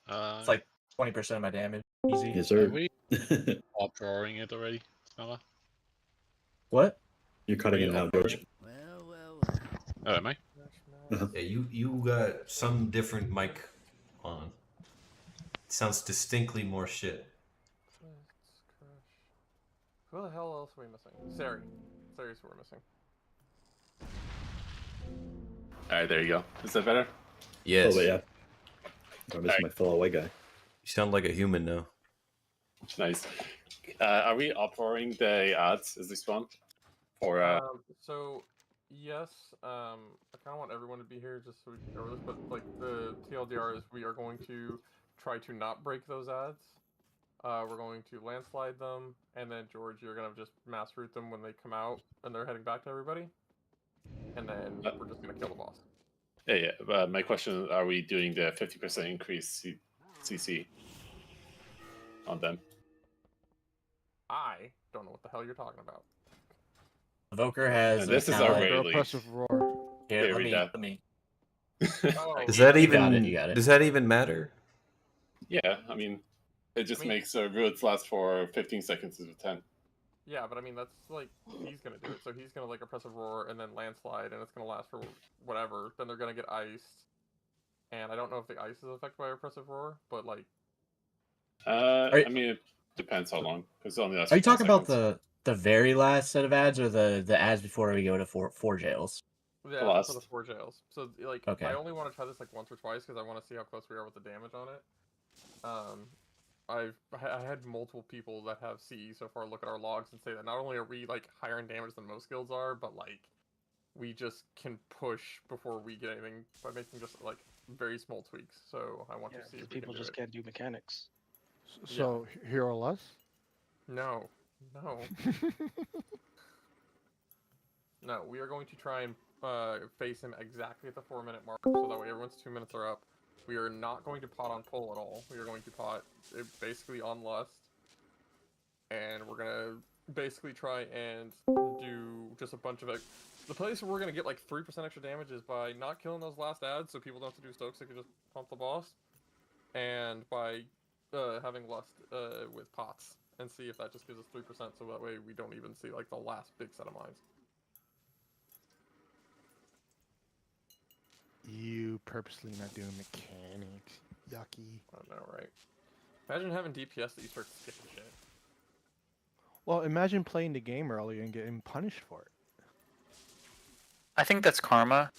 It's like 20% of my damage. Easy. Yes, Are sir. we uproaring it already, Smella? What? You're cutting Are in you and out, George. Oh, am I? Yeah, you got some different mic on. Sounds distinctly more shit. Who the hell else are we missing? Sari. Sari's who we're missing. Alright, there you go. Is that better? Yes. Oh, but yeah. I miss my fellow white guy. You sound like a human now. Nice. Are we uproaring the ads as they spawn? Or So, yes, I kind of want everyone to be here just so we can cover this, but like the TLDR is we are going to try to not break those ads. We're going to landslide them, and then George, you're gonna just mass root them when they come out and they're heading back to everybody, and then we're just gonna kill the boss. yeah. My question: are we doing the 50% increase CC on them? I don't know what the hell you're talking about. Evoker has. And this is talent- our Their rarely. oppressive roar. Here, Yeah, let read me. that. Let me. Oh, Does that You even got it, you got it. does that even matter? Yeah, I mean, it just makes roots last for 15 seconds instead of 10. yeah, but I mean that's like he's gonna do it. So he's gonna like oppressive roar and then landslide, and it's gonna last for whatever. Then they're gonna get iced, and I don't know if the ice is affected by oppressive roar, but like. I mean, it depends how long. Because only lasts. Are you for 10 talking about seconds. the very last set of ads or the ads before we go to four jails? Yeah, Last. for the 4 jails. So like, Okay. I only want to try this like once or twice because I want to see how close we are with the damage on it. I had multiple people that have CE so far look at our logs and say that not only are we like higher in damage than most guilds are, but like we just can push before we get anything by making just like very small tweaks. So I want to see if we people can do just it. can't do mechanics. So hero less. No, no. No, we are going to try and face him exactly at the 4-minute mark, so that way everyone's 2 minutes are up. We are not going to pot on pull at all. We are going to pot basically on lust, and we're gonna basically try and do just a bunch of it. The place where we're gonna get like 3% extra damage is by not killing those last ads, so people don't have to do stokes. They can just pump the boss, and by having lust with pots, and see if that just gives us 3%, so that way we don't even see like the last big set of mines. You purposely not doing mechanics. Yucky. I know, right? Imagine having DPS that you start skipping shit. Well, imagine playing the game early and getting punished for it. I think that's karma.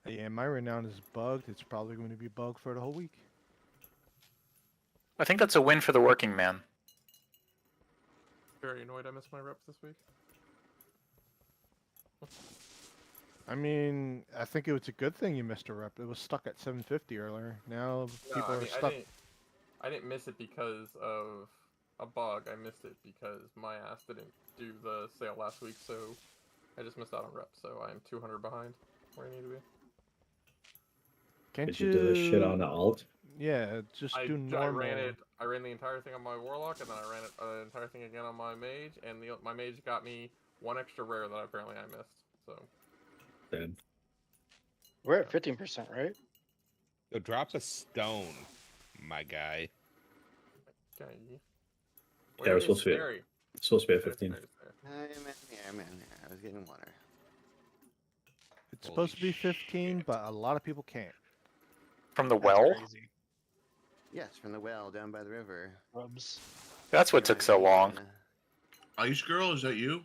Yeah, my renown is bugged. It's probably going to be bugged for the whole week. I think that's a win for the working man. Very annoyed I missed my reps this week. I mean, I think it was a good thing you missed a rep. It was stuck at 750 earlier. Now people are stuck. I didn't miss it because of a bug. I missed it because my ass didn't do the sale last week, so I just missed out on reps. So I am 200 behind where I need to be. Can't Did you do this shit on the alt? Yeah, just do normal. I ran the entire thing on my warlock, and then I ran the entire thing again on my mage, and my mage got me 1 extra rare that apparently I missed. So. Dead. We're at 15%, right? So drop a stone, my guy. Okay. Yeah, we're supposed to be at 15. I'm in here. I was getting water. It's supposed to be 15, but a lot of people can't. From the well? Yes, from the well down by the river. Rubs. That's what took so long. Ice Girl, is that you?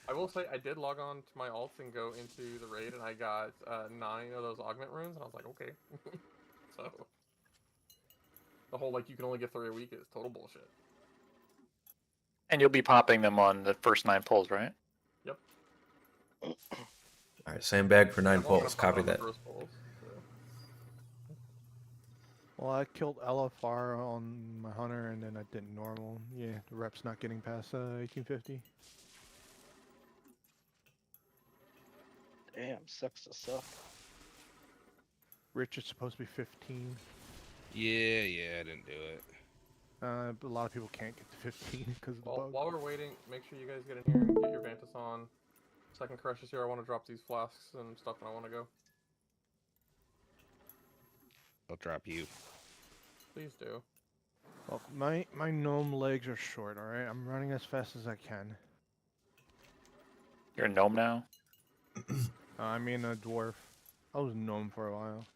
I will say I did log on to my alts and go into the raid, and I got 9 of those augment runes, and I was like, okay. So the whole like you can only get 3 a week is total bullshit. And you'll be popping them on the first 9 pulls, right? Yep. Alright, same bag for 9 pulls. Copy that. Pulls, so. Well, I killed LFR on my hunter, and then I did normal. Yeah, the rep's not getting past 1850. Damn, sucks to suck. Rich is supposed to be 15. Yeah, I didn't do it. But a lot of people can't get to 15 because of the bug. While we're waiting, make sure you guys get in here and get your Vantus on. Second Crush is here. I want to drop these flasks and stuff, and I want to go. I'll drop you. Please do. Well, my gnome legs are short. All right, I'm running as fast as I can. You're a gnome now? I mean a dwarf. I was a gnome for a while.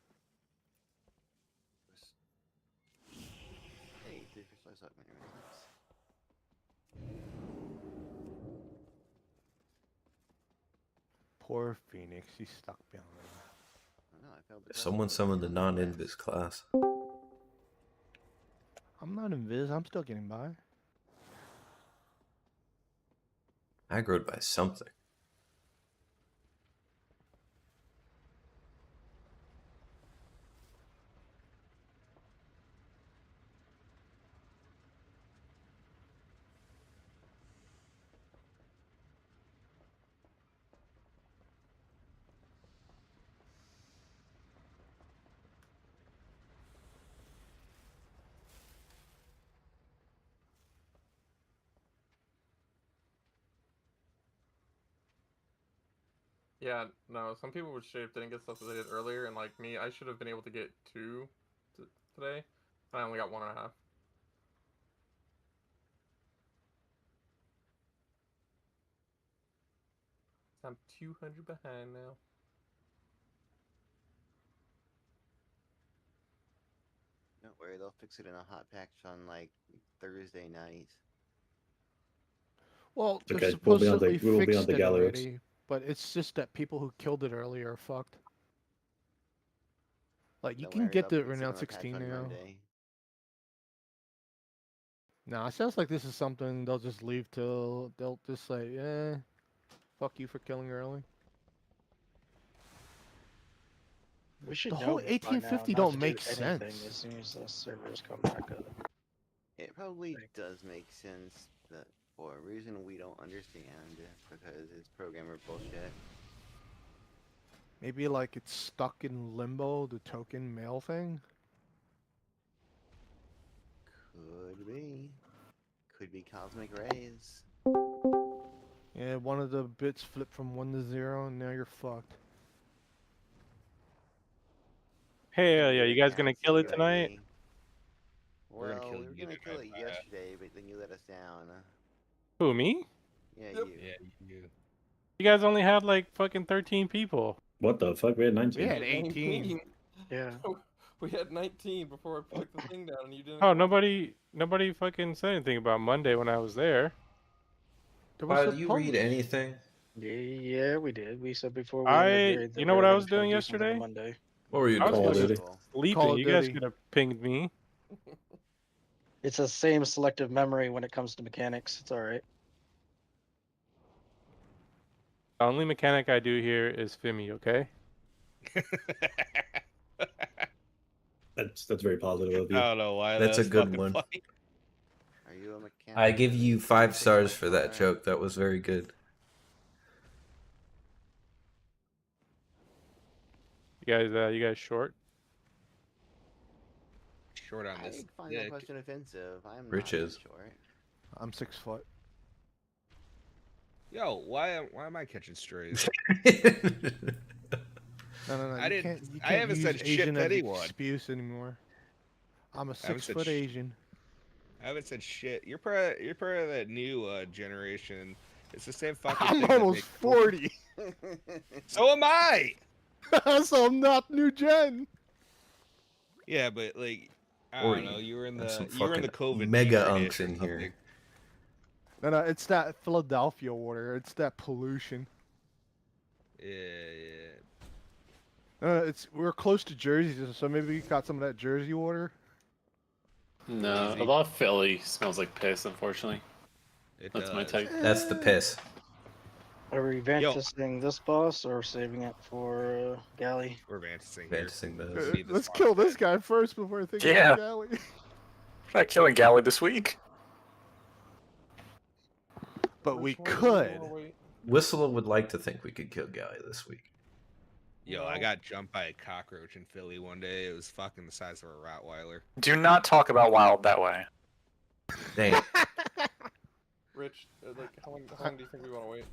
Hey, 3 for slice up, man. Poor Phoenix, he's stuck behind. Oh, no, I failed the Someone quest. summoned the non-invis class. I'm not invis. I'm still getting by. Aggroed by something. Yeah, no, some people with shape didn't get stuff that they did earlier, and like me, I should have been able to get 2 today. I only got 1.5. I'm 200 behind now. Don't worry, they'll fix it in a hot patch on like Thursday night. Well, It's they're okay. We'll be on supposedly the we will be on fixed the it galleries. already, but it's just that people who killed it earlier are fucked. Like, you Don't can worry, get they'll the fix it renowned on a patch 16 on now. Monday. Nah, it sounds like this is something they'll just leave till they'll just say, eh, fuck you for killing early. We should The know whole by now 1850 not don't to make do anything sense. as soon as the servers come back up. It probably does make sense that for a reason we don't understand, because it's programmer bullshit. Maybe like it's stuck in limbo, the token mail thing. Could be. Could be cosmic rays. Yeah, one of the bits flipped from 1 to 0, and now you're fucked. Hell yeah, you guys gonna kill it tonight? Well, gonna kill we were you gonna kill it tonight, yesterday, but then you let us down. Who, me? Yeah, Yep. you. Yeah, you. You guys only had like fucking 13 people. What the fuck? We had 19. We had 18. Yeah. We had 19 before I took the thing down, and you didn't. Oh, nobody fucking said anything about Monday when I was there. There was Why do you read anything? Yeah, we did. We said before we ended the raid that You we know were what I gonna was try to doing do something on yesterday? Monday. What were you I was doing? Call of just Duty. sleeping. Call of You guys Duty. could have pinged me. It's the same selective memory when it comes to mechanics. It's all right. The only mechanic I do here is Fimi, okay? That's very positive of I you. don't know why That's a that's good fucking one. funny. Are you a mechanic? I give you 5 stars for that 6.4? joke. That was very good. You guys short? Short on this. I find that question offensive. I'm not Rich that is. short. I'm 6 foot. Yo, why am I catching strays? No. I You didn't- can't, you I can't haven't use said shit Asian to as anyone. excuse anymore. I'm a haven't 6 said foot Asian. I haven't said shit. You're part of that new generation. It's the same fucking I'm thing. that almost makes- 40. So am I. So I'm not new gen. Yeah, but like I 40. don't know. You were in That's the some you were in the fucking COVID mega petri unks dish or in here. something. No, it's that Philadelphia water. It's that pollution. Yeah. We're close to Jersey, so maybe we got some of that Jersey water. No, Easy. a lot of Philly smells like piss, unfortunately. It That's my does. take. That's the piss. Are we vanquishing this boss or saving it for Galley? We're vanticing here. Fantasy We does. need this Let's boss kill dead. this guy first before I think Yeah. about Galley. We're not killing Galley this week. But we Which one do you could. wanna wait? Whistler would like to think we could kill Galley this week. Yo, I No. got jumped by a cockroach in Philly one day. It was fucking the size of a Rottweiler. Do not talk about Wild that way. Dang. Rich, like, how long do you think we want to wait?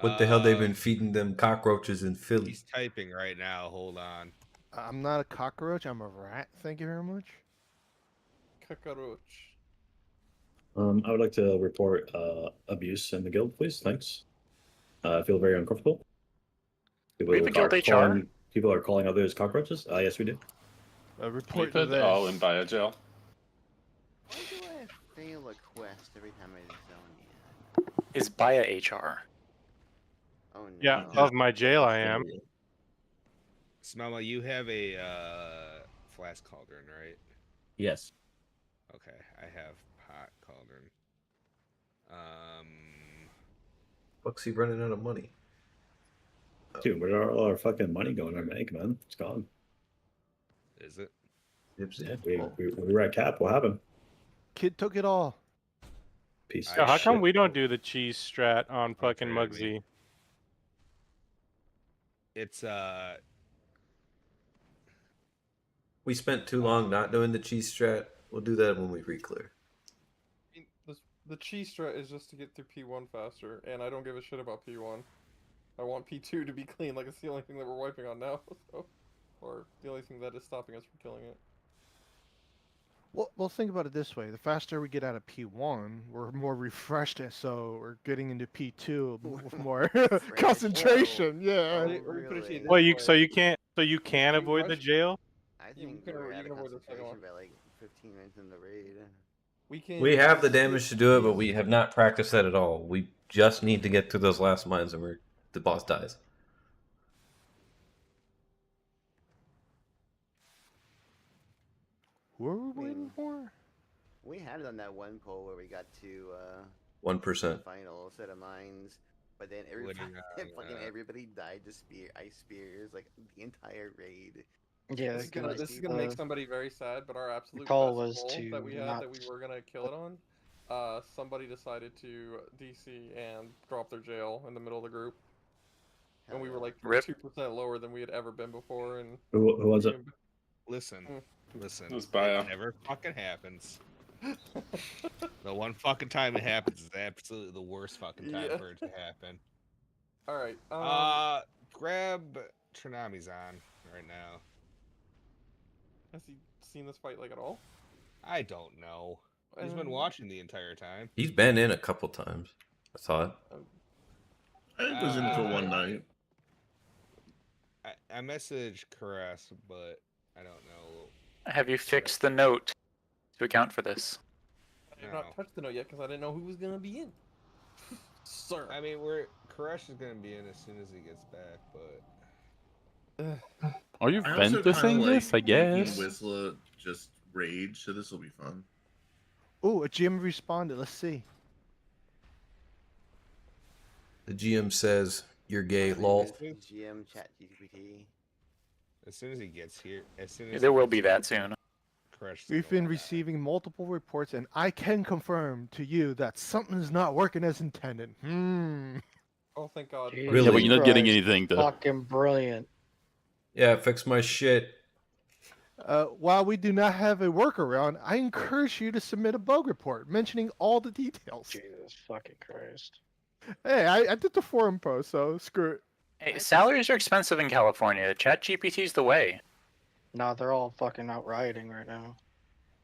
What the hell they've been feeding them cockroaches in Philly? He's typing right now. Hold on. I'm not a cockroach. I'm a rat. Thank you very much. Cockroach. I would like to report abuse in the guild, please. Thanks. I feel very uncomfortable. We have a guild HR? People are calling others cockroaches. Yes, we do. Can we Report put this. all in bio jail? Why do I fail a quest every time I zone in? Is Baya HR? Oh no. Yeah, of my jail I am. Smama, you have a flask cauldron, right? Yes. Okay, I have pot cauldron. Fuck's he running out of money? Dude, where all our fucking money going to make, man? It's gone. Is it? Yeah, we were at cap. What happened? Kid took it all. Piece Yeah, of how come shit. we don't do the cheese strat on fucking Muggsy? It's We spent too long not doing the cheese strat. We'll do that when we re-clear. The cheese strat is just to get through P1 faster, and I don't give a shit about P1. I want P2 to be clean, like it's the only thing that we're wiping on now, so, or the only thing that is stopping us from killing it. Well, think about it this way: the faster we get out of P1, we're more refreshed, so we're getting into P2 with more concentration. Yeah. Really? Well, so you can't avoid the jail. I Yeah, think you we're can out of avoid the second concentration one. by like 15 minutes in the raid. We have the damage to do it, but we have not practiced that at all. We just need to get to those last mines and the boss dies. Who are we waiting for? We had it on that one poll where we got to 1%. the final set of mines, but then everybody, fucking everybody died to ice spears, like the entire raid. Yeah, This is gonna make somebody very sad, but our absolute call best was goal to that we had not that we were gonna kill it on, somebody decided to DC and drop their jail in the middle of the group, and we were like 2% lower than we had ever been before. And Who was it? listen. It was bio. It never fucking happens. The one fucking time it happens is absolutely the worst fucking time for it to happen. All right. Grab Trinami's on right now. Has he seen this fight like at all? I don't know. He's been watching the entire time. He's been in a couple times, I thought. I was in for one night. I messaged Caress, but I don't know. Have you fixed the note to account for this? I did not touch the note yet because I didn't know who was gonna be in. Sir. I mean, Koresh is gonna be in as soon as he gets back, but. Are you I also venticing kinda this? I like making guess. Whistler just rage, so this will be fun. Oh, a GM responded. Let's see. The GM says, "You're gay, lol." GM chat GPT. As soon as he gets here, There will be that soon. We've been receiving multiple reports, and I can confirm to you that something's not working as intended. Oh, thank God. Really? Yeah, but you're not getting Christ, anything to. Fucking brilliant. Yeah, fix my shit. While we do not have a workaround, I encourage you to submit a bug report mentioning all the details. Jesus fucking Christ. Hey, I did the forum post, so screw it. Hey, salaries are expensive in California. ChatGPT's the way. No, they're all fucking out rioting right now.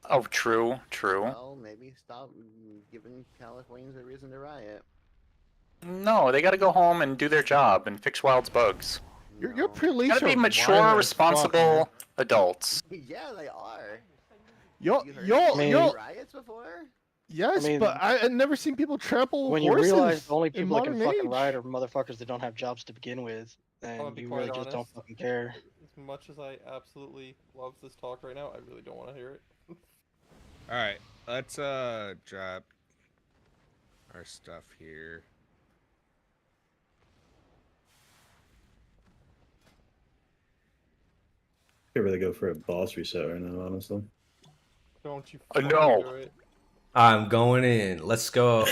Oh, true. Well, maybe stop giving Californians a reason to riot. No, they gotta go home and do their job and fix Wild's bugs. Your police Gotta be are mature, violent as responsible fuck, adults. Yeah, they are. Y'all, You heard y'all, any y'all. riots before? Yes, I mean, but I've never seen people trample When you horses realize the only in people that can modern fucking age. riot are motherfuckers that don't have jobs to begin with, I'll and be you quite really just don't honest. fucking care. As much as I absolutely love this talk right now, I really don't want to hear it. All right, let's drop our stuff here. I'd really go for a boss reset right now, honestly. Don't you? Oh, fucking no. do it. I'm going in. Let's go.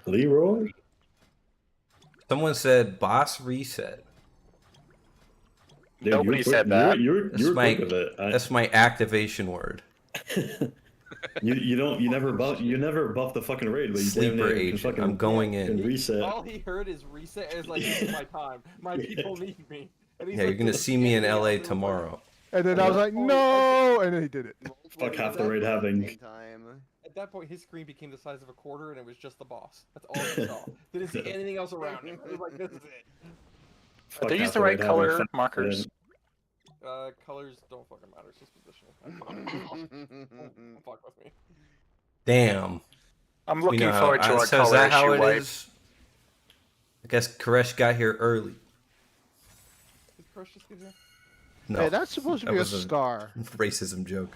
Leroy? Someone said boss reset. Dude, Nobody you're said quick- that. You're That's my, quick with it. that's my activation word. You never buff the fucking raid, but you damn Sleeper near can agent. fucking I'm going can in. reset. All he heard is reset. Is like, this is my time. My people need me. And he's Yeah, you're gonna see me in LA tomorrow. And then I was like, no, and then he did it. Fuck half the raid having. At that point, his screen became the size of a quarter, and it was just the boss. That's all he saw. Didn't see anything else around him. He was like, "This is it." Are they use the right color markers? Colors don't fucking matter. It's just positioning. Don't fuck with me. Damn. I'm looking You know forward to how, our so is color that how issue it wipe. is? I guess Koresh got here early. Did Crush just get here? No, Hey, that's supposed to that be a was star. racism joke.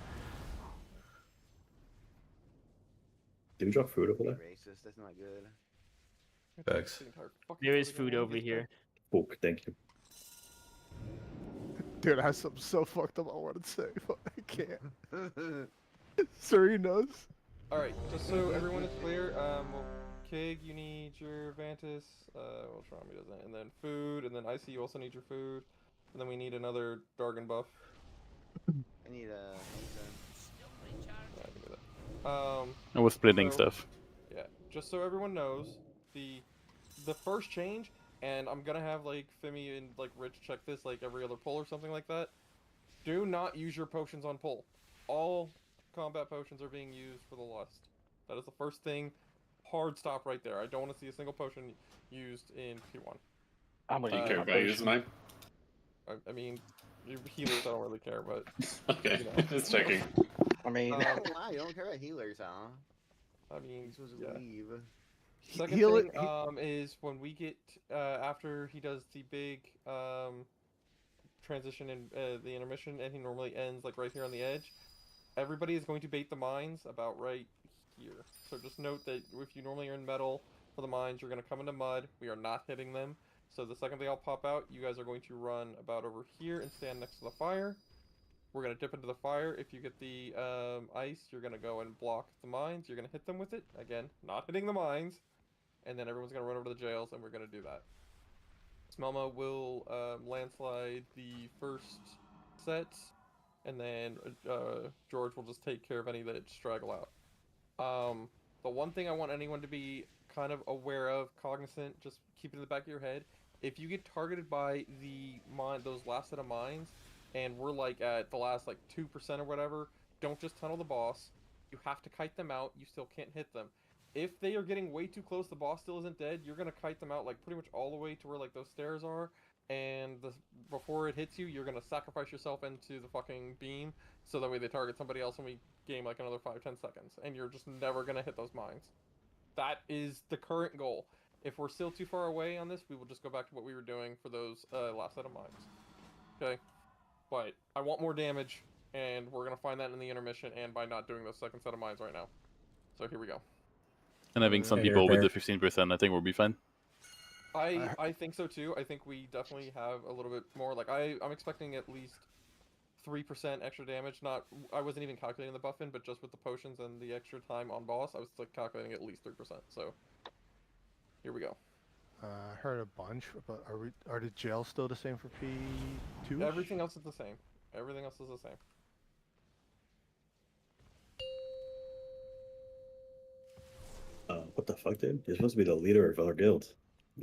Did we drop food over there? Racist. That's not good. Thanks. There is food over here. Oh, thank you. Dude, I have something so fucked up I want to say, but I can't. Sir, he knows. Alright, just so everyone is clear, well, Kig, you need your Vantis, well, Trami doesn't, and then food, and then Icy, you also need your food, and then we need another Dargon buff. I need a. Yeah, I can do that. And we're splitting so- stuff. Yeah, just so everyone knows, the first change, and I'm gonna have like Fimi and like Rich check this like every other pull or something like that. Do not use your potions on pull. All combat potions are being used for the lust. That is the first thing. Hard stop right there. I don't want to see a single potion used in P1. I'm gonna Do you use care my about using mine? I mean, your healers I don't really care, but Okay, you know. just checking. I mean, Wow, you don't care about healers, huh? I mean, You're supposed to yeah. leave. Second Heal thing it- is when we get after he does the big transition in the intermission, and he normally ends like right here on the edge. Everybody is going to bait the mines about right here. So just note that if you normally are in metal for the mines, you're going to come into mud. We are not hitting them. So the second they all pop out, you guys are going to run about over here and stand next to the fire. We're going to dip into the fire. If you get the ice, you're going to go and block the mines. You're going to hit them with it. Again, not hitting the mines. And then everyone's going to run over to the jails, and we're going to do that. Smelma will landslide the first set, and then George will just take care of any that straggle out. The one thing I want anyone to be kind of aware of, cognizant, just keep it in the back of your head. If you get targeted by the those last set of mines, and we're like at the last like 2% or whatever, don't just tunnel the boss. You have to kite them out. You still can't hit them. If they are getting way too close, the boss still isn't dead, you're gonna kite them out like pretty much all the way to where like those stairs are, and before it hits you, you're gonna sacrifice yourself into the fucking beam, so that way they target somebody else and we gain like another 5-10 seconds, and you're just never gonna hit those mines. That is the current goal. If we're still too far away on this, we will just go back to what we were doing for those last set of mines. Okay? But I want more damage, and we're gonna find that in the intermission and by not doing those second set of mines right now. So here we go. And having some people with the 15%, I think we'll be fine. I think so too. I think we definitely have a little bit more. Like I'm expecting at least 3% extra damage. Not I wasn't even calculating the buff in, but just with the potions and the extra time on boss, I was like calculating at least 3%. So here we go. I heard a bunch, but are the jails still the same for P2? Everything else is the same. Everything else is the same. What the fuck, dude? You're supposed to be the leader of our guild.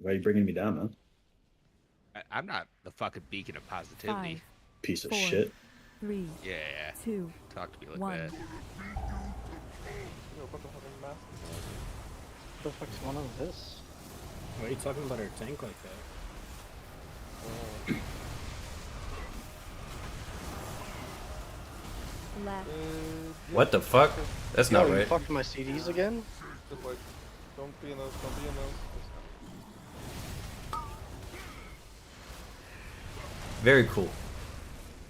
Why are you bringing me down, man? I'm not the fucking beacon of positivity. 5, Piece of 4, shit. 3, Yeah. 2, Talk to me like 1. that. what the fuck's going on with this? Why are you talking about our tank like that? Left. What the fuck? That's not You right. fucked my CDs again? Just like, don't be in those. Don't be in those. Very cool.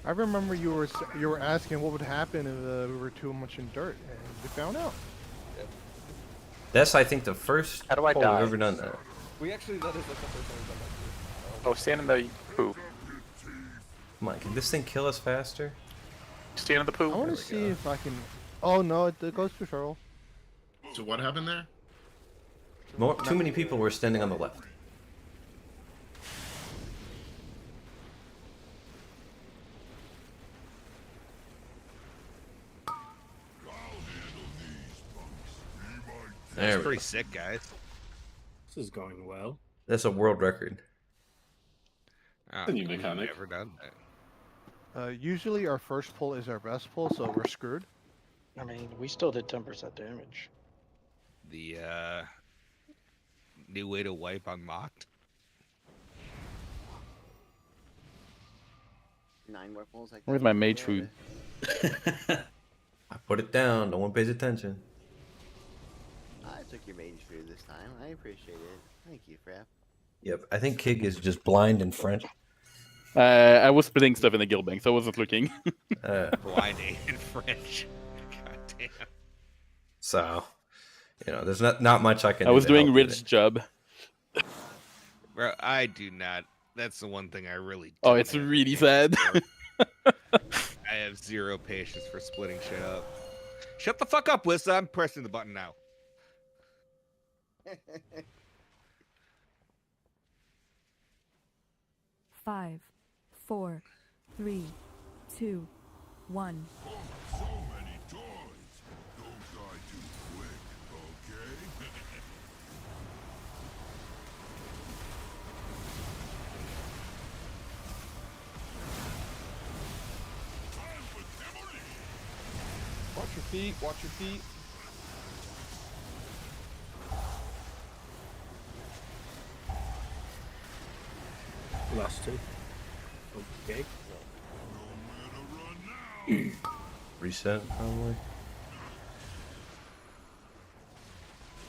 I remember you were asking what would happen if we were too much in dirt, and we found out. That's, I think, the first How do I poll die? we've ever done that. We actually, that is like the first time we've done that too. Oh, stand in the poo. Come on, can this thing kill us faster? Stand in the poo. I want to see if I can. Oh no, it goes to Cheryl. So what happened there? Too many people were standing on the left. There That's we pretty go. sick, guys. This is going well. That's a world record. Oh, a new we've mechanic. never done that. Usually our first pull is our best pull, so we're screwed. I mean, we still did 10% damage. The new way to wipe unlocked. 9 more pulls. Where's my mage food? I put it down. No one pays attention. I took your mage food this time. I appreciate it. Thank you, Frap. Yep, I think Kig is just blind in French. I was putting stuff in the guild bank, so I wasn't looking. Blinding in French. God damn. So, there's not much I can do. I was to doing help you Ridge job. Bro, I do not. That's the one thing I really. Oh, don't it's have really patience sad. for. I have zero patience for splitting shit up. Shut the fuck up, Wissa. I'm pressing the button now. Five, 4, 3, 2, 1. Watch your feet. Watch your feet. Last 2. Okay. Reset, probably.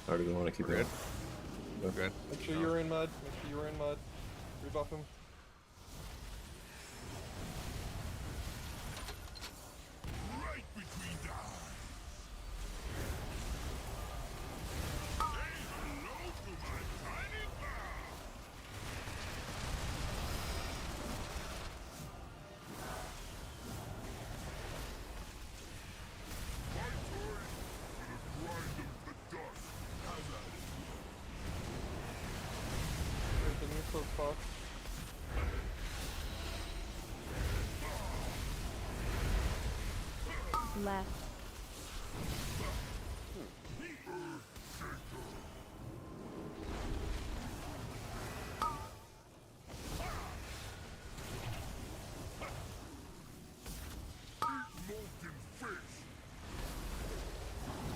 Or do we want to keep it? Good. Make sure you're in mud. Make sure you're in mud. Rebuff him. Left.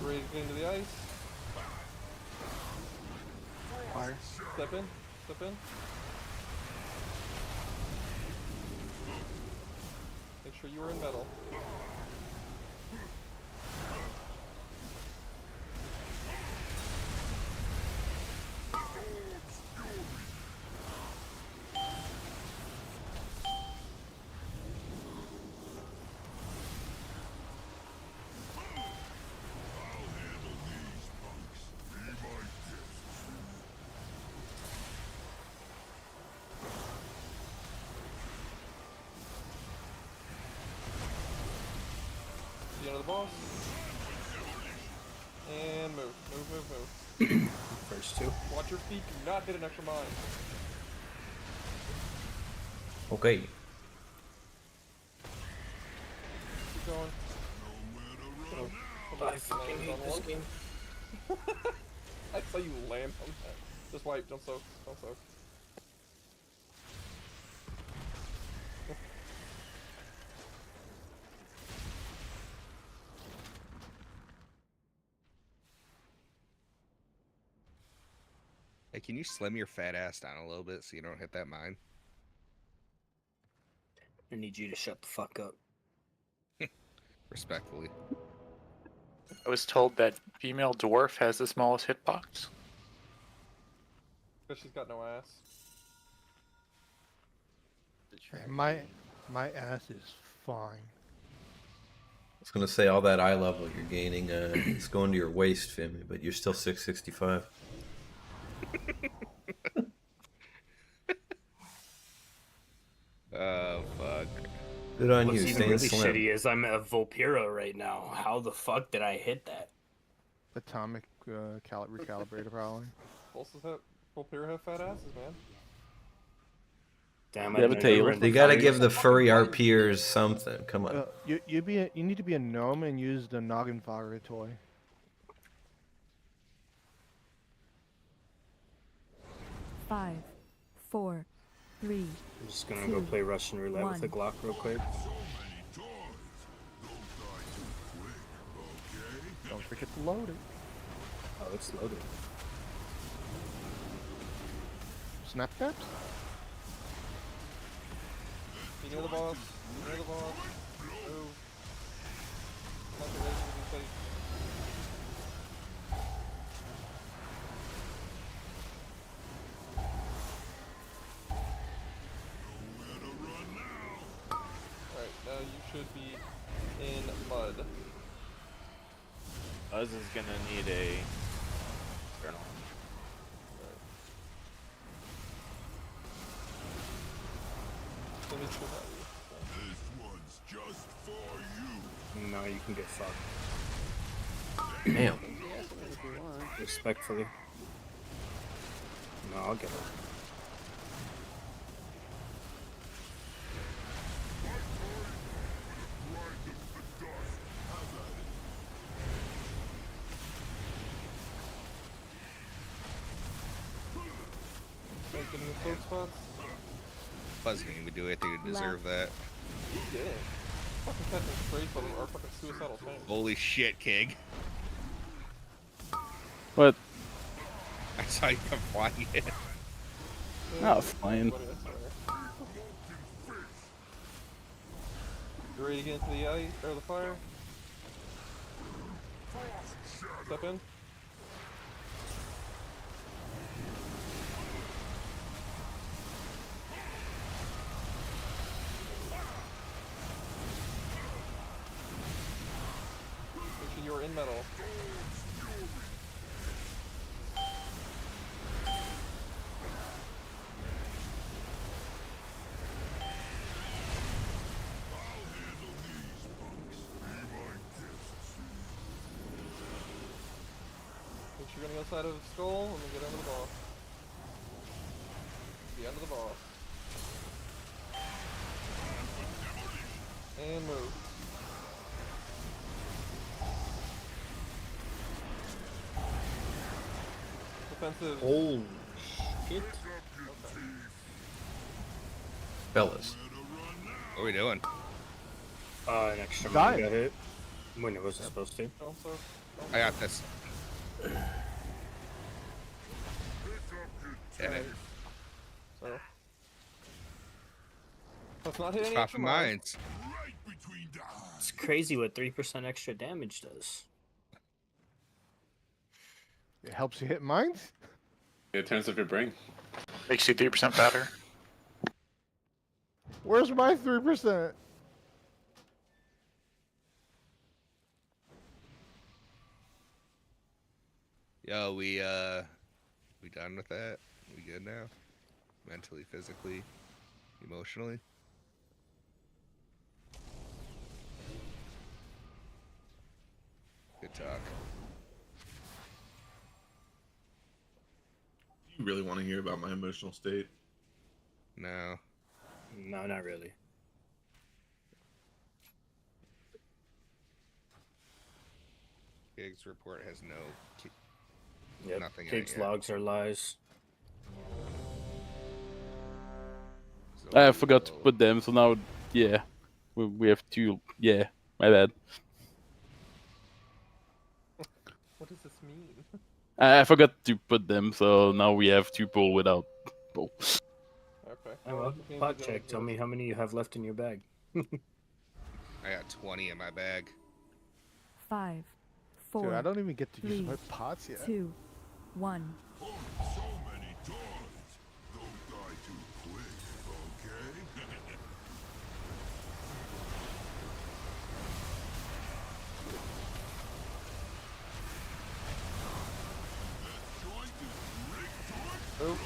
Ready to get into the ice. Fire. Step in. Step in. Make sure you are in metal. The end of the boss. And move. Move. First 2. Watch your feet. Do not hit an extra mine. Okay. Keep going. I fucking hate this game. I saw you land on that. Just wipe. Don't soak. Don't soak. Hey, can you slim your fat ass down a little bit so you don't hit that mine? I need you to shut the fuck up. Respectfully. I was told that female dwarf has the smallest hitbox. But she's got no ass. My ass is fine. I was gonna say all that eye level you're gaining, it's going to your waist, Fimmy, but you're still 665. Oh fuck. Good on What's you, even staying really slim. shitty is I'm at Volpira right now. How the fuck did I hit that? Atomic recalibrator probably. Volpira have fat asses, man. Damn, You have a tail. You gotta give the furry RPers something. Come on. You need to be a gnome and use the noggin fire toy. Five, 4, 3, I'm just gonna go play Russian roulette with a Glock real quick. Don't forget to load it. Oh, it's loaded. Snap taps? You near the boss. You near the boss. Move. Not the laser to be safe. Alright, now you should be in mud. Us is gonna need a journal. Let me show that This one's just for you. No, you can get fucked. Damn. Respectfully. No, I'll get it. Like getting the float spots. Wasn't even do anything to deserve that. You did. Fucking catching sprays on our fucking suicidal tank. Holy shit, King. What? I saw you come flying in. Oh, fine. You ready to get into the ice or the fire? Step in. Make sure you're in metal. Make sure you're gonna go side of the skull and then get under the boss. Be under the boss. And move. Defensive. Holy shit. Fellas. What are we doing? An extra Dying. mine got hit. When it wasn't supposed to. I got this. Damn it. So. Let's not hit any Stop extra the mines. mines. It's crazy what 3% extra damage does. It helps you hit mines? It turns up your brain. Makes you 3% fatter. Where's my 3%? Yo, we done with that? We good now? Mentally, physically, emotionally? Good talk. You really want to hear about my emotional state? No. No, not really. Gig's report has no Yep. nothing in it Pig's yet. logs are lies. I forgot to put them, so now, yeah. We have two. Yeah, my bad. What does this mean? I forgot to put them, so now we have two pull without pull. Okay. Oh, well, pot check. Tell me how many you have left in your bag. I got 20 in my bag. 5, 4. Dude, I don't even get to use 3, my pots yet. 2, 1. So many toys. Don't die too quick, okay? This joint is rigged to it.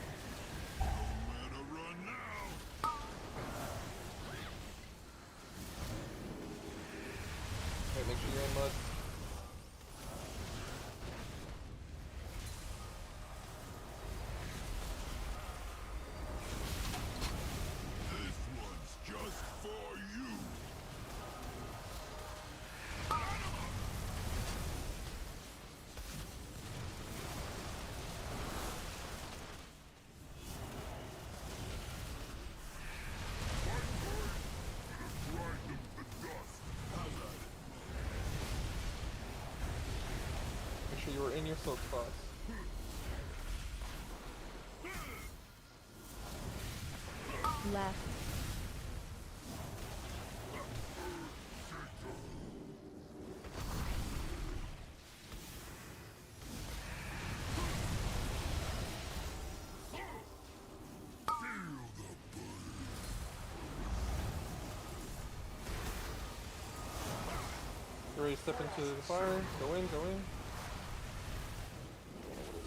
Nowhere to run now. Okay, make sure you're in mud. This one's just for you. sure you are in your soak spots. Left. You ready to step into the fire? Go in, go in.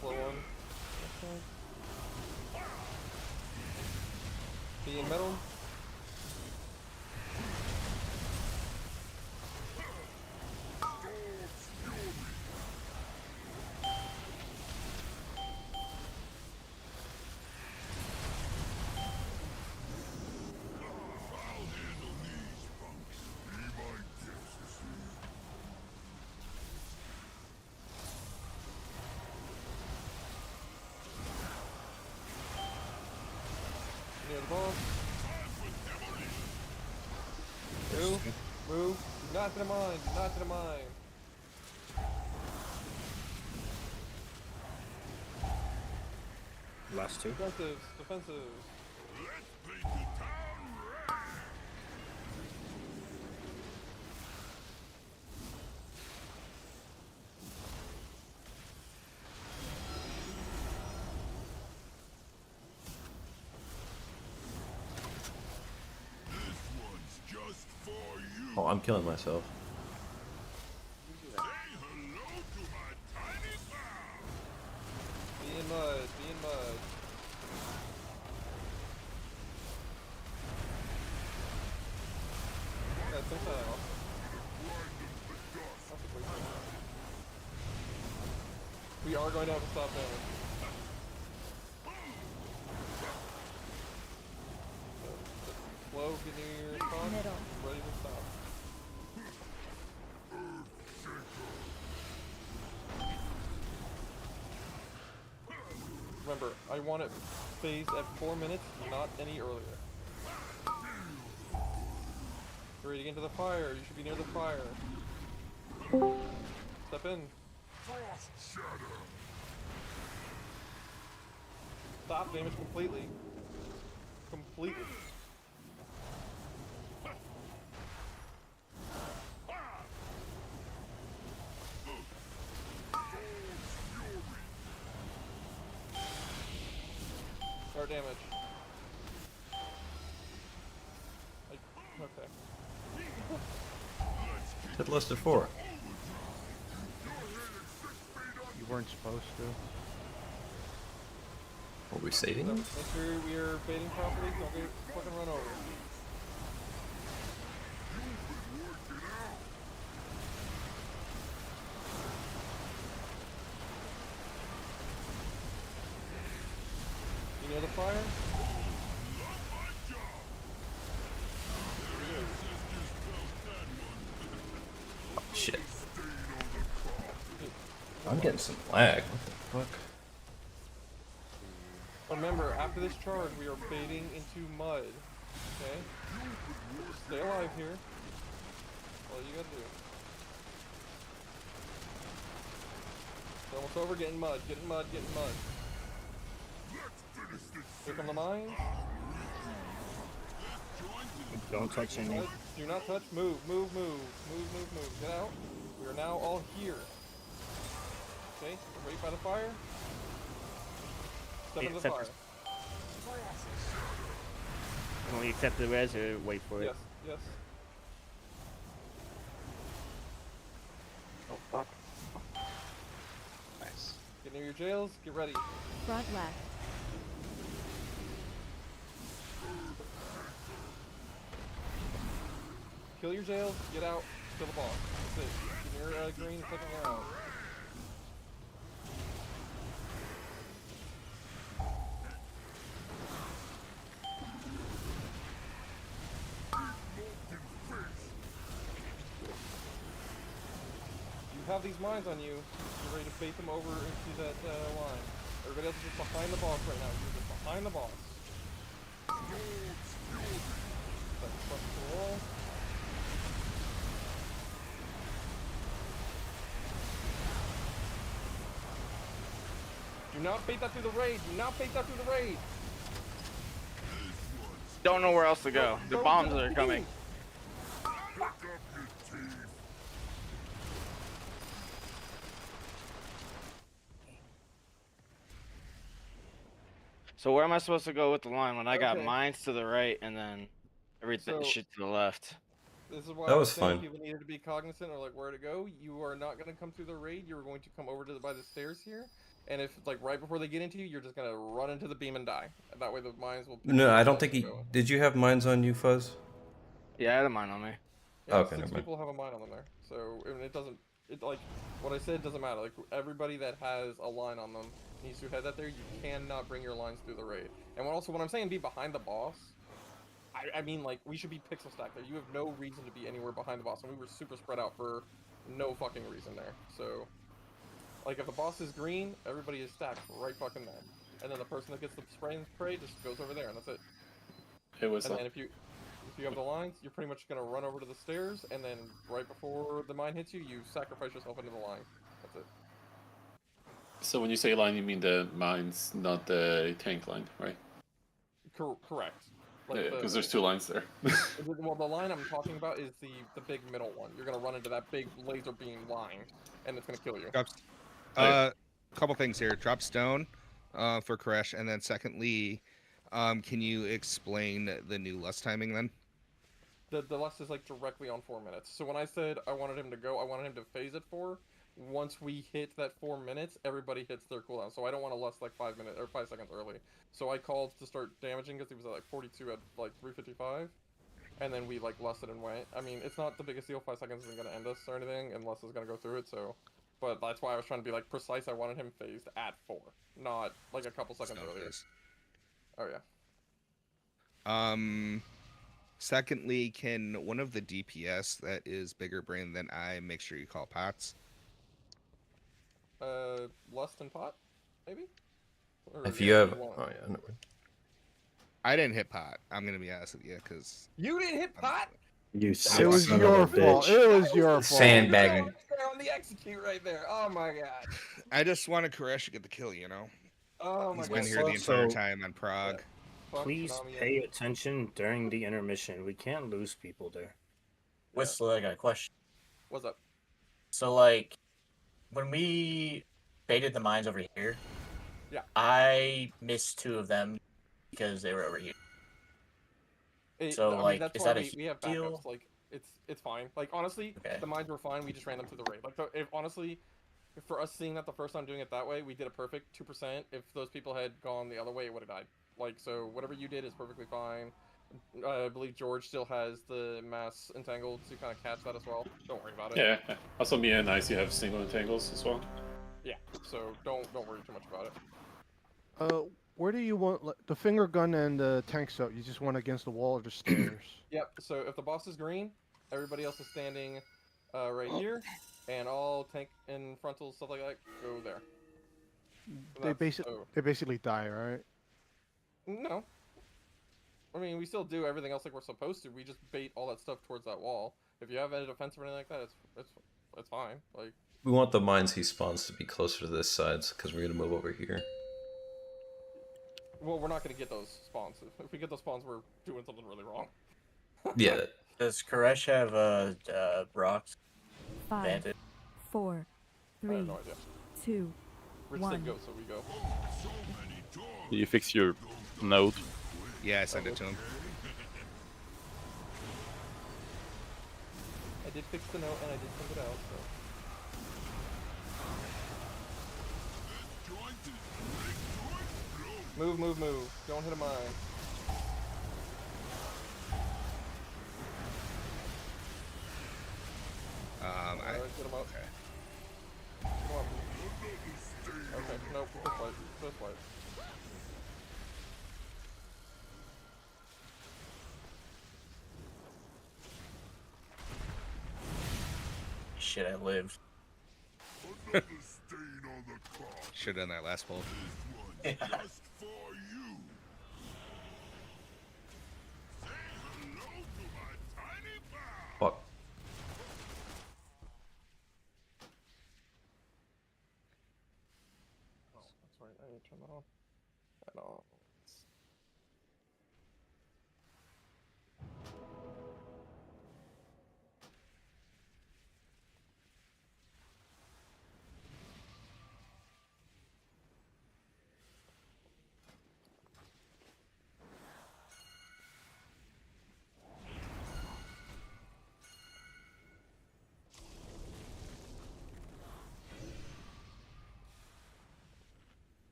Slow one. Okay. Be in metal. Near the ball. Move. Move. Do not to the mine. Do not to the mine. Last two. Defensives. Defensives. Oh, I'm killing myself. Be in mud. Be in mud. Got some time. We are going to have to stop damage. Slow, get near your spawn. Middle. Ready to stop. Remember, I want it phased at 4 minutes, not any earlier. Ready to get into the fire. You should be near the fire. Step in. Stop damage completely. Completely. Start damage. Okay. Hit listed 4. You weren't supposed to. Are we saving him? Make sure we are baiting properly. Don't get fucking run over. You near the fire? Shit. I'm getting some lag. What the fuck? Remember, after this charge, we are baiting into mud. Okay? Just stay alive here. That's all you gotta do. It's almost over. Get in mud. Get in mud. Get in mud. Here come the mines. Don't touch any. Do not touch. Move. Move. Move. Move. Move. Move. Get out. We are now all here. Okay? Right by the fire. Step into the fire. Can we accept the res or wait for it? Yes. Yes. Oh fuck. Nice. Get near your jails. Get ready. Front left. Kill your jails. Get out. Kill the boss. That's it. Get near green. Second round. You have these mines on you. You're ready to bait them over into that line. Everybody else is just behind the boss right now. You're just behind the boss. That's front to the wall. not bait that through the raid. Do not bait that through the raid. Don't know where else to go. The bombs are coming. So where am I supposed to go with the line when I got Okay. mines to the right and then everything So- shit to the left? This is why That I was was saying fun. people needed to be cognizant of like where to go. You are not gonna come through the raid. You're going to come over to by the stairs here, and if like right before they get into you, you're just gonna run into the beam and die. That way the mines will. pick No, you up I and don't let think you he. go. Did you have mines on you, Fuzz? Yeah, I had a mine on me. Yeah, Okay, 6 never mind. people have a mine on them there, so and it doesn't. It like what I said doesn't matter. Like everybody that has a line on them needs to head that there. You cannot bring your lines through the raid. And when I'm saying be behind the boss. I mean, like, we should be pixel stacked there. You have no reason to be anywhere behind the boss, and we were super spread out for no fucking reason there. So, like, if the boss is green, everybody is stacked right fucking there. And then the person that gets the spray and spray just goes over there, and that's it. It was. And then if you have the lines, you're pretty much gonna run over to the stairs, and then right before the mine hits you, you sacrifice yourself into the line. That's it. So when you say line, you mean the mines, not the tank line, right? Correct. Yeah, because there's 2 lines there. Well, the line I'm talking about is the big middle one. You're gonna run into that big laser beam line, and it's gonna kill you. Couple things here. Drop stone for Koresh, and then secondly, can you explain the new lust timing then? The lust is like directly on 4 minutes. So when I said I wanted him to go, I wanted him to phase it for. Once we hit that 4 minutes, everybody hits their cooldown. So I don't want to lust like 5 minutes or 5 seconds early. So I called to start damaging because he was at like 42 at like 355, and then we like lusted and went. I mean, it's not the biggest deal. 5 seconds isn't gonna end us or anything, and lust is gonna go through it. So, but that's why I was trying to be like precise. I wanted him phased at 4, not like a couple seconds earlier. Oh yeah. Secondly, can one of the DPS that is bigger brain than I make sure you call Pots? Lust and pot, maybe. Or If yeah, you have. one. Oh yeah. Never mind. I didn't hit Pot. I'm gonna be honest with you, because You didn't hit pot. You It was son of your a fault. bitch. It was your fault. Sandbagging. On the execute right there. Oh my god. I just wanted Koresh to get the kill. You know, Oh my he's god. been here the entire So- time on Prague. Fuck Please Tsunami. pay attention during the intermission. We can't lose people there. Whistler, I got a question. What's up? So, like, when we baited the mines over here, Yeah. I missed 2 of them because they were over here. So, I mean, like, that's is why that a we have deal? backups. Like, it's fine. Like, honestly, Okay. the mines were fine. We just ran them through the raid. Like, if honestly, for us seeing that the first time doing it that way, we did a perfect 2%. If those people had gone the other way, it would have died. Like, so whatever you did is perfectly fine. I believe George still has the mass entangled to kind of catch that as well. Don't worry about it. Yeah. Also, me and Ice, you have single entangles as well. Yeah. So don't worry too much about it. Where do you want the finger gun and the tank soap? You just want against the wall or the stairs? Yep. So if the boss is green, everybody else is standing right here, and all tank and frontal stuff like that go there. They basically die, right? No. I mean, we still do everything else like we're supposed to. We just bait all that stuff towards that wall. If you have any defense or anything like that, it's fine. Like, We want the mines he spawns to be closer to this side because we're gonna move over here. well, we're not gonna get those spawns. If we get those spawns, we're doing something really wrong. Yeah. Does Koresh have rocks? 5, Bandit? 4, I 3, have no idea. 2, Rich said 1. go, so we go. You fix your node. Yeah, I send it to him. I did fix the note and I did send it out. So. Move, move, move. Don't hit a mine. Get him up. Okay. Come on. Okay, nope. Just fight. Just fight. Shit, I lived. Should have done that last pull. Yeah. Just for you. Say hello to my tiny pal. Fuck. Oh, that's right. I need to turn that on. That on.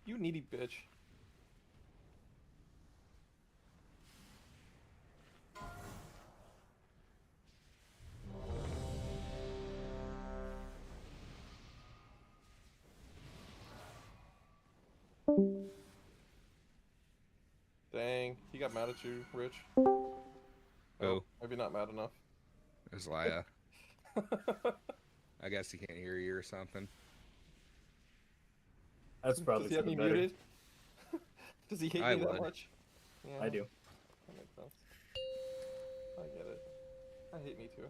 You needy bitch. Dang, he got mad at you, Rich. Oh, maybe not mad enough. there's Laya. I guess he can't hear you or something. That's probably Does he have me better. muted? Does he hate I me that would. much? Yeah, I do. that makes sense. I get it. I hate me too.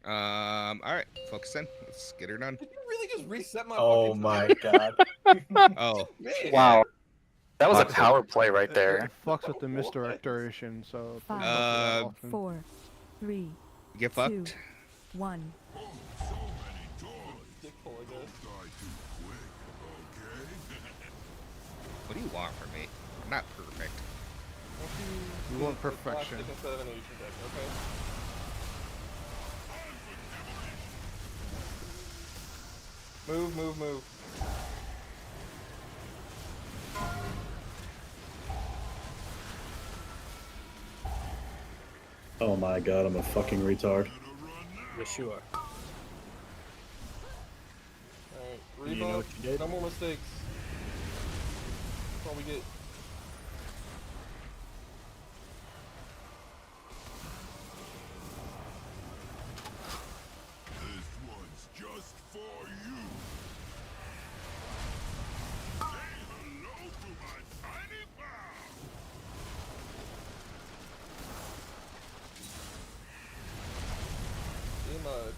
All right, focus in. Let's get her done. Did you really just reset my Oh fucking my time? god. Oh, Man. Wow. That was a Toxic. power play right It there. fucks with the misdirection, so please don't do that Five, often. 4, 3, get 2, fucked. 1. Dick pull, I guess. What do you want from me? I'm not perfect. Don't You want use the perfection. plastic instead of an Asian deck, okay? Move, move, move. Oh my god, I'm a fucking retard. Yes, you are. Alright, You know what you did? no more mistakes. That's all we get. This one's just for you. Say hello to my tiny pal. Mud.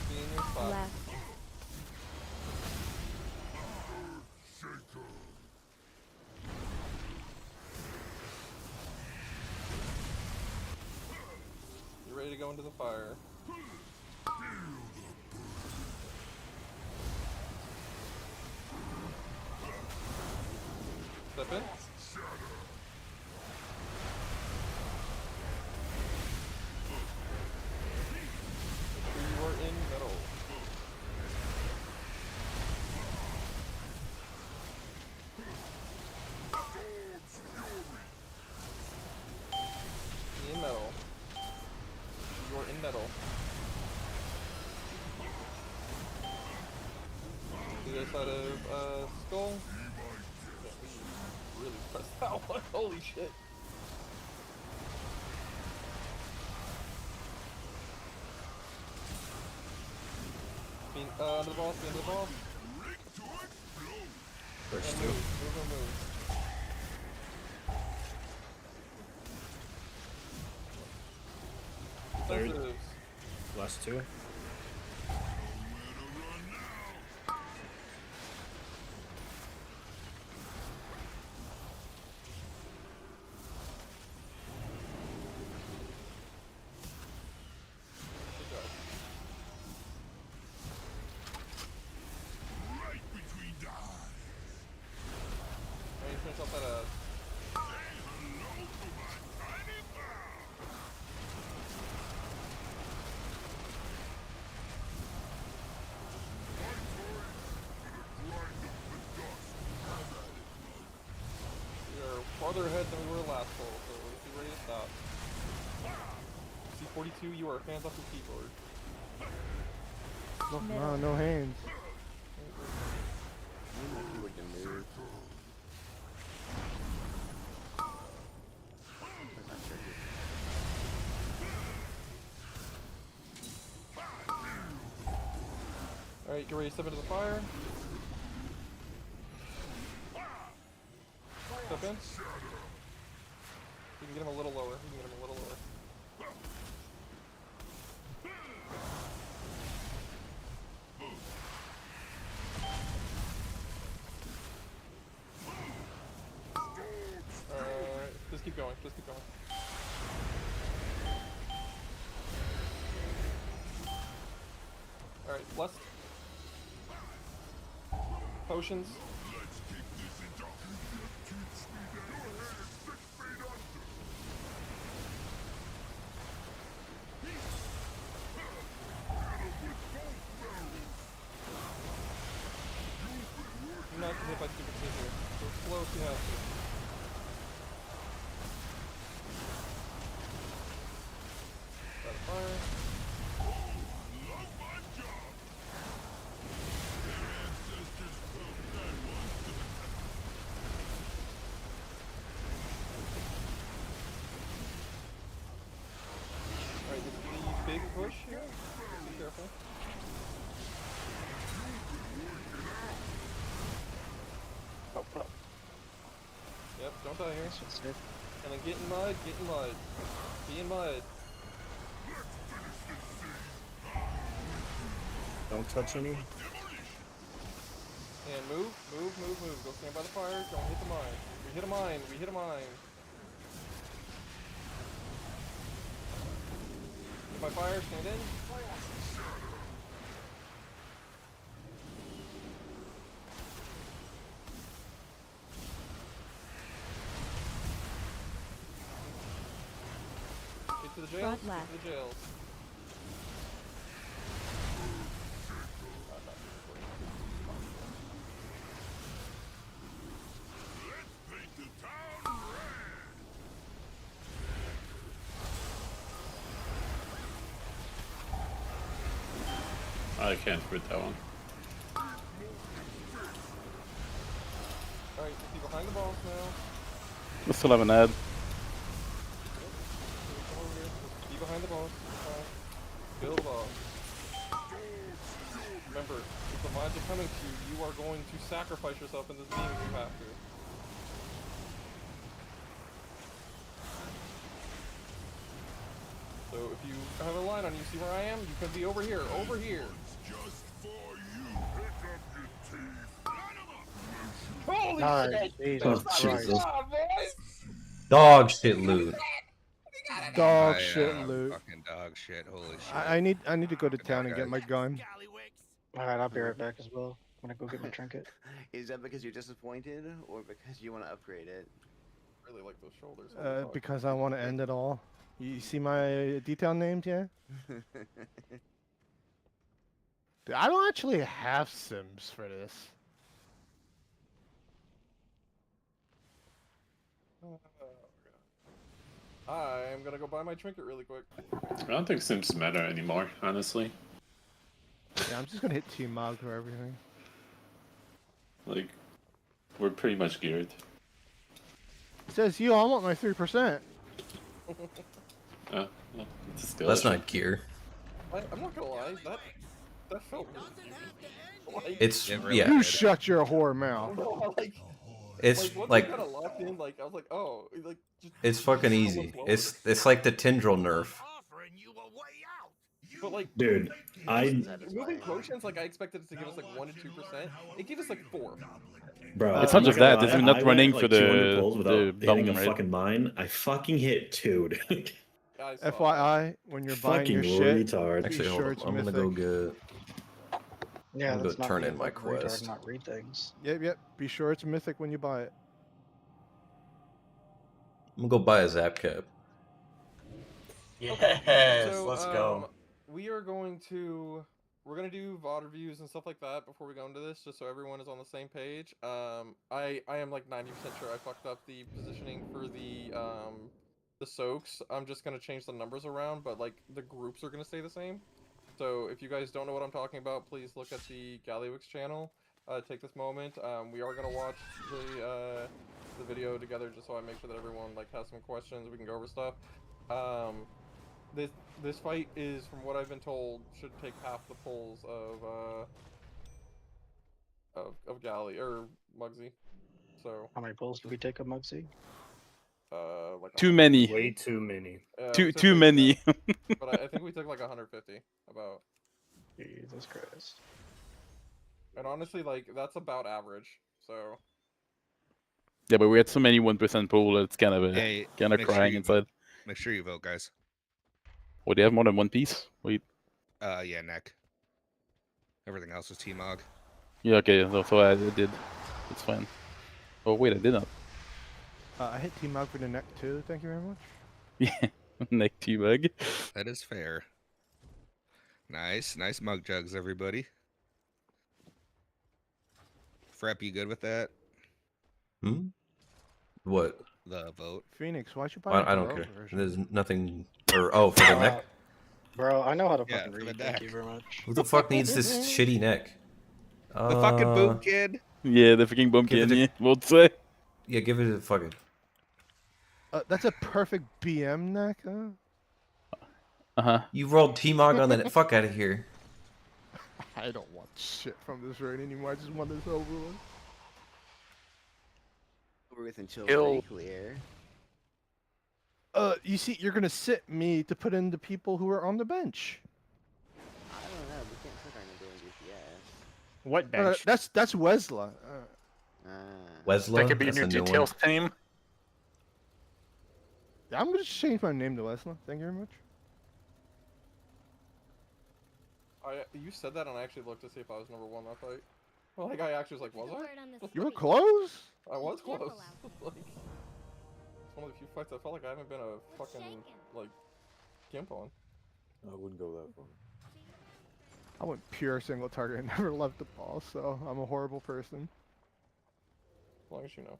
Be in your spot. Left. You ready to go into the fire? Step in. You are in metal. In metal. You are in metal. The other side of skull. Yeah, we really pressed that one. Holy shit. Under the boss, under the boss. First And two. move. Third. Sensitives. Last two. Good job. Right between the eyes. Alright, finish off that Say hello to my tiny pal. We are farther ahead than we were last pull, so let's be ready to stop. C42, you are hands off your keyboard. No hands. Keyboard can move. That's not triggered. Alright, get ready to step into the fire. Step in. You can get him a little lower. You can get him a little lower. Just keep going. Just keep going. Alright, blessed. Potions. I'm not hit by stupid shit here. Go slow if you have to. Got a fire. Alright, this is the big push here. Be careful. Yep, don't die here. And then get in mud, get in mud. Be in mud. Don't touch any. And move. Go stand by the fire. Don't hit the mine. We hit a mine. We hit a mine. Hit by fire. Stand in. Get to the jails. Front Get left. to the jails. I can't read that one. Alright, be behind the balls now. We still have an ad. Come over here. Be behind the balls. Build off. Remember, if the mines are coming to you, you are going to sacrifice yourself in this beam if you have to. So if you have a line on you, see where I am? You can be over here, over here. Just for you. Pick up your teeth. Holy Nice. shit! Jesus Jesus. Christ. Dog shit loot. Dog I, shit loot. Fucking dog shit. Holy shit. I need to go to town and get my gun. Alright, I'll be right back as well. I'm gonna go get my trinket. Is that because you're disappointed, or because you want to upgrade it? I really like those shoulders. Holy fuck. Because I want to end it all. You see my detail names, yeah? Dude, I don't actually have Sims for this. I'm gonna go buy my trinket really quick. I don't think Sims matter anymore, honestly. Yeah, I'm just gonna hit Team Mog for everything. Like, we're pretty much geared. It says you, I want my 3%. Yeah, it's a skill That's issue. not gear. I'm not gonna lie, that felt like, It's It really yeah. You shut your whore mouth. It's once like I got locked in, like I was like, oh, like just, it's fucking easy. It's like the Tendril nerf. But like, Dude, moving potions, like I expected it to give us like 1 to 2%. It gave us like 4. bro. It's I'm not just gonna that, lie, it's not I running went, for like, 200 the- pulls without the hitting bone a rate. fucking mine. I fucking hit 2, dude. FYI, when you're buying Fucking your shit, retard. be Actually, hold sure up. it's I'm gonna mythic. go get. Yeah, I'm that's gonna not turn being in my a fucking retard quest. and not read things. Yep. Be sure it's mythic when you buy it. I'm gonna go buy a zap cap. Yes, So, let's go. we're gonna do VOD reviews and stuff like that before we go into this, just so everyone is on the same page. I am like 90% sure I fucked up the positioning for the soaks. I'm just gonna change the numbers around, but like the groups are gonna stay the same. So if you guys don't know what I'm talking about, please look at the Gallywix channel. Take this moment. We are gonna watch the video together, just so I make sure that everyone like has some questions. We can go over stuff. This fight is, from what I've been told, should take half the pulls of of Galley or Muggsy. So How many pulls did we take of Mugsy? like Too many. Way too many. Too many. But I think we took like 150 about. Jesus Christ. And honestly, like that's about average. So. Yeah, but we had so many 1% pull that it's kind of Hey, kind of make sure crying you inside. vote. Make sure you vote, guys. Oh, do you have more than one piece? Wait. Yeah, neck. Everything else was T-Mog. Yeah, okay, so I did. It's fine. Oh, wait, I did not. I hit T-Mug for the neck too, thank you very much. Yeah, neck T-Mug. That is fair. Nice mug jugs, everybody. Frep, you good with that? Hmm? What? The vote. Phoenix, why'd you buy the I don't heroic care. version? There's nothing. Or oh, for the neck. Bro, I know how to Yeah, fucking for the read. Thank neck. you very much. Who the fuck needs this shitty neck? The fucking boom kid. Yeah, the freaking bumpkin, Give it a- yeah. We'll say. Yeah, give it a fucking. That's a perfect BM neck, huh? Uh-huh. You rolled T-Mog on that. Fuck out of here. I don't want shit from this raid anymore. I just want this over with. Over with until Kill. very clear. You see, you're gonna sit me to put in the people who are on the bench. I don't know. We can't put our number in GPS. What No, bench? that's Wesla. Wesla? That could be a That's new a new details one. team. Yeah, I'm gonna change my name to Wesla. Thank you very much. You said that, and I actually looked to see if I was number one that fight. Well, like I actually was like, was I? You were close. I was close. Like, it's one of the few fights I felt like I haven't been a fucking like gimp on. I wouldn't go that far. I went pure single target and never left the ball, so I'm a horrible person. As long as you know.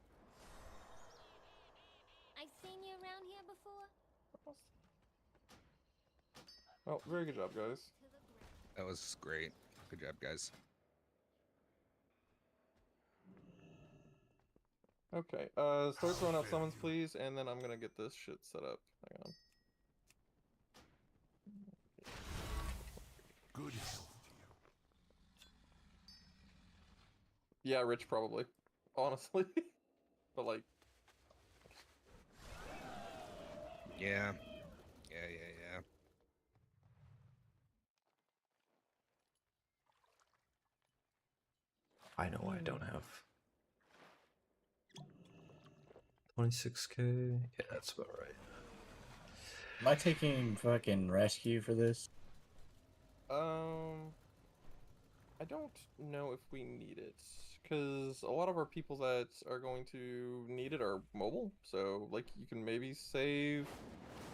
I've seen you around here before. Well, very good job, guys. That was great. Good job, guys. Okay, start throwing out summons, please, and then I'm gonna get this shit set up. Hang on. Good. Yeah, Rich probably. Honestly. But like. Yeah. I know I don't have 26k. Yeah, that's about right. Am I taking fucking rescue for this? I don't know if we need it, because a lot of our people that are going to need it are mobile, so, like, you can maybe save,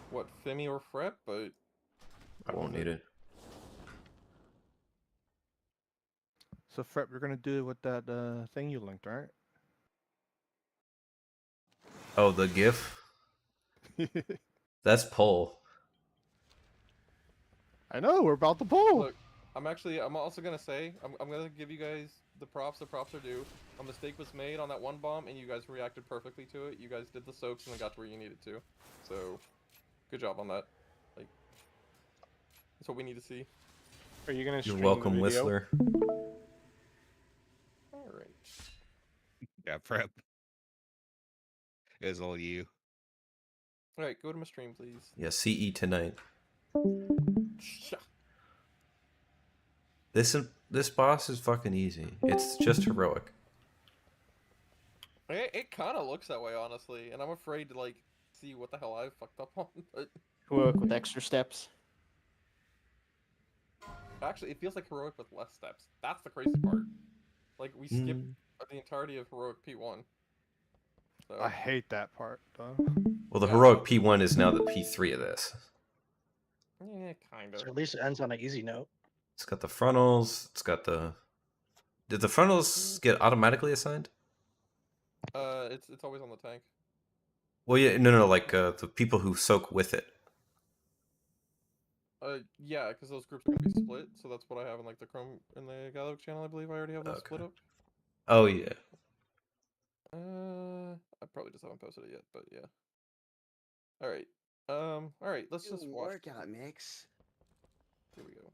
what, Femi or Frep, but... I won't need it. So Fred, we're gonna do it with that thing you linked, right? Oh, the GIF? That's pull. I know, we're about to pull. Look, I'm also gonna say, I'm gonna give you guys the props are due. A mistake was made on that one bomb, and you guys reacted perfectly to it. You guys did the soaks and then got to where you needed to. So, good job on that. Like, that's what we need to see. Are you gonna You're stream welcome, the video? Whistler. Alright. Yeah, prep. It was all you. Alright, go to my stream, please. Yeah, CE tonight. Yeah. This boss is fucking easy. It's just heroic. It kind of looks that way, honestly, and I'm afraid to, like, see what the hell I fucked up on, but... Work with extra steps. Actually, it feels like heroic with less steps. That's the crazy part. Like, we skipped the entirety of heroic P1. So... I hate that part, though. Well, the heroic P1 is now the P3 of this. Yeah, kind of. So at least it ends on an easy note. It's got the frontals. It's got the... Did the frontals get automatically assigned? It's always on the tank. Well, yeah, no, like the people who soak with it. Yeah, because those groups can be split, so that's what I have in, like, the Chrome and the Gallic channel, I believe I already have those split up. Oh, yeah. I probably just haven't posted it yet, but yeah. Alright. Alright, let's just watch. Workout mix. Here we go.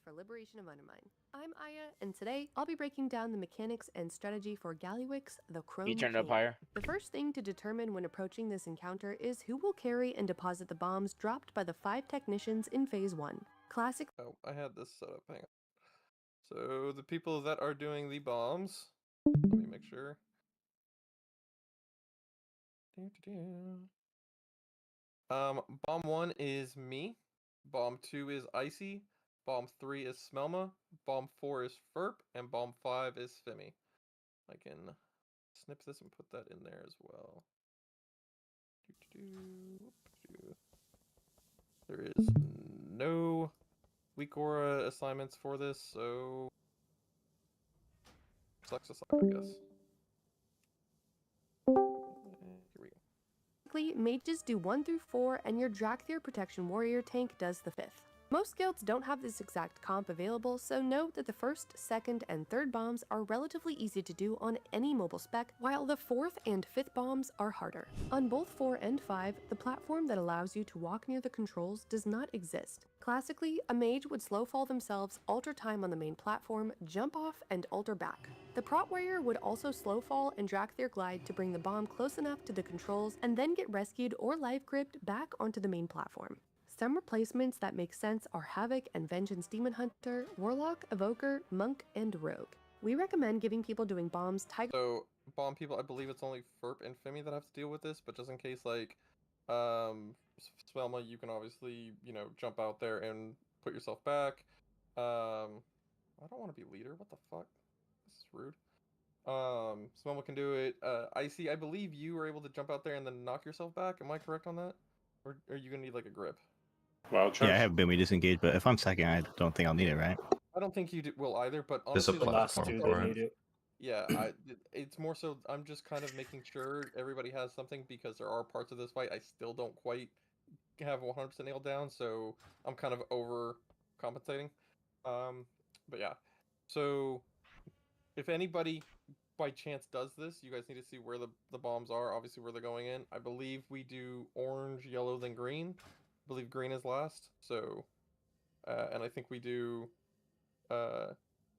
for Liberation of Undermine. I'm Aya, and today I'll be breaking down the mechanics and strategy for Gallywix, the Chrome You turned up King. higher. The first thing to determine when approaching this encounter is who will carry and deposit the bombs dropped by the 5 technicians in Phase 1. Classic. Oh, I had this set up. Hang on. So the people that are doing the bombs, let me make sure. Bomb 1 is me. Bomb 2 is Icy. Bomb 3 is Smelma. Bomb 4 is Ferp, and Bomb 5 is Fimi. I can snip this and put that in there as well. There is no weak aura assignments for this, so sucks to suck, I guess. Here we go. Mages do 1 through 4, and your Drakthir Protection Warrior tank does the 5th. Most guilds don't have this exact comp available, so note that the 1st, 2nd, and 3rd bombs are relatively easy to do on any mobile spec, while the 4th and 5th bombs are harder. On both 4 and 5, the platform that allows you to walk near the controls does not exist. Classically, a mage would slow fall themselves, alter time on the main platform, jump off, and alter back. The Prot Warrior would also slow fall and Drakthir glide to bring the bomb close enough to the controls and then get rescued or life gripped back onto the main platform. Some replacements that make sense are Havoc and Vengeance Demon Hunter, Warlock, Evoker, Monk, and Rogue. We recommend giving people doing bombs Tiger. So, bomb people, I believe it's only Ferp and Fimi that have to deal with this, but just in case, like, Svelma, you can obviously, jump out there and put yourself back. I don't want to be leader. What the fuck? This is rude. Svelma can do it. Icy, I believe you were able to jump out there and then knock yourself back. Am I correct on that? Or are you gonna need like a grip? Well, yeah, I have Boomy disengaged, but if I'm second, I don't think I'll need it, right? I don't think you will either, but There's a honestly, platform for it. Yeah, it's more so I'm just kind of making sure everybody has something because there are parts of this fight I still don't quite have 100% nailed down, so I'm kind of over compensating. But yeah, so if anybody by chance does this, you guys need to see where the bombs are, obviously where they're going in. I believe we do orange, yellow, then green. I believe green is last, so and I think we do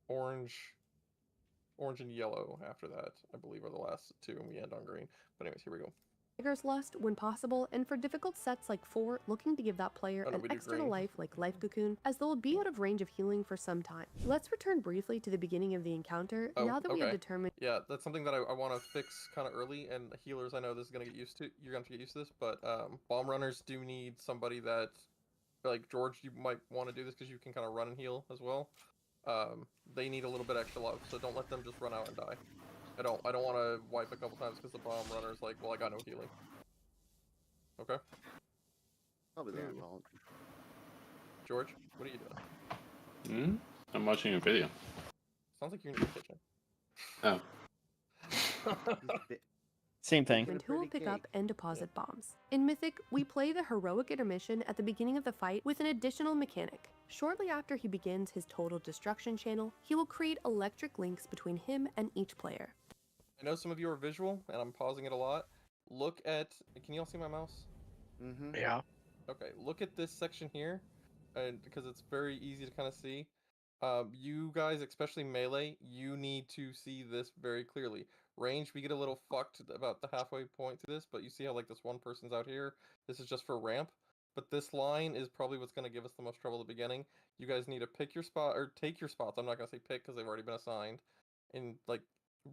orange and yellow after that, I believe, are the last 2, and we end on green. But anyways, here we go. Tiger's Lust when possible, and for difficult sets like 4, looking to give that player an external life like Life Cocoon, as they'll be out of range of healing for some time. Let's return briefly to the beginning of the encounter, now that we have determined... Yeah, that's something that I want to fix kind of early, and healers, I know this is going to get used to, you're going to get used to this, but bomb runners do need somebody that, like George, you might want to do this because you can kind of run and heal as well. They need a little bit extra love, so don't let them just run out and die. I don't want to wipe a couple times because the bomb runner's like, well, I got no healing. Okay. Probably their fault. George, what are you doing? I'm watching a video. Sounds like you're in the kitchen. Oh. Same thing. And who will pick up and deposit bombs. In Mythic, we play the heroic intermission at the beginning of the fight with an additional mechanic. Shortly after he begins his total destruction channel, he will create electric links between him and each player. I know some of you are visual, and I'm pausing it a lot. Look at... Can you all see my mouse? Mm-hmm. Yeah. Okay, look at this section here, and because it's very easy to kind of see. You guys, especially melee, you need to see this very clearly. Range, we get a little fucked about the halfway point to this, but you see how like this one person's out here? This is just for ramp. But this line is probably what's going to give us the most trouble at the beginning. You guys need to pick your spot, or take your spots. I'm not going to say pick because they've already been assigned. And like,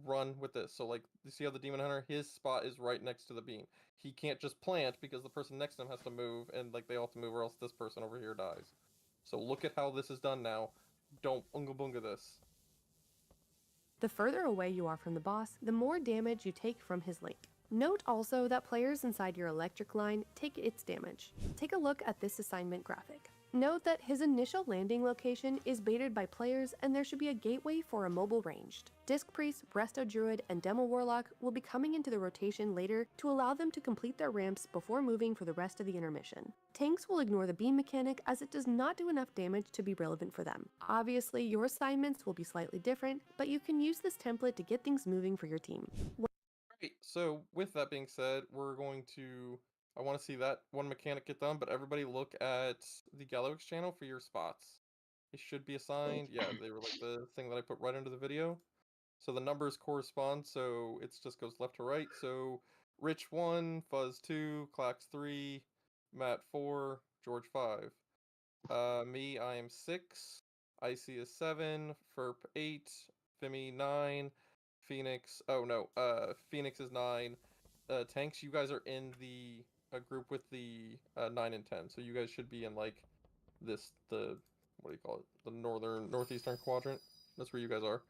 run with this. So like, you see how the Demon Hunter, his spot is right next to the beam. He can't just plant because the person next to him has to move, and like they all have to move or else this person over here dies. So look at how this is done now. Don't unga bunga this. The further away you are from the boss, the more damage you take from his link. Note also that players inside your electric line take its damage. Take a look at this assignment graphic. Note that his initial landing location is baited by players, and there should be a gateway for a mobile ranged. Disc Priest, Resto Druid, and Demo Warlock will be coming into the rotation later to allow them to complete their ramps before moving for the rest of the intermission. Tanks will ignore the beam mechanic as it does not do enough damage to be relevant for them. Obviously, your assignments will be slightly different, but you can use this template to get things moving for your team. Great, so with that being said, we're going to... I want to see that one mechanic get done, but everybody look at the Gallywix channel for your spots. They should be assigned. Yeah, they were like the thing that I put right into the video. So the numbers correspond, so it just goes left to right. So Rich 1, Fuzz 2, Clax 3, Matt 4, George 5. Me, I am 6. Icy is 7. Ferp 8. Fimi 9. Phoenix. Oh no. Phoenix is 9. Tanks, you guys are in the group with the 9 and 10. So you guys should be in like the what do you call it? The northeastern quadrant. That's where you guys are.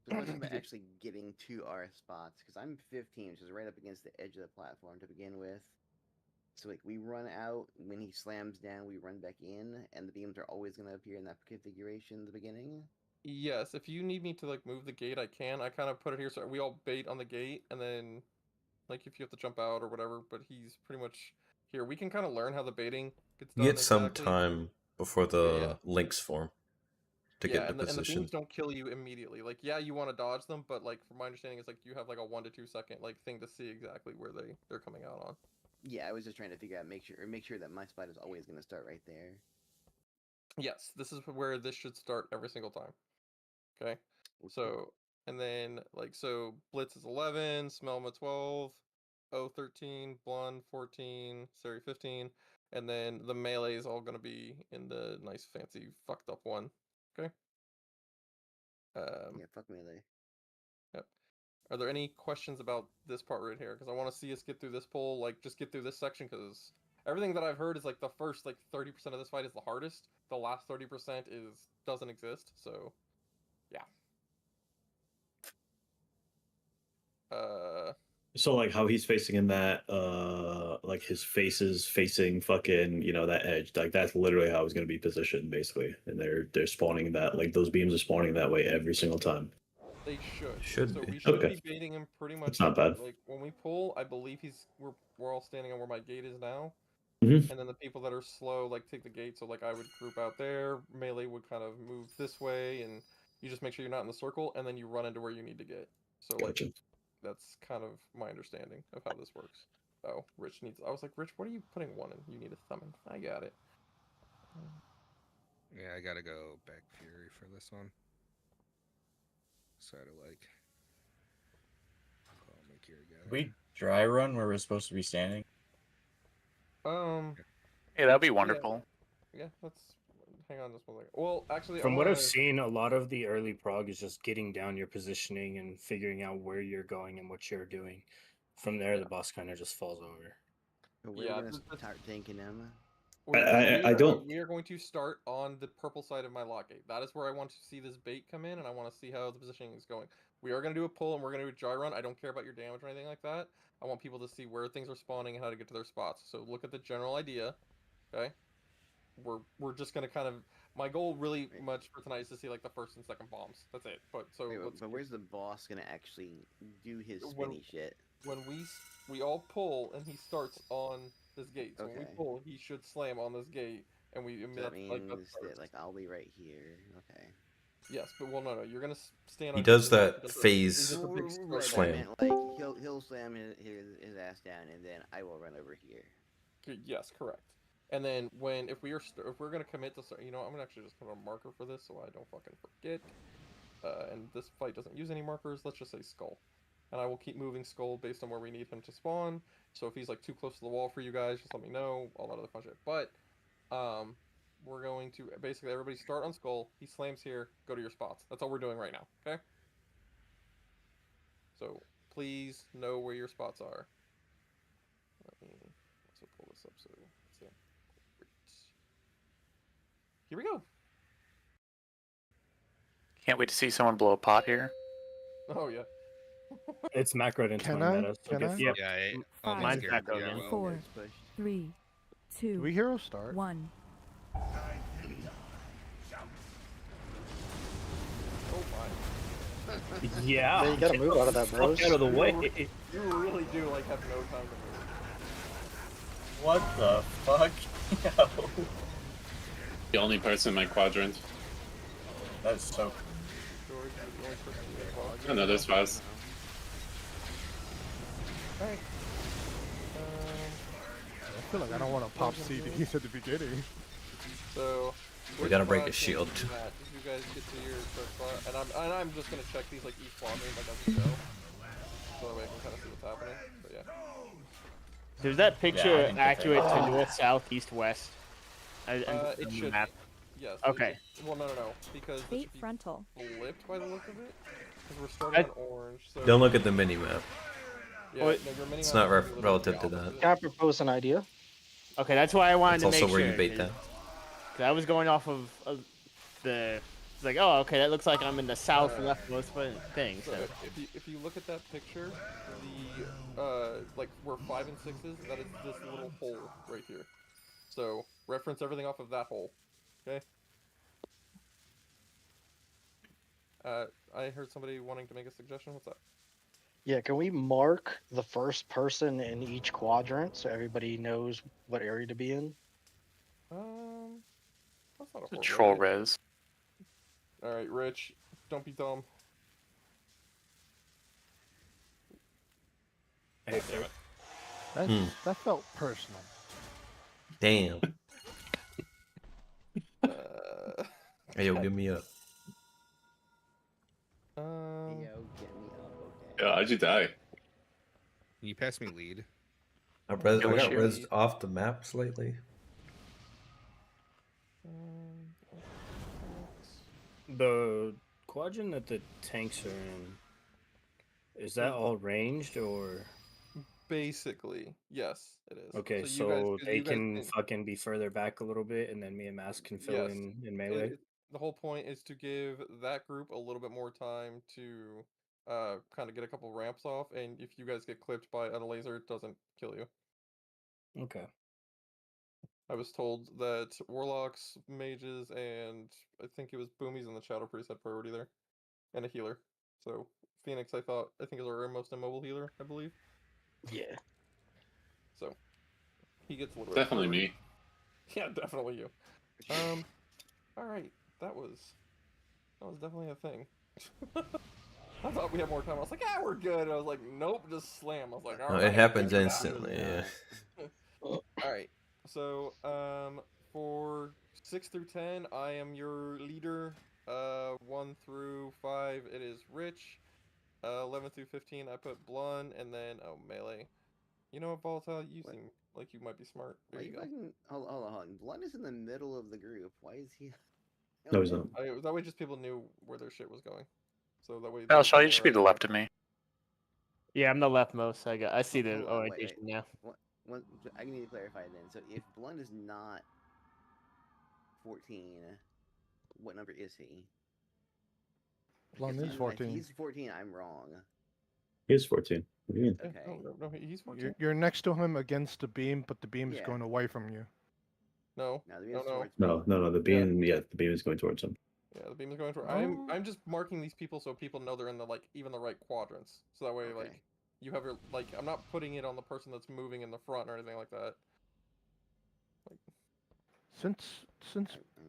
The question about actually getting to our spots, because I'm 15, which is right up against the edge of the platform to begin with. So like we run out when he slams down, we run back in, and the beams are always going to appear in that configuration in the beginning. Yes, if you need me to like move the gate, I can. I kind of put it here so we all bait on the gate, and then like if you have to jump out or whatever. But he's pretty much here. We can kind of learn how the baiting gets You done get some exactly. time before the links form to get Yeah, into and the position. beams don't kill you immediately. Like, yeah, you want to dodge them, but like from my understanding, it's like you have like a 1 to 2 second like thing to see exactly where they're coming out on. Yeah, I was just trying to figure out make sure that my spot is always going to start right there. Yes, this is where this should start every single time. Okay. So, and then like so Blitz is 11, Smelma 12, O 13, Blonde 14, Sari 15, and then the melee is all gonna be in the nice fancy fucked up one. Okay. Yeah, fuck melee. Yep. Are there any questions about this part right here? Because I want to see us get through this poll, like just get through this section, because everything that I've heard is like the first like 30% of this fight is the hardest. The last 30% doesn't exist. So, yeah. So like how he's facing in that like his face is facing fucking, you know, that edge. Like that's literally how it's gonna be positioned basically. And they're spawning that, like those beams are spawning that way every single time. They should. Should so be. we should Okay. be baiting him pretty much. That's not bad. Like when we pull, I believe we're all standing on where my gate is now. Mhm. And then the people that are slow like take the gate. So like I would group out there. Melee would kind of move this way, and you just make sure you're not in the circle, and then you run into where you need to get. So like Gotcha. that's kind of my understanding of how this works. Oh, Rich needs. I was like, Rich, what are you putting 1 in? You need a summon. I got it. Yeah, I gotta go back Fury for this one. So to like. I'll make your guy. We dry run where we're supposed to be standing. Yeah, that'd be wonderful. Yeah, let's hang on just one second. Well, actually, From what I've seen, a lot of the early prog is just getting down your positioning and figuring out where you're going and what you're doing. From there, the boss kind of just falls over. We're gonna start tanking him. I don't. We are going to start on the purple side of my lock gate. That is where I want to see this bait come in, and I want to see how the positioning is going. We are going to do a pull, and we're going to do a dry run. I don't care about your damage or anything like that. I want people to see where things are spawning and how to get to their spots. So look at the general idea. Okay. We're just going to kind of. My goal really much for tonight is to see like the first and second bombs. That's it. But so. But where's the boss gonna actually do his spinny shit? When we all pull and he starts on this gate. So when we pull, he should slam on this gate, and we. So that means that I'll be right here. Okay. Yes, but well, no, you're gonna stand. He on does his that gate. phase Right, slam. I meant, like he'll slam his ass down, and then I will run over here. Yes, correct. And then if we're gonna commit to, you know, I'm gonna actually just put a marker for this so I don't fucking forget. And this fight doesn't use any markers. Let's just say Skull. And I will keep moving Skull based on where we need him to spawn. So if he's like too close to the wall for you guys, just let me know. All that other fun shit. But we're going to basically everybody start on Skull. He slams here. Go to your spots. That's all we're doing right now. Okay. So please know where your spots are. Let's pull this up so let's see. Here we go. Can't wait to see someone blow a pot here. Oh yeah. It's macroed into my meta. So Yeah, Mine's macroed in. 4, 3, 2, Do we hero start? 1. Oh my. Yeah. Yeah, you gotta move out of that, bro. Out of the way. You really do like have no time to move. What the fuck? Yo. The only person in my quadrant. That's so. Oh no, there's Faz. Alright. I feel like I don't want to pop CDs at the beginning. So We gotta break his shield. If you guys get to your start spot, and I'm just gonna check these like each quadrant like as we go, so that way I can kind of see what's happening. But yeah. So is that I picture think accurate that's to north, south, east, west? It should map. be. Yes. Okay. Well, no, because this Fate should be frontal. flipped by the look of it. Because we're starting on orange. So Don't look at the mini map. Yeah, no, your mini It's map not should be relative to literally that. Can I propose an idea? Okay, that's why I wanted That's to make also sure. where you bait that. 'Cause I was going off of the. It's like, oh, okay, that looks like I'm in the south leftmost thing. So So if you look at that picture, the like where 5 and 6 is, that is this little hole right here. So reference everything off of that hole. Okay. I heard somebody wanting to make a suggestion. What's that? Yeah, can we mark the first person in each quadrant so everybody knows what area to be in? That's not a horrible Troll idea. res. All right, Rich, don't be dumb. Hey, That felt personal. Damn. Hey, yo, give me up. Yeah, how'd you die? Can you pass me lead? I got rezzed off the map slightly. The quadrant that the tanks are in, is that all ranged or? Basically, yes, it is. Okay, you so guys- they you guys can fucking be further back a little bit, and then me and Mask can fill Yes. in melee. The whole point is to give that group a little bit more time to kind of get a couple ramps off, and if you guys get clipped by a laser, it doesn't kill you. Okay. I was told that warlocks, mages, and I think it was boomies in the shadow priest had priority there, and a healer. So Phoenix, I think is our most immobile healer, I believe. Yeah. So he gets a little Definitely bit me. Yeah, definitely you. All right, that was definitely a thing. I thought we had more time. I was like, we're good. I was like, nope, just slam. I was like, all right. It happens instantly. Yeah. All right. So, for 6 through 10, I am your leader. 1 through 5, it is Rich. 11 through 15, I put Blun, and then melee. You know what, Volatile? You seem like you might be smart. There you go. Hold on. Blood is in the middle of the group. Why is he? No, he's not. That way, just people knew where their shit was going. So that way. Oh, Shaw, you should be to the left of me. yeah, I'm the leftmost. I see the Hold on, wait. orientation now. I need to clarify then. So if Blunt is not 14, what number is he? Blunt is 14. If he's 14, I'm wrong. He is 14. What do you mean? Okay. No, he's 14. You're next to him against the beam, but the beam is Yeah. going away from you. No. No. The beam, the beam is going towards him. Yeah, the beam is going toward. Oh. I'm just marking these people so people know they're in the even the right quadrants. So that way, like, you have your I'm not putting it on the person that's moving in the front or anything like that. Since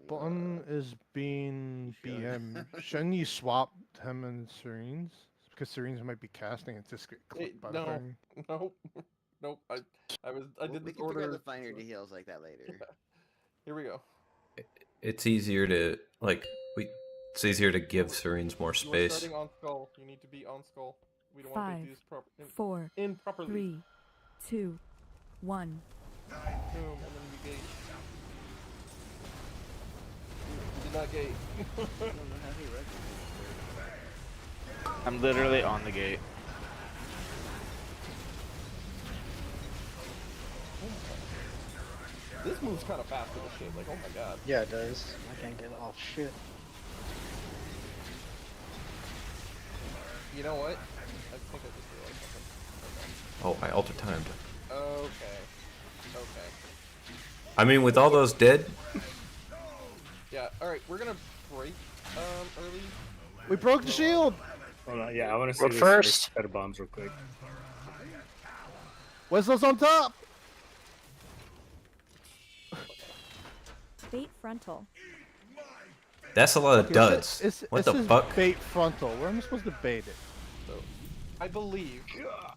Button is being BM, shouldn't you swap him and Serene's? Because Serene's might be casting and just get clipped by the thing. Nope. I did We this can figure out order. the finer details like that later. Here we go. It's easier to It's easier to give Serenes more You are space. starting on skull. You need to be on skull. We don't want to 5, do this 4, improperly. 3, 2, 1. Boom, and then we gate. You did not gate. I'm literally on the gate. This moves kind of fast with the shit. Like, oh my god. Yeah, it does. I can't get off shit. You know what? I think I just realized something. Oh, I alter timed. Okay. I mean, with all those dead, Yeah. All right. We're gonna break early. We broke the shield. Hold on, yeah, I want to see Look this first. set of bombs real quick. Whistle's on top. Fate frontal. that's a lot of Okay, duds. What the is fuck? bait frontal. Where am I supposed to bait it? So, I believe,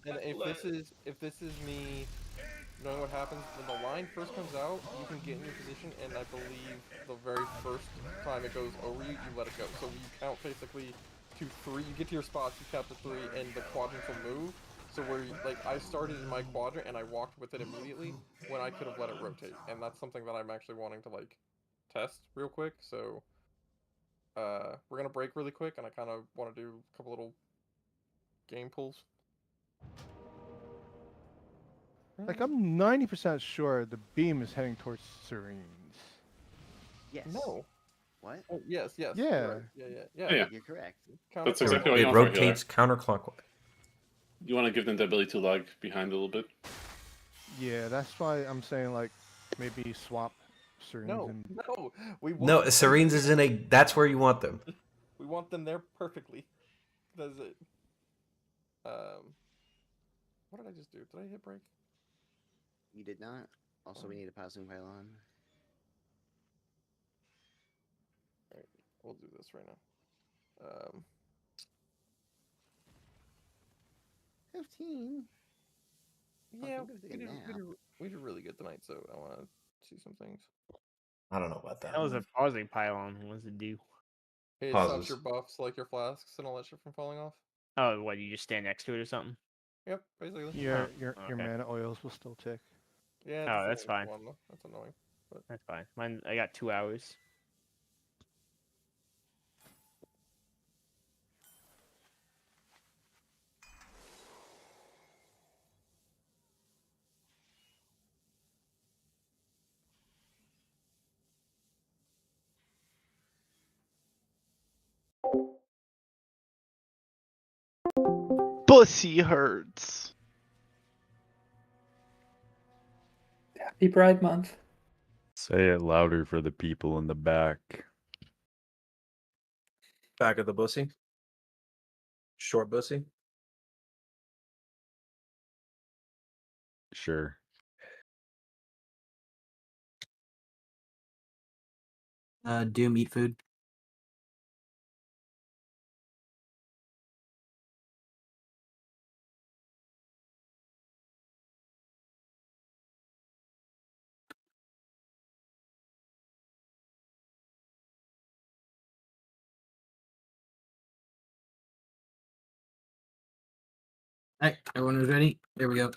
and if this is me knowing what happens when the line first comes out, you can get in your position, and I believe the very first time it goes over you, you let it go. So you count basically to 3. You get to your spots, you count to 3, and the quadrants will move. So where like I started in my quadrant and I walked with it immediately when I could have let it rotate, and that's something that I'm actually wanting to like test real quick. So we're gonna break really quick, and I kind of want to do a couple little game pulls. Like I'm 90% sure the beam is heading towards Serenes. Yes. No. What? Oh, yes, yes. Yeah. You're right. Yeah. Yeah. You're correct. That's exactly what It you want for a healer. rotates counterclockwise. You want to give them the ability to lag behind a little bit. Yeah, that's why I'm saying like maybe swap Serenes No, and no. We want No, them Serenes is in a. That's where you want them. We want them there perfectly. That's it. What did I just do? Did I hit break? You did not. Also, we need a passing pylon. Alright, we'll do this right now. 15. Yeah, I'm gonna take a nap. we did really good tonight, so I want to see some things. I don't know about that. That was a pausing pylon. What does it do? It stops your buffs, like your flasks and all that shit, from falling off. Oh, what? You just stand next to it or something? Yep, basically. your okay. mana oils will still tick. Yeah. Oh, that's fine. One, though. That's annoying. But That's fine. Mine. I got 2 hours. Pussy hurts. Happy Pride Month. Say it louder for the people in the back. Back of the bussy. Short bussy. Sure. Doom eat food. Alright, everyone is ready. Here we go.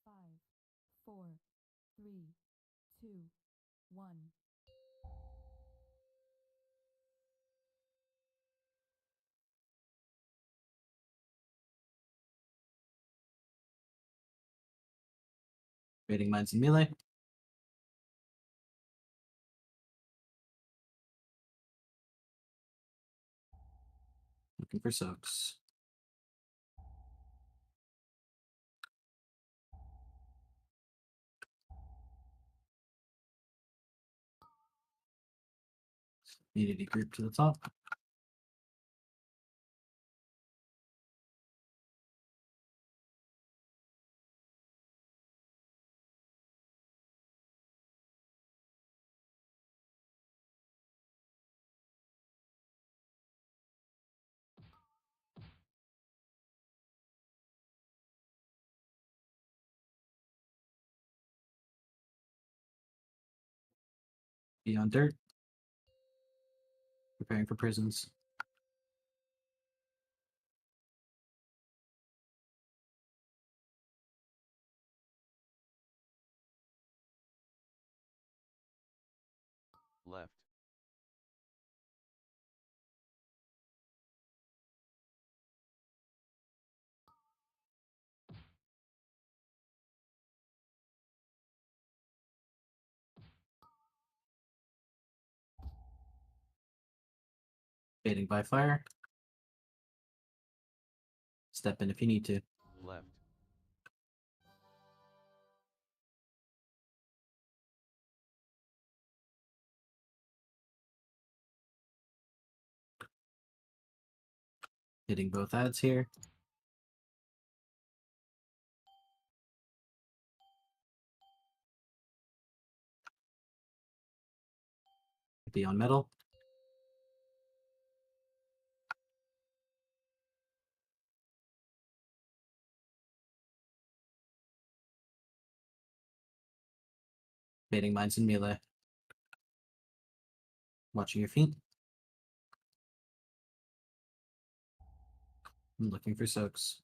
Five, four, three, two, one. Rating mines and melee. Looking for soaks. Unity group to the top. Beyond dirt. Preparing for prisons. Left. Baiting by fire. Step in if you need to. Left. Hitting both ads here. Beyond metal. Baiting mines in melee. Watching your feet. I'm looking for soaks.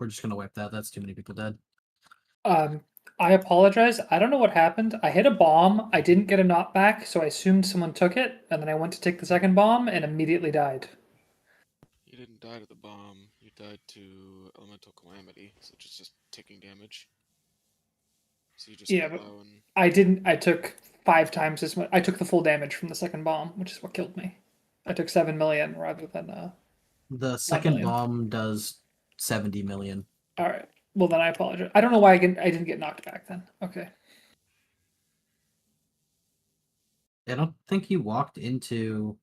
We're just gonna wipe that. That's too many people dead. I apologize. I don't know what happened. I hit a bomb. I didn't get a knockback, so I assumed someone took it, and then I went to take the second bomb and immediately died. You didn't die to the bomb. You died to elemental calamity, so just taking damage. So you just Yeah, got but low and I didn't. I took 5 times as much. I took the full damage from the second bomb, which is what killed me. I took 7 million rather than The 1 second million. bomb does 70 million. All right. Well, then I apologize. I don't know why I didn't get knocked back then. Okay. I don't think you walked into.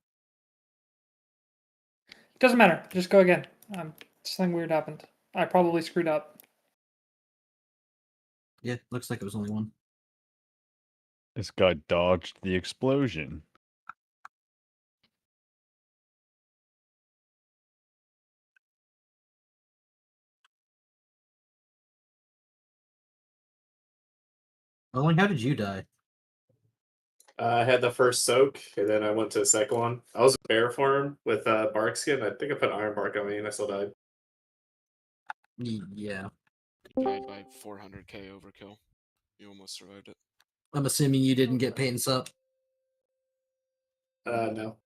Doesn't matter. Just go again. Something weird happened. I probably screwed up. Yeah, looks like it was only one. This guy dodged the explosion. Only how did you die? I had the first soak, and then I went to the second one. I was a bear farm with bark skin. I think I put iron bark on me, and I still died. Yeah. you died by 400k overkill. You almost survived it. I'm assuming you didn't get paint up. No.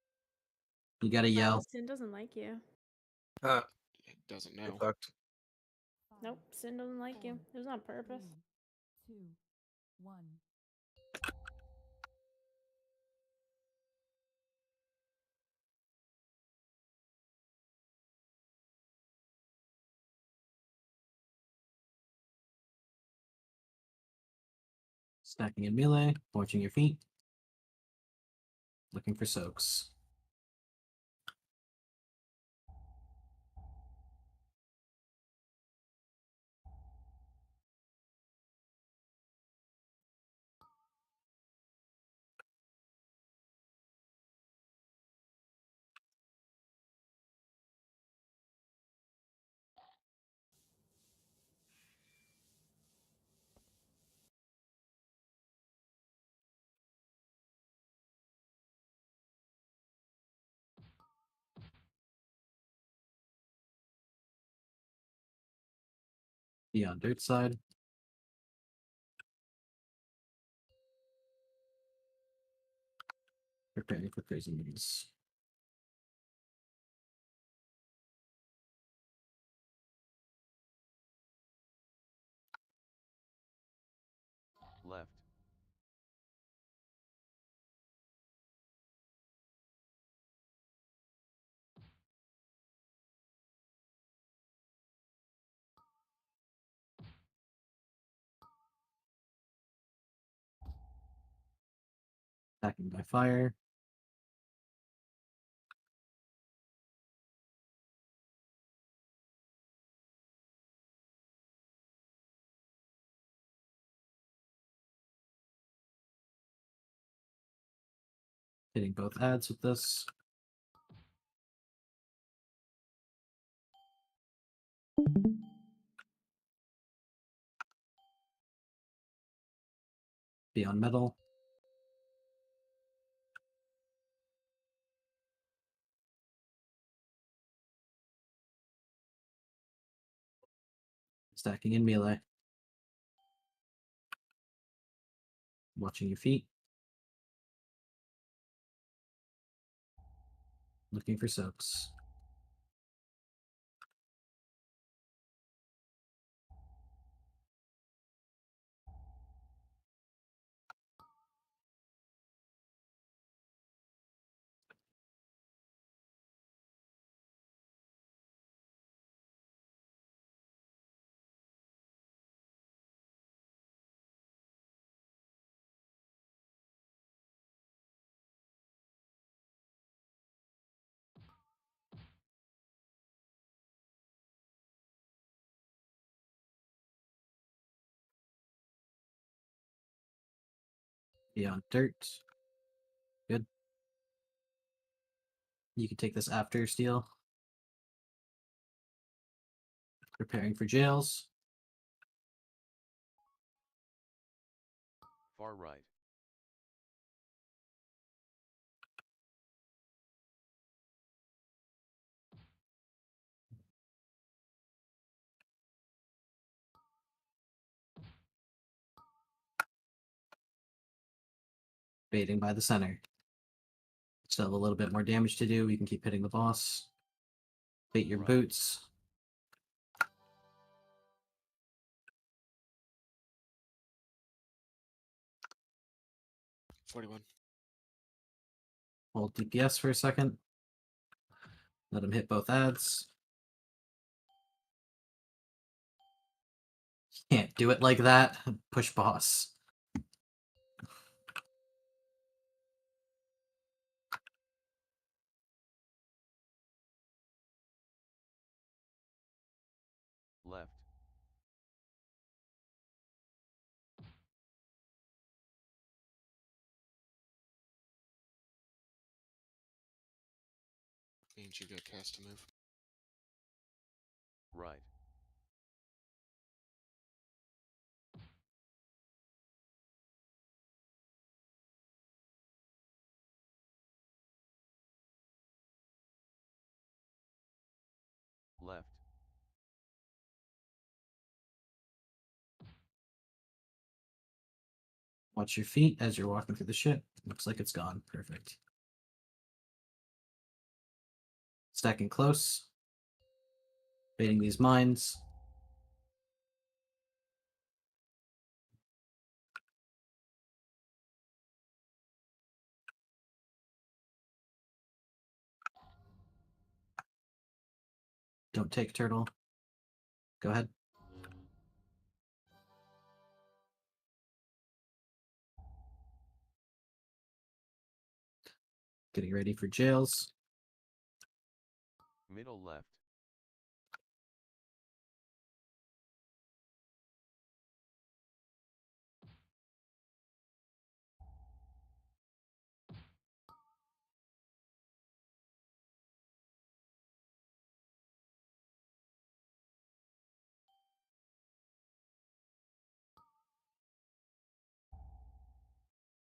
You gotta yell. Sin doesn't like you. It doesn't know. Nope, Sin doesn't like you. It was on purpose. 2, 1. Stacking in melee, watching your feet. Looking for soaks. Be on dirt side. Preparing for crazy moves. Left. Attacking by fire. Hitting both ads with this. Be on metal. Stacking in melee. Watching your feet. Looking for soaks. Be on dirt. Good. You can take this after steel. Preparing for jails. Far right. Baiting by the center. Still have a little bit more damage to do. We can keep hitting the boss. Bait your boots. $41. Hold DPS for a second. Let him hit both ads. Can't do it like that. Push boss. Left. Means you got cast to move. Right. Left. Watch your feet as you're walking through the ship. Looks like it's gone. Perfect. Stacking close. Baiting these mines. Don't take turtle. Go ahead. Getting ready for jails. Middle left.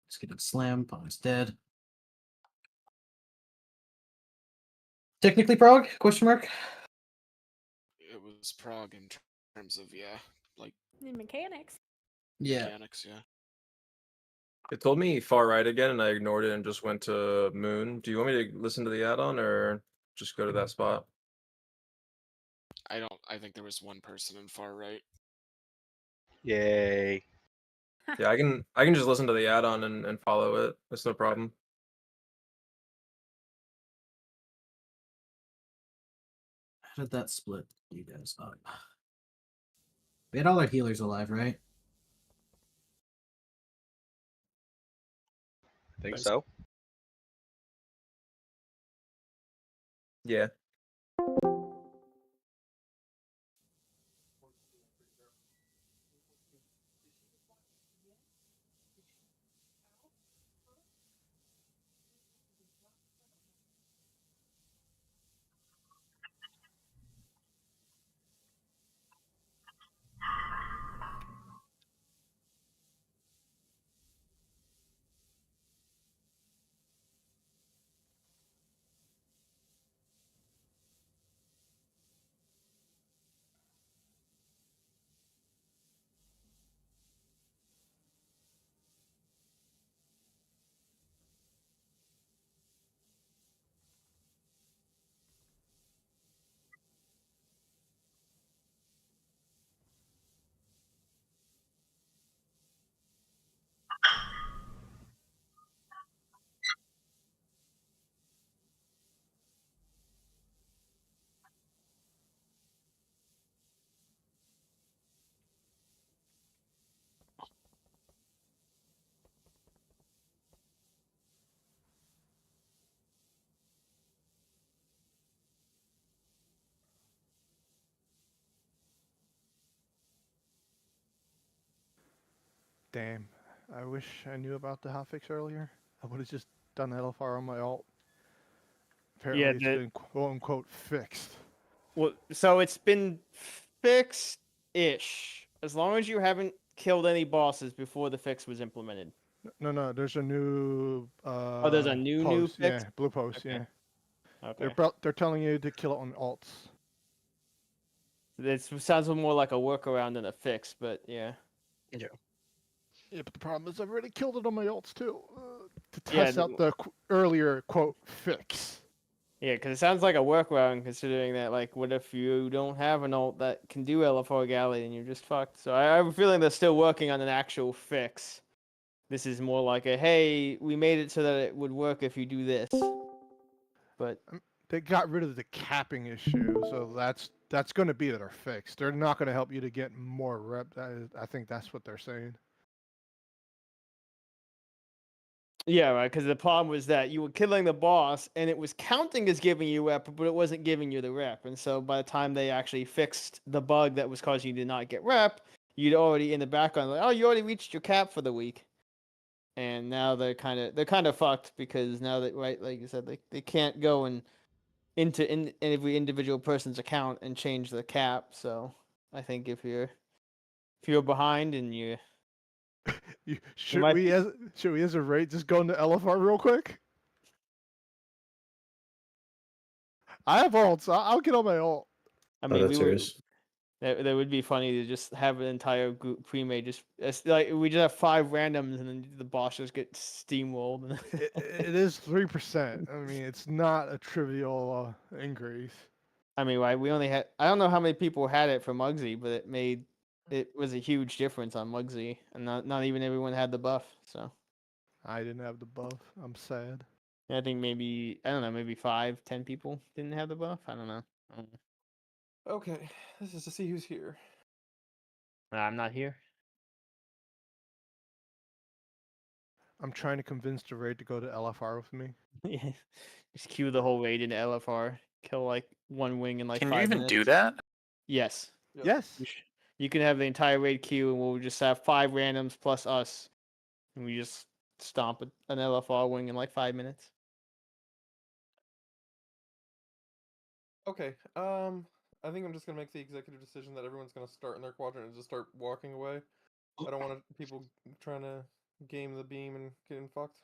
Just getting slammed. Pong's dead. Technically Prague? Question mark. It was Prague in terms of, yeah, like The mechanics. mechanics, yeah. It told me far right again, and I ignored it and just went to moon. Do you want me to listen to the add-on or just go to that spot? I think there was one person in far right. Yay. Yeah, I can just listen to the add-on and follow it. That's no problem. How did that split you guys up? We had all our healers alive, right? I think so. Yeah. Damn. I wish I knew about the hotfix earlier. I would have just done LFR on my alt. Apparently, Yeah, it's been quote unquote fixed. Well, so it's been fixed-ish. As long as you haven't killed any bosses before the fix was implemented. No. There's a new. Oh, there's a new post. fix? Yeah, blue post. Okay. Yeah. Okay. They're telling you to kill it on alts. This sounds more like a workaround than a fix, but yeah. Yeah. Yeah, but the problem is I've already killed it on my alts too. To Yeah, test out the earlier quote fix. Yeah, because it sounds like a workaround considering that, like, what if you don't have an ult that can do LFR Galley and you're just fucked? So I have a feeling they're still working on an actual fix. This is more like a, hey, we made it so that it would work if you do this. But They got rid of the capping issue, so that's going to be their fix. They're not going to help you to get more rep. I think that's what they're saying. yeah, right, because the problem was that you were killing the boss and it was counting as giving you rep, but it wasn't giving you the rep. And so by the time they actually fixed the bug that was causing you to not get rep, you'd already in the background like, oh, you already reached your cap for the week. And now they're kind of fucked because now that, right, like you said, they can't go into every individual person's account and change the cap. So I think if you're behind and Should we as a raid just go into LFR real quick? I have ults. I'll get on my ult. I mean, that would be funny to just have an entire group pre-made. It's like we just have 5 randoms and then the boss just get steamrolled. It is 3%. I mean, it's not a trivial increase. I mean, right? We only had, I don't know how many people had it for Muggsy, but it was a huge difference on Muggsy, and not even everyone had the buff. So I didn't have the buff. I'm sad. I think maybe, I don't know, maybe 5, 10 people didn't have the buff. I don't know. Okay, this is to see who's here. I'm not here. I'm trying to convince the raid to go to LFR with me. Yeah, just queue the whole raid into LFR, kill like 1 wing in like Can 5 you even minutes. do that? Yes. Yes. You can have the entire raid queue, and we'll just have 5 randoms plus us, and we just stomp an LFR wing in like 5 minutes. Okay, I think I'm just gonna make the executive decision that everyone's gonna start in their quadrant and just start walking away. I don't want people trying to game the beam and getting fucked.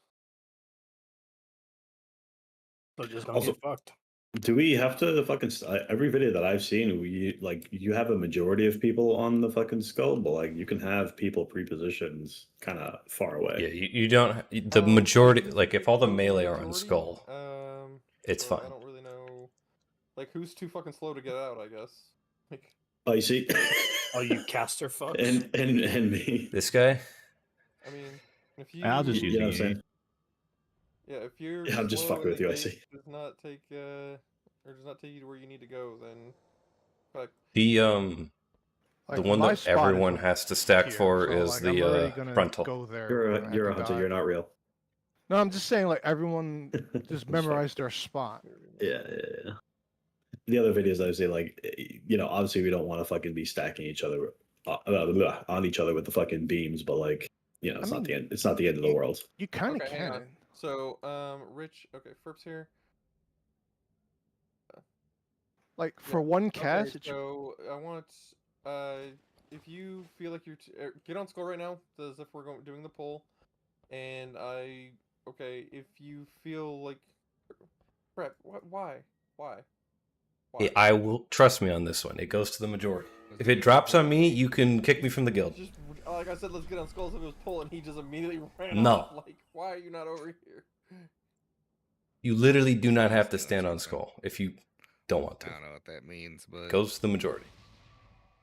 They're just gonna Also, get fucked. do we have to fucking every video that I've seen, we like you have a majority of people on the fucking skull, but like you can have people pre-positioned kind of far away. Yeah, you don't. The majority, like if all the melee are on skull, it's so fine. I don't really know, like who's too fucking slow to get out. I guess. Like. Oh, you see. Oh, you caster fucks. and me. This guy. I mean, if you. I'll just use what I'm saying. Yeah, if you're. Yeah, I'm just slow fucking with and you. I the see. gate does not take or does not take you to where you need to go, then. Fuck. The one that everyone has to stack here, for so, is like, I'm already the gonna frontal. go there You're when I you're a have to hunter. die. You're not real. No, I'm just saying, like, everyone just memorize their spot. Yeah. The other videos I've seen, like, obviously we don't want to fucking be stacking each other on each other with the fucking beams, but like, it's not the end. It's not the end of the world. You kind of Okay, hang on. can. So, Rich. Okay, Ferp's here. Like for one Okay, cast, it should... so I want if you feel like you're get on skull right now, as if we're doing the poll, and if you feel like prep, why? Hey, I will trust me on this one. It goes to the majority. If it drops on me, you can kick me from the guild. Just like I said, let's get on skulls. If it was pull, and he just immediately ran No. off. Like, why are you not over here? You literally do not have to stand on skull if you don't want to. I don't know what that means, but Goes to the majority.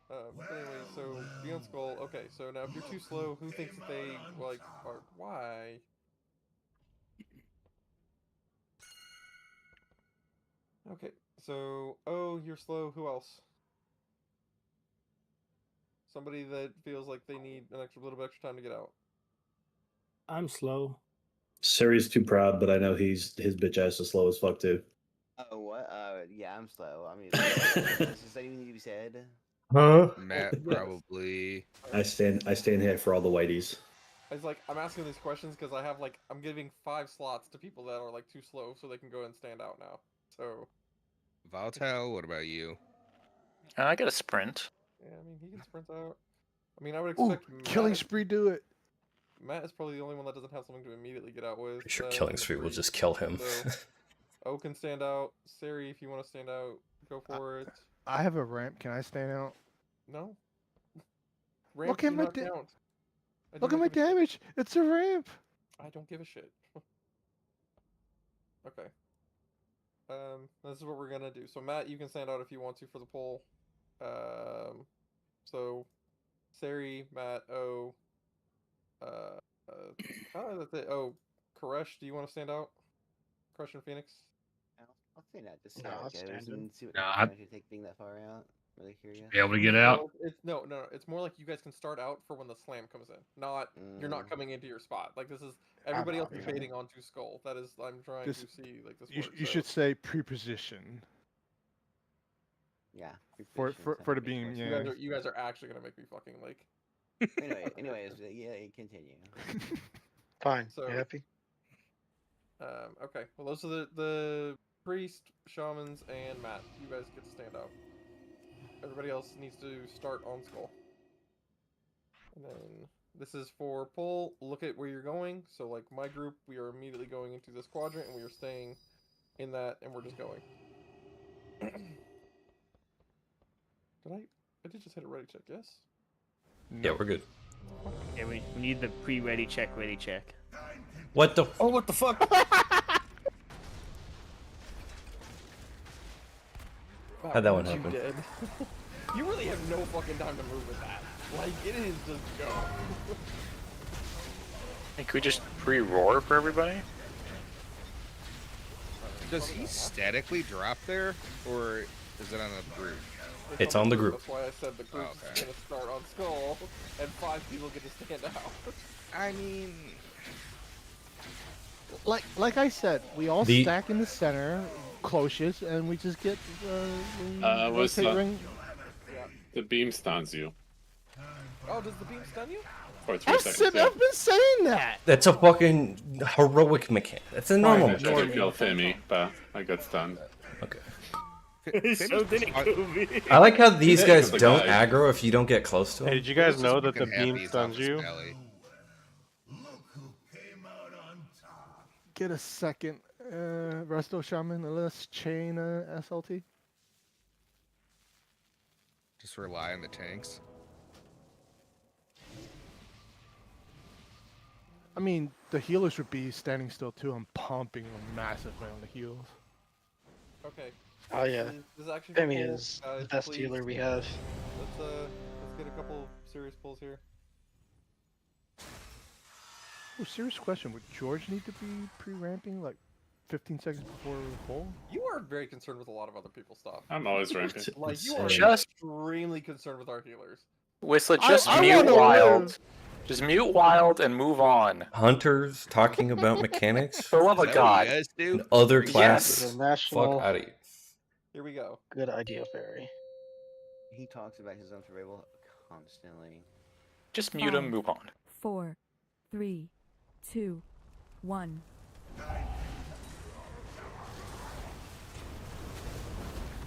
Anyway, so be on skull. Okay, so now if you're too slow, who thinks that they like are why? Okay, so you're slow. Who else? Somebody that feels like they need an little bit extra time to get out. I'm slow. Siri's too proud, but I know his bitch ass is slow as fuck too. Oh, what? Yeah, I'm slow. I mean, does that even need to be said? Huh? Matt probably. I stand here for all the whiteys. I'm asking these questions because I'm giving 5 slots to people that are too slow, so they can go and stand out now. So. Volatile, what about you? I got a sprint. Yeah, I mean he can sprint out. I mean I would Ooh, expect killing spree, do it. Matt is probably the only one that doesn't have something to immediately get out with. Pretty sure Killing Spree will just kill him. So, O can stand out. Sari, if you want to stand out, go for it. I have a ramp. Can I stand out? No. Look Ramps at do my not count. I do look at not my give a shit. damage. It's a ramp. I don't give a shit. Okay. This is what we're gonna do. So Matt, you can stand out if you want to for the poll. So Sari, Matt, O. That's it. Oh, Koresh, do you want to stand out? Koresh and Phoenix. I'll stand out to see No, how I'll it goes stand in. and see what No, kind I- of damage you take being that far out. Really curious. Be able to get out. Well, no. It's more like you guys can start out for when the slam comes in. Not you're not coming into your spot. This is everybody else is fading onto skull. That is I'm trying to see this You, works. you should say pre-position. Yeah. For the beam. Yeah. You guys are actually gonna make me fucking Anyways, yeah, continue. Fine. So, You happy? Okay. Well, those are the priest, shamans, and Matt. You guys get to stand out. Everybody else needs to start on skull. And then this is for pull. Look at where you're going. So my group, we are immediately going into this quadrant, and we are staying in that, and we're just going. I did just hit a ready check, yes? Yeah, we're good. Yeah, we need the pre-ready check, ready check. What the? Oh, what the fuck? How'd that one You happen? did. You really have no fucking time to move with that. It is just go. Hey, could we just pre-roar for everybody? Does he statically drop there, or is it on the group? It's on the group. That's why I said the group is gonna start on skull, and 5 people get to stand out. I mean, like I said, we all stack in the center, closest, and we just get. What's rotate the, ring. the beam stuns you Oh, does the beam stun you? for 3 seconds. I've been saying that. That's a fucking heroic mechanic. That's a normal I didn't mechanic. feel Femi, but I got stunned. Okay. So did it, Kobe. I like how these guys The don't guy. aggro if you don't get close to them. Hey, did you guys Just know that the fucking happy beam he's stuns off his you? belly. Get a second, Resto Shaman. Let's chain SLT. Just rely on the tanks. I mean, the healers would be standing still too. I'm pumping them massively on the heals. Okay. Oh yeah. This is actually Femi cool, is guys, the best please. healer we have. Let's get a couple serious pulls here. Oh, serious question. Would George need to be pre-ramping 15 seconds before pull? You are very concerned with a lot of other people's stuff. I'm always ramping. You are Just- extremely concerned with our healers. Whistler, just I mute wanna wild. live. Just mute wild and move on. Hunters talking about mechanics For the love of Is that what God. you guys do? and other Yes. classes. The national Fuck out of here. Here we go. good idea, Fairy. He talks about his own survival constantly. Just mute him, 5, move on. 4, 3, 2, 1.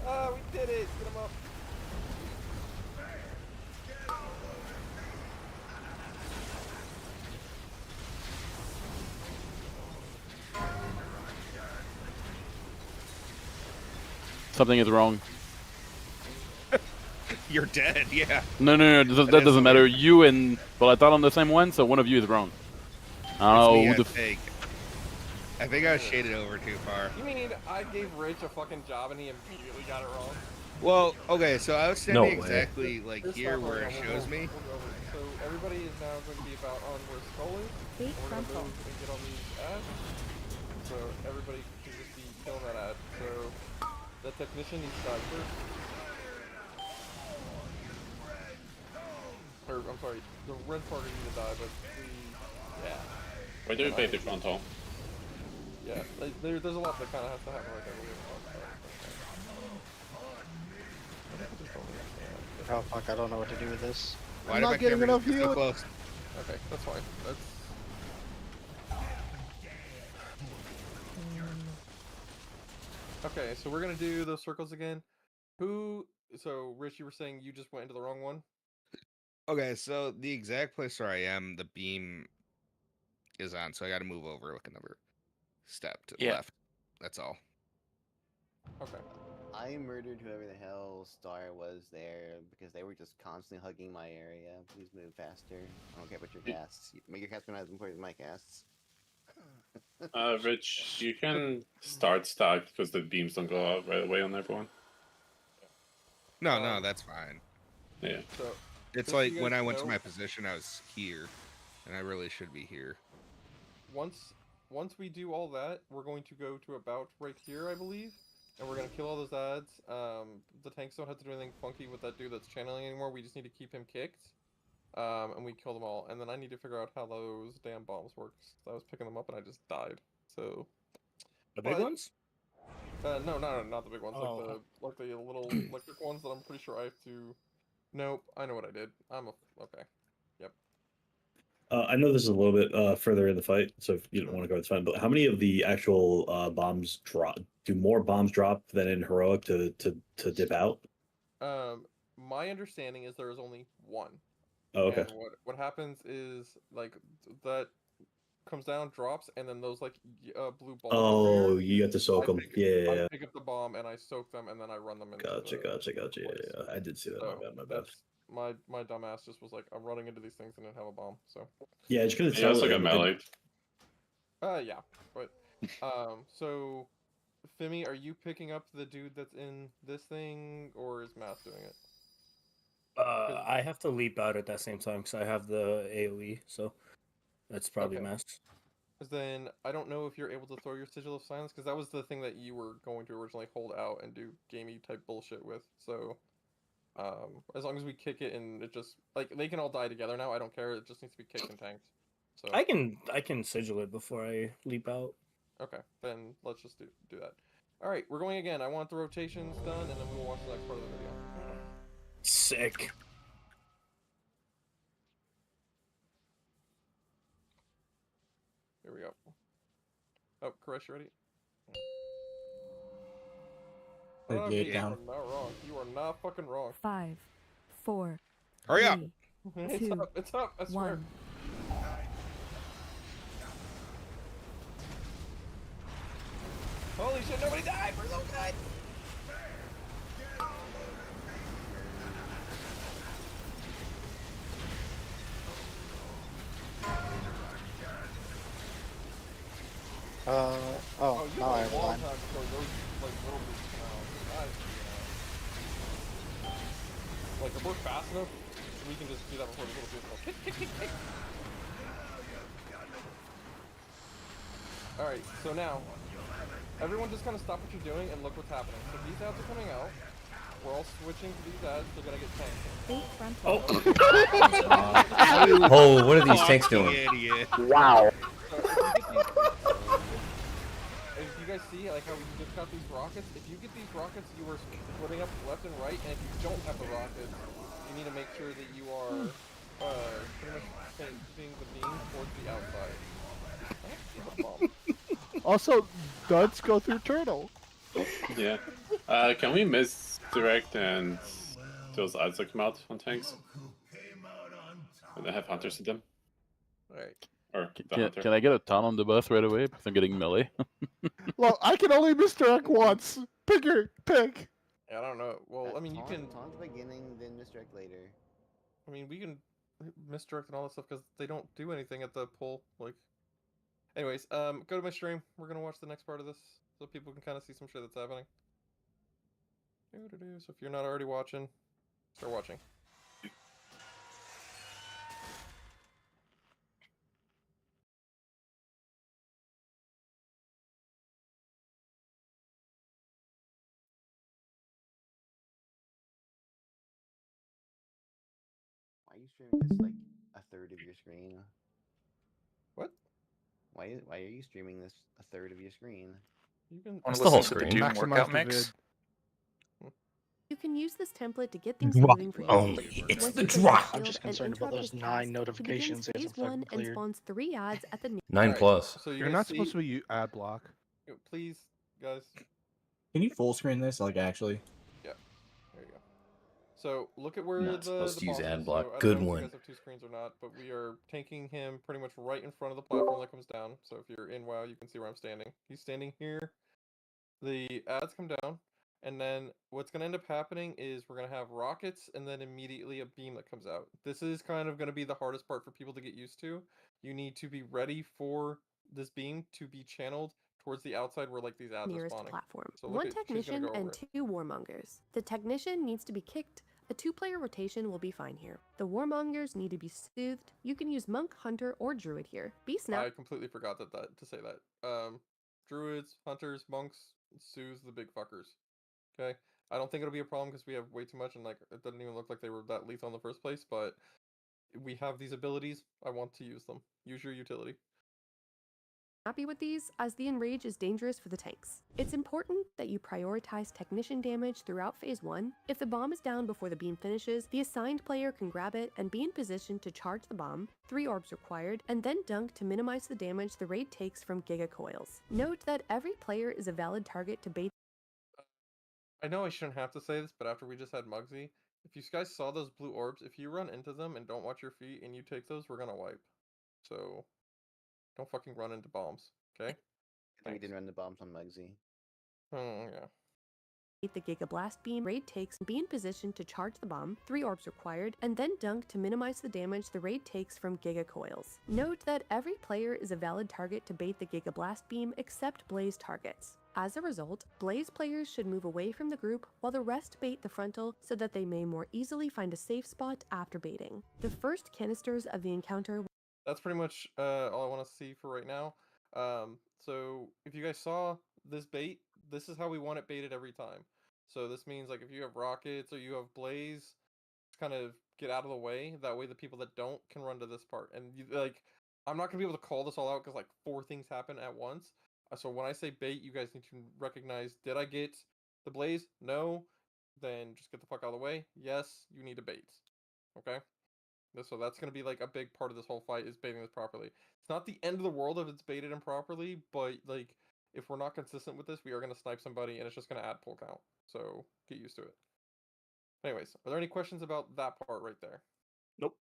Oh, we did it! Get him up. Something is wrong. You're dead, yeah. No, that doesn't matter. You and I thought I'm the same one, so one of you is wrong. I don't know who the. I think I was shaded over too far. You mean I gave Rich a fucking job and he immediately got it wrong? Well, okay, so I was No standing way. exactly Let's here stop where right it now. shows me. We'll go over it. So everybody is now going to be about on where Skull is. Gate We're going to frontal. move and get on these ads. So everybody can just be killing that ad. So the technician needs to die first. Or, I'm sorry, the red party need to die, but yeah. Why do we pay the frontal? Yeah, there's a lot that kind of has to happen right there. We're gonna talk about. Oh fuck, I don't know what to do with this. Why I'm did not my getting camera enough get so heal. close? Okay, that's fine. That's Okay, so we're gonna do those circles again. Who? So, Rich, you were saying you just went into the wrong one. Okay, so the exact place where I am, the beam is on, so I got to move over like another step to the Yeah. left. That's all. Okay. I murdered whoever the hell Star was there because they were just constantly hugging my area. Please move faster. I don't care about your casts. Make your casts not as important as my casts. Rich, you can start stack because the beams don't go out right away on everyone. No, that's fine. Yeah. So It's just like so you when guys I went to know- my position, I was here, and I really should be here. Once we do all that, we're going to go to about right here, I believe, and we're gonna kill all those ads. The tanks don't have to do anything funky with that dude that's channeling anymore. We just need to keep him kicked, and we kill them all. And then I need to figure out how those damn bombs work. I was picking them up and I just died. So The big ones? No, not the big ones. Oh. Like the little electric ones that I'm pretty sure I have to. Nope, I know what I did. Okay. Yep. I know this is a little bit further in the fight, so if you don't want to go, it's fine. But how many of the actual bombs drop? Do more bombs drop than in heroic to dip out? My understanding is there is only one. Oh, okay. And what happens is like that comes down, drops, and then those like blue balls. Oh, you have to soak them. I Yeah. pick up the bomb and I soak them, and then I run them into Gotcha. the Yeah, I did see that. So My bad. my dumbass just was like, I'm running into these things and didn't have a bomb. So Yeah, just couldn't He tell. also got melee. yeah, but so Fimi, are you picking up the dude that's in this thing, or is Matt doing it? I have to leap out at that same time because I have the AoE, so that's probably Okay. messed. Because then I don't know if you're able to throw your Sigil of Silence, because that was the thing that you were going to originally hold out and do gamey type bullshit with. So as long as we kick it and it just like they can all die together now, I don't care. It just needs to be kicked and tanked. So I can sigil it before I leap out. okay, then let's just do that. All right, we're going again. I want the rotations done, and then we will watch the next part of the video. Sick. Here we go. Oh, Koresh, you ready? The Oh, gate you down. are not wrong. You are not fucking wrong. 5, 4. Hurry up! 3, It's 2, up. It's up. I swear. 1. Holy shit! Nobody died. We're so good. Oh, you now have I a have long one. time before those like little bits come out. Like if we're fast enough, we can just do that before the little bits go. Kick. All right, so now everyone just kind of stop what you're doing and look what's happening. So these ads are coming out. We're all switching to these ads. They're gonna get tanked. Oh, what are these tanks doing? Idiot. Wow. If you guys see like how we just got these rockets, if you get these rockets, you are splitting up left and right, and if you don't have the rockets, you need to make sure that you are pretty much keeping the beam towards the outside. Also, duds go through turtle. Yeah. Can we misdirect and those ads that come out on tanks? And they have hunters in them? Alright. Or the Can, hunter. can I get a ton on the bus right away because I'm getting melee? Well, I can only misdirect once. Pick. I don't know. Well, I mean, you can. Taunt at the beginning, then misdirect later. I mean, we can misdirect and all that stuff because they don't do anything at the pull. Like, anyways, go to my stream. We're gonna watch the next part of this so people can kind of see some shit that's happening. So if you're not already watching, start watching. Why are you streaming this like a third of your screen? What? Why are you streaming this a third of your screen? You can. Want That's to the whole listen to the screen. Doom Maximize workout the mix? You can use this template to get things moving for you. Only it's Once the you finish drop. the I'm just shield and concerned about interrupt those his 9 task, he notifications begins that phase haven't 1 fucking and cleared. spawns 3 odds at the 9 Alright, plus. So you You're guys not see, supposed to be ad block. Please, guys. Can you full screen this? Like, actually? Yeah. There you go. So look at where Not the supposed to use boss ad is. block. So I don't Good know if you one. guys have two screens or not, but we are tanking him pretty much right in front of the platform that comes down. So if you're in WoW, you can see where I'm standing. He's standing here. The ads come down, and then what's going to end up happening is we're going to have rockets and then immediately a beam that comes out. This is kind of going to be the hardest part for people to get used to. You need to be ready for this beam to be channeled towards the outside where like these ads are Nearest spawning. platform. So look One at, she's gonna technician go and over it. 2 warmongers. The technician needs to be kicked. A 2-player rotation will be fine here. The warmongers need to be soothed. You can use monk, hunter, or druid here. Be snap. I completely forgot to say that. Druids, hunters, monks, soothe the big fuckers. Okay, I don't think it'll be a problem because we have way too much, and like it doesn't even look like they were that lethal in the first place. But we have these abilities. I want to use them. Use your utility. Happy with these, as the enrage is dangerous for the tanks. It's important that you prioritize technician damage throughout phase 1. If the bomb is down before the beam finishes, the assigned player can grab it and be in position to charge the bomb, 3 orbs required, and then dunk to minimize the damage the raid takes from Giga Coils. Note that every player is a valid target to bait. I know I shouldn't have to say this, but after we just had Muggsy, if you guys saw those blue orbs, if you run into them and don't watch your feet and you take those, we're gonna wipe. So don't fucking run into bombs, okay? I think we didn't run the bombs on Muggsy. Oh yeah. The Giga Blast beam, raid takes, be in position to charge the bomb, 3 orbs required, and then dunk to minimize the damage the raid takes from Giga Coils. Note that every player is a valid target to bait the Giga Blast beam except Blaze targets. As a result, Blaze players should move away from the group while the rest bait the frontal so that they may more easily find a safe spot after baiting. The first canisters of the encounter. That's pretty much all I want to see for right now. So if you guys saw this bait, this is how we want it baited every time. So this means like if you have rockets or you have blaze, just kind of get out of the way. That way the people that don't can run to this part. And you, like, I'm not gonna be able to call this all out because like 4 things happen at once. So when I say bait, you guys need to recognize: did I get the blaze? No. Then just get the fuck out of the way. Yes, you need to bait. Okay. So that's going to be like a big part of this whole fight is baiting this properly. It's not the end of the world if it's baited improperly, but like if we're not consistent with this, we are going to snipe somebody and it's just going to add pull count. So get used to it. Anyways, are there any questions about that part right there? Nope.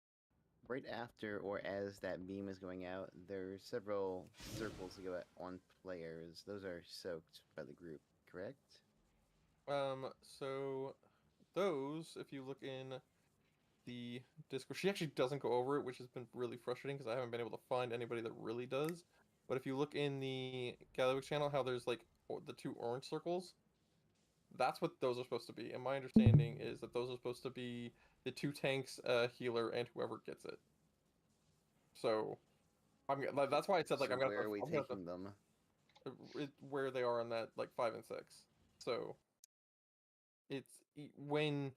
Right after or as that beam is going out, there are several circles that go on players. Those are soaked by the group, correct? So those, if you look in the Discord, she actually doesn't go over it, which has been really frustrating because I haven't been able to find anybody that really does. But if you look in the Gallic channel, how there's like the 2 orange circles, that's what those are supposed to be. And my understanding is that those are supposed to be the 2 tanks, healer, and whoever gets it. So that's why I said like So I'm gonna. where are we I'm gonna taking them? where they are in that like 5 and 6. So it's when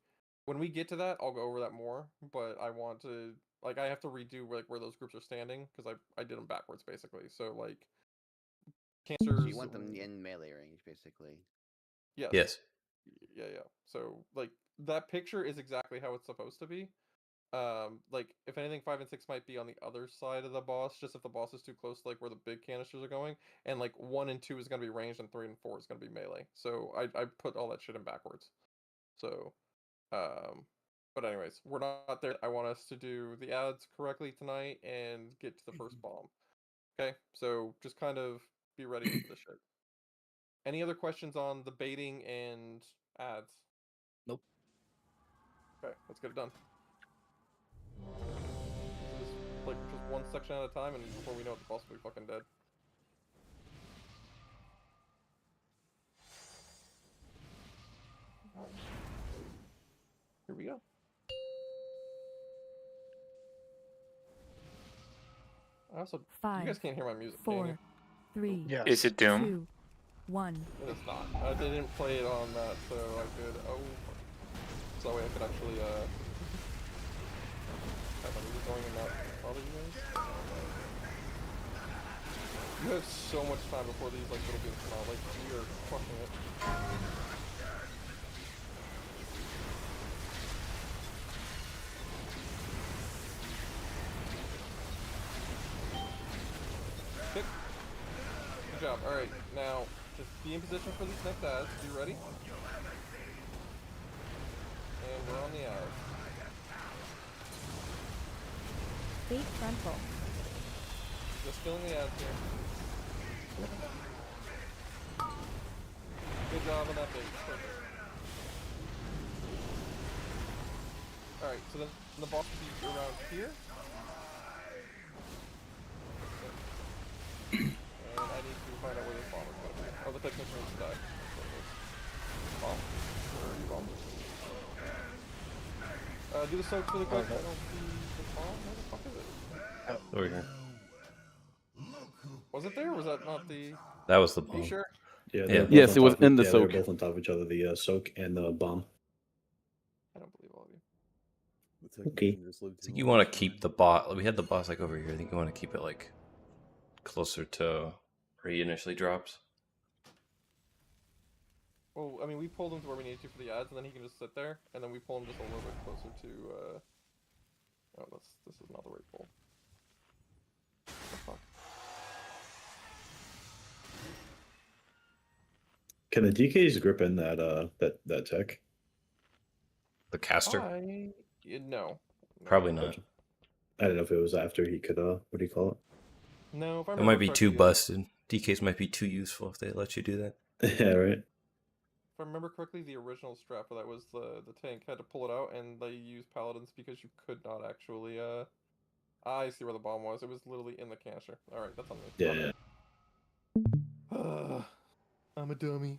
we get to that, I'll go over that more. But I want to like I have to redo like where those groups are standing because I did them backwards basically. So like cancers. So you want them in melee range, basically. Yes. Yes. Yeah. So like that picture is exactly how it's supposed to be. Like if anything, 5 and 6 might be on the other side of the boss, just if the boss is too close to like where the big canisters are going, and like 1 and 2 is gonna be ranged, and 3 and 4 is gonna be melee. So I put all that shit in backwards. So, but anyways, we're not there. I want us to do the ads correctly tonight and get to the first bomb. Okay, so just kind of be ready for this shit. Any other questions on the baiting and ads? Nope. Okay, let's get it done. This is like just one section at a time, and before we know it, the boss will be fucking dead. Here we go. I also, you guys can't hear my music, can you? 4, 3, Yes. Is it Doom? 2, 1. It's not. They didn't play it on that, so I could. Oh, so that way I could actually have my music going and not bother you guys. You have so much time before these like little beams come out. Like we are crushing it. Good job. Alright, now Just be in position for these next ads. Be ready. And we're on the ads. Fate frontal. Just killing the ads here. Good job on that bait. Perfect. Alright, so then the boss will be around here. And I need to find out where this bomb is going to be. Oh, the technician is stuck. Bomb. Where are you, bomb? Do the soak really quick. I don't see the bomb. Where the fuck is it? Over here. Was it there or was that not the... That was the Are bomb. you sure? Yeah, Yeah. Yes, it was in the They were soak. both on top of each other, the soak and the bomb. I don't believe all of you. Okay. I think you want to keep the boss. We had the boss like over here. I think you want to keep it like closer to where he initially drops. Well, I mean, we pulled him to where we needed to for the ads, and then he can just sit there, and then we pull him just a little bit closer to, Oh, this is not the right pull. What the fuck? Can the DKs grip in that that tech? The caster? No. Probably not. I don't know if it was after he could what do you call it? No, if I It remember might be too correctly, busted. DKs might be too useful if they let you do that. Yeah, right. If I remember correctly, the original strap for that was the tank had to pull it out, and they used paladins because you could not actually, I see where the bomb was. It was literally in the canister. Alright, that's on me. Yeah. I'm a dummy.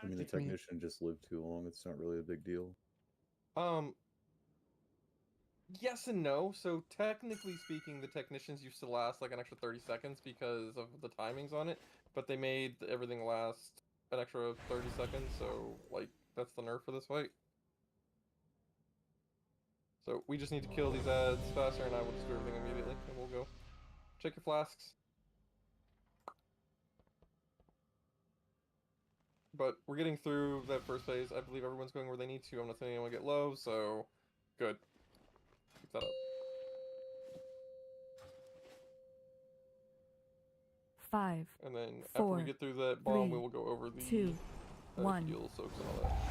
I mean, the technician just lived too long. It's not really a big deal. Yes and no. So technically speaking, the technicians used to last like an extra 30 seconds because of the timings on it, but they made everything last an extra 30 seconds, so like that's the nerf for this fight. So we just need to kill these ads faster, and I will just do everything immediately, and we'll go. Check your flasks. But we're getting through that first phase. I believe everyone's going where they need to. I'm not saying anyone get low, so good. Keep that up. 5, And then after 4, we get through that bomb, 3, we will go over the 2, 1. heal soaks and all that.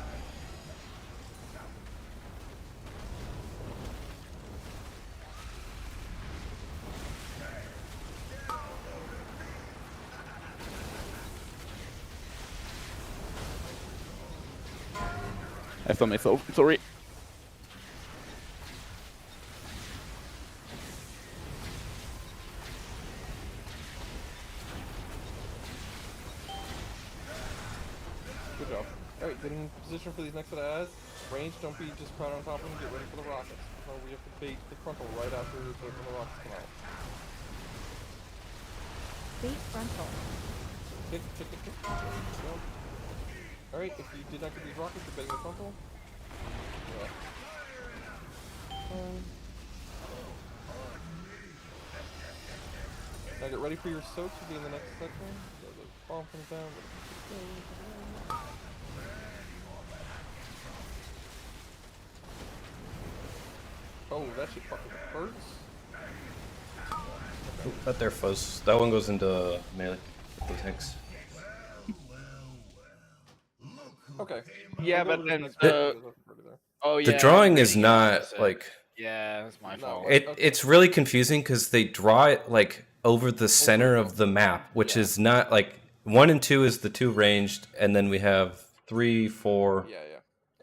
I saw myself. Sorry. Good job. Alright, get in position for these next set of ads. Range, don't be just crowd on top of them, get ready for the rockets. So we have to bait the frontal right after the rockets come out. Fate frontal. Kick. Alright, if you did not get these rockets, you're betting the frontal. Yeah. Now get ready for your soak to be in the next section. So the bomb comes down. Oh, that shit fucking hurts. That there fuzz. That one goes into melee with the tanks. Okay. Yeah, We'll but go then to this The- next one. oh yeah, The drawing is reading it not opposite. like Yeah, that's my fault. it's really confusing because they draw it like over the center of the map, which is not like 1 and 2 is the 2 ranged, and then we have 3, 4. Yeah.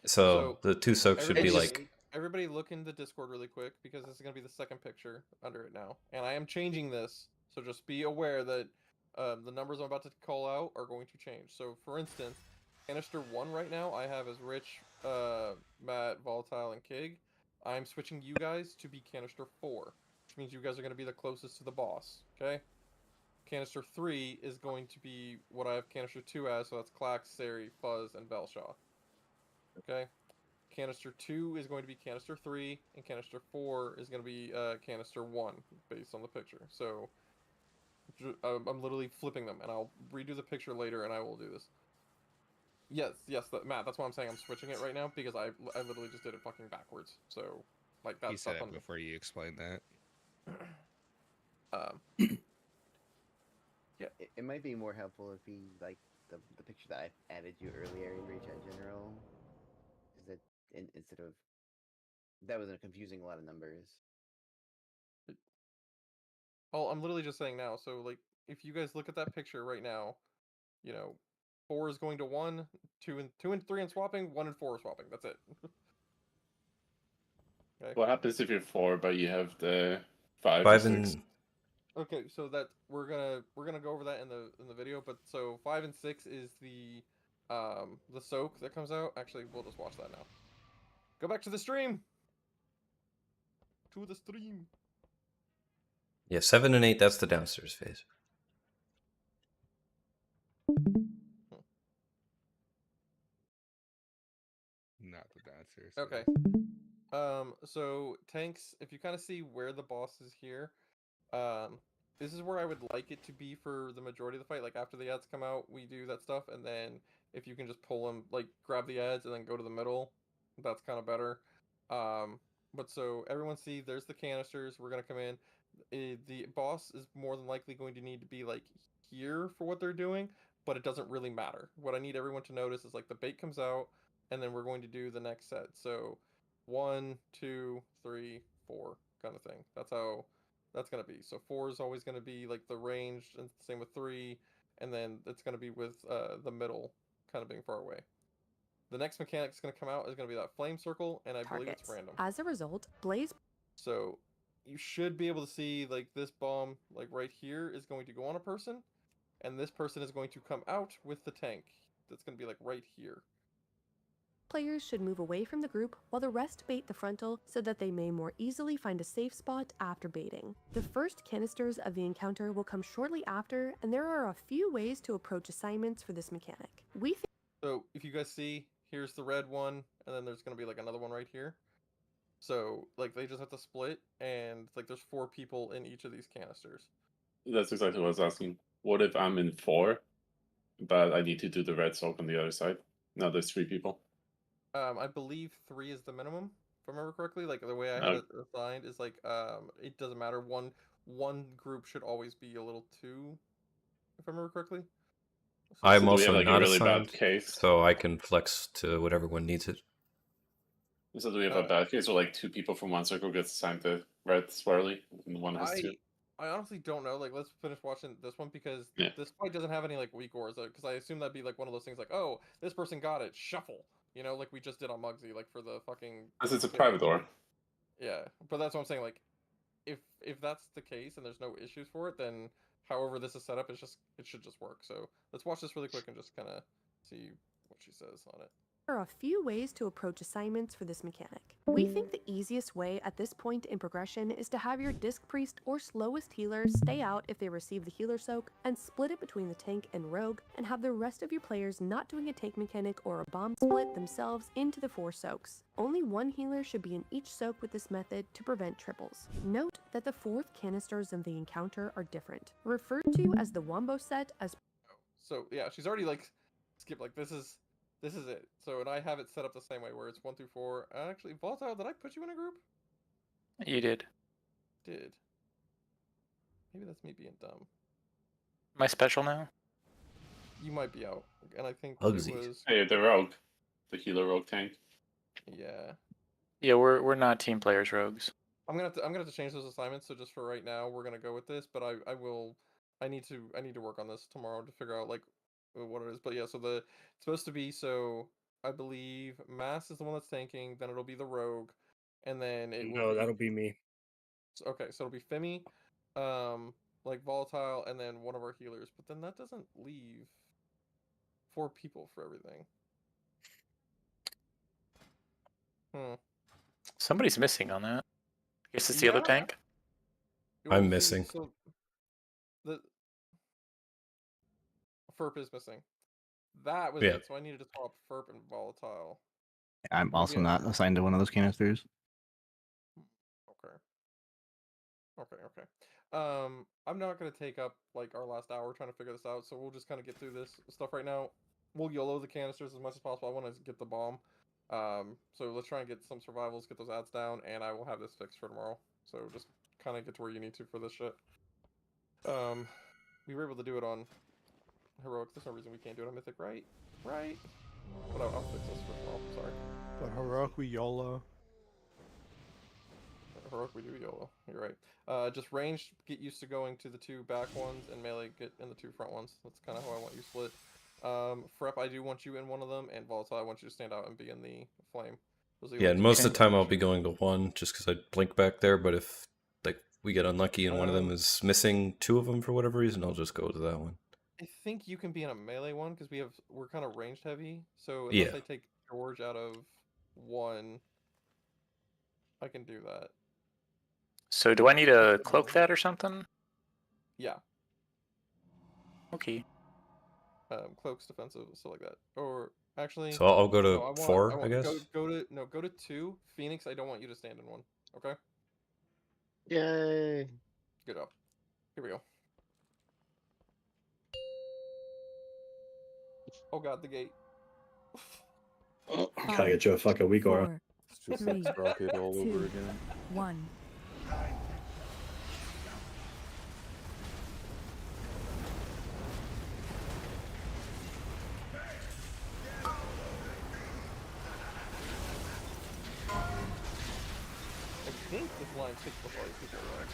So the 2 soaks should be like. Everybody look in the Discord really quick because this is going to be the second picture under it now. And I am changing this, so just be aware that the numbers I'm about to call out are going to change. So for instance, canister 1 right now I have as Rich, Matt, Volatile, and Kig. I'm switching you guys to be canister 4, which means you guys are going to be the closest to the boss, okay? Canister 3 is going to be what I have canister 2 as, so that's Clax, Sari, Fuzz, and Belshaw. Okay? Canister 2 is going to be canister 3, and canister 4 is going to be canister 1, based on the picture. So, I'm literally flipping them, and I'll redo the picture later, and I will do this. Yes, Matt, that's why I'm saying I'm switching it right now, because I literally just did it fucking backwards. So, like, that's He said stuff it before you explained that. Yeah, It might be more helpful if we like the picture that I added you earlier in Rage Chat General. Is that instead of that was confusing a lot of numbers. Oh, I'm literally just saying now. So like, if you guys look at that picture right now, you know, 4 is going to 1, 2 and 3 and swapping, 1 and 4 are swapping. That's it. Okay. What happens if you're 4 but you have the 5 5 and 6? and Okay, so that we're gonna go over that in the video. But so 5 and 6 is the soak that comes out. Actually, we'll just watch that now. Go back to the stream. To the stream. yeah, 7 and 8. That's the downstairs phase. Not the downstairs. Okay. So tanks, if you kind of see where the boss is here, this is where I would like it to be for the majority of the fight. Like after the ads come out, we do that stuff, and then if you can just pull them, like grab the ads and then go to the middle, that's kind of better. But so everyone see, there's the canisters. We're gonna come in. The boss is more than likely going to need to be like here for what they're doing, but it doesn't really matter. What I need everyone to notice is like the bait comes out, and then we're going to do the next set. So 1, 2, 3, 4 kind of thing. That's how that's gonna be. So 4 is always gonna be like the ranged, and same with 3, and then it's gonna be with the middle kind of being far away. The next mechanic that's gonna come out is gonna be that flame circle, and I believe it's random. As a result, Blaze. So you should be able to see like this bomb, like right here, is going to go on a person, and this person is going to come out with the tank. That's gonna be like right here. Players should move away from the group while the rest bait the frontal so that they may more easily find a safe spot after baiting. The first canisters of the encounter will come shortly after, and there are a few ways to approach assignments for this mechanic. So if you guys see, here's the red one, and then there's gonna be like another one right here. So like they just have to split, and like there's 4 people in each of these canisters. That's exactly what I was asking. What if I'm in 4, but I need to do the red soak on the other side? Now there's 3 people. I believe 3 is the minimum, if I remember correctly. Like the way I had it assigned is like it doesn't matter. One group should always be a little 2, if I remember correctly. I'm So do we also have like a not really bad assigned, case? so I can flex to whatever one needs it. So do we have a bad case where like 2 people from one circle gets assigned to red swirly and one has 2? I honestly don't know. Like, let's finish watching this one because Yeah. this fight doesn't have any like weak ores. Because I assume that'd be like one of those things like, oh, this person got it, shuffle. You know, like we just did on Muggsy, like for the fucking. Because it's a private door. Yeah, but that's what I'm saying. Like, if that's the case and there's no issues for it, then however this is set up, it should just work. So let's watch this really quick and just kind of see what she says on it. There are a few ways to approach assignments for this mechanic. We think the easiest way at this point in progression is to have your Disc Priest or slowest healer stay out if they receive the healer soak, and split it between the tank and rogue, and have the rest of your players not doing a tank mechanic or a bomb split themselves into the 4 soaks. Only 1 healer should be in each soak with this method to prevent triples. Note that the 4th canisters of the encounter are different, referred to as the Wombo set as. So yeah, she's already like skipped like this is it. So, and I have it set up the same way where it's 1 through 4. Actually, Volatile, did I put you in a group? You did. Did. Maybe that's me being dumb. Am I special now? You might be out. And I think Muggsy. it was. Hey, the rogue. The healer rogue tank. Yeah. Yeah, we're not team players, rogues. I'm gonna have to change those assignments. So just for right now, we're gonna go with this. But I need to work on this tomorrow to figure out like what it is. But yeah, so it's supposed to be, so I believe Mass is the one that's tanking. Then it'll be the rogue, and then it will No, that'll be me. Okay, so it'll be Femi, like Volatile, and then one of our healers. But then that doesn't leave 4 people for everything. Somebody's missing on that. I guess it's the other tank. Well, I'm see, missing. So the Ferp is missing. That was Yeah. it. So I needed to swap Ferp and Volatile. I'm Maybe also not assigned to one of those canisters. Okay. Okay. I'm not gonna take up like our last hour trying to figure this out, so we'll just kind of get through this stuff right now. We'll YOLO the canisters as much as possible. I want to get the bomb. So let's try and get some survivals, get those ads down, and I will have this fixed for tomorrow. So just kind of get to where you need to for this shit. We were able to do it on Heroic, there's no reason we can't do it on Mythic, right? Right? But I'll fix this first of all. Sorry. But heroic, we YOLO. Heroic, we do YOLO. You're right. Just ranged, get used to going to the 2 back ones, and melee, get in the 2 front ones. That's kind of how I want you split. Frep, I do want you in one of them, and Volatile, I want you to stand out and be in the flame. Yeah, and most of the time I'll be going to 1 just because I blink back there. But if like we get unlucky and one of them is missing 2 of them for whatever reason, I'll just go to that one. I think you can be in a melee one because we're kind of ranged heavy. So unless I take George out of 1, I can do that. So do I need to cloak that or something? Yeah. Okay. Cloak's defensive, stuff like that. Or actually, So I'll go to no, 4, I guess. Go to 2. Phoenix, I don't want you to stand in 1. Okay. Yay. Good job. Here we go. Oh god, the gate. Gotta get you a fucking week, Aura. It's just like Sprocket all over again. 1. I think this line 6 before I keep it right.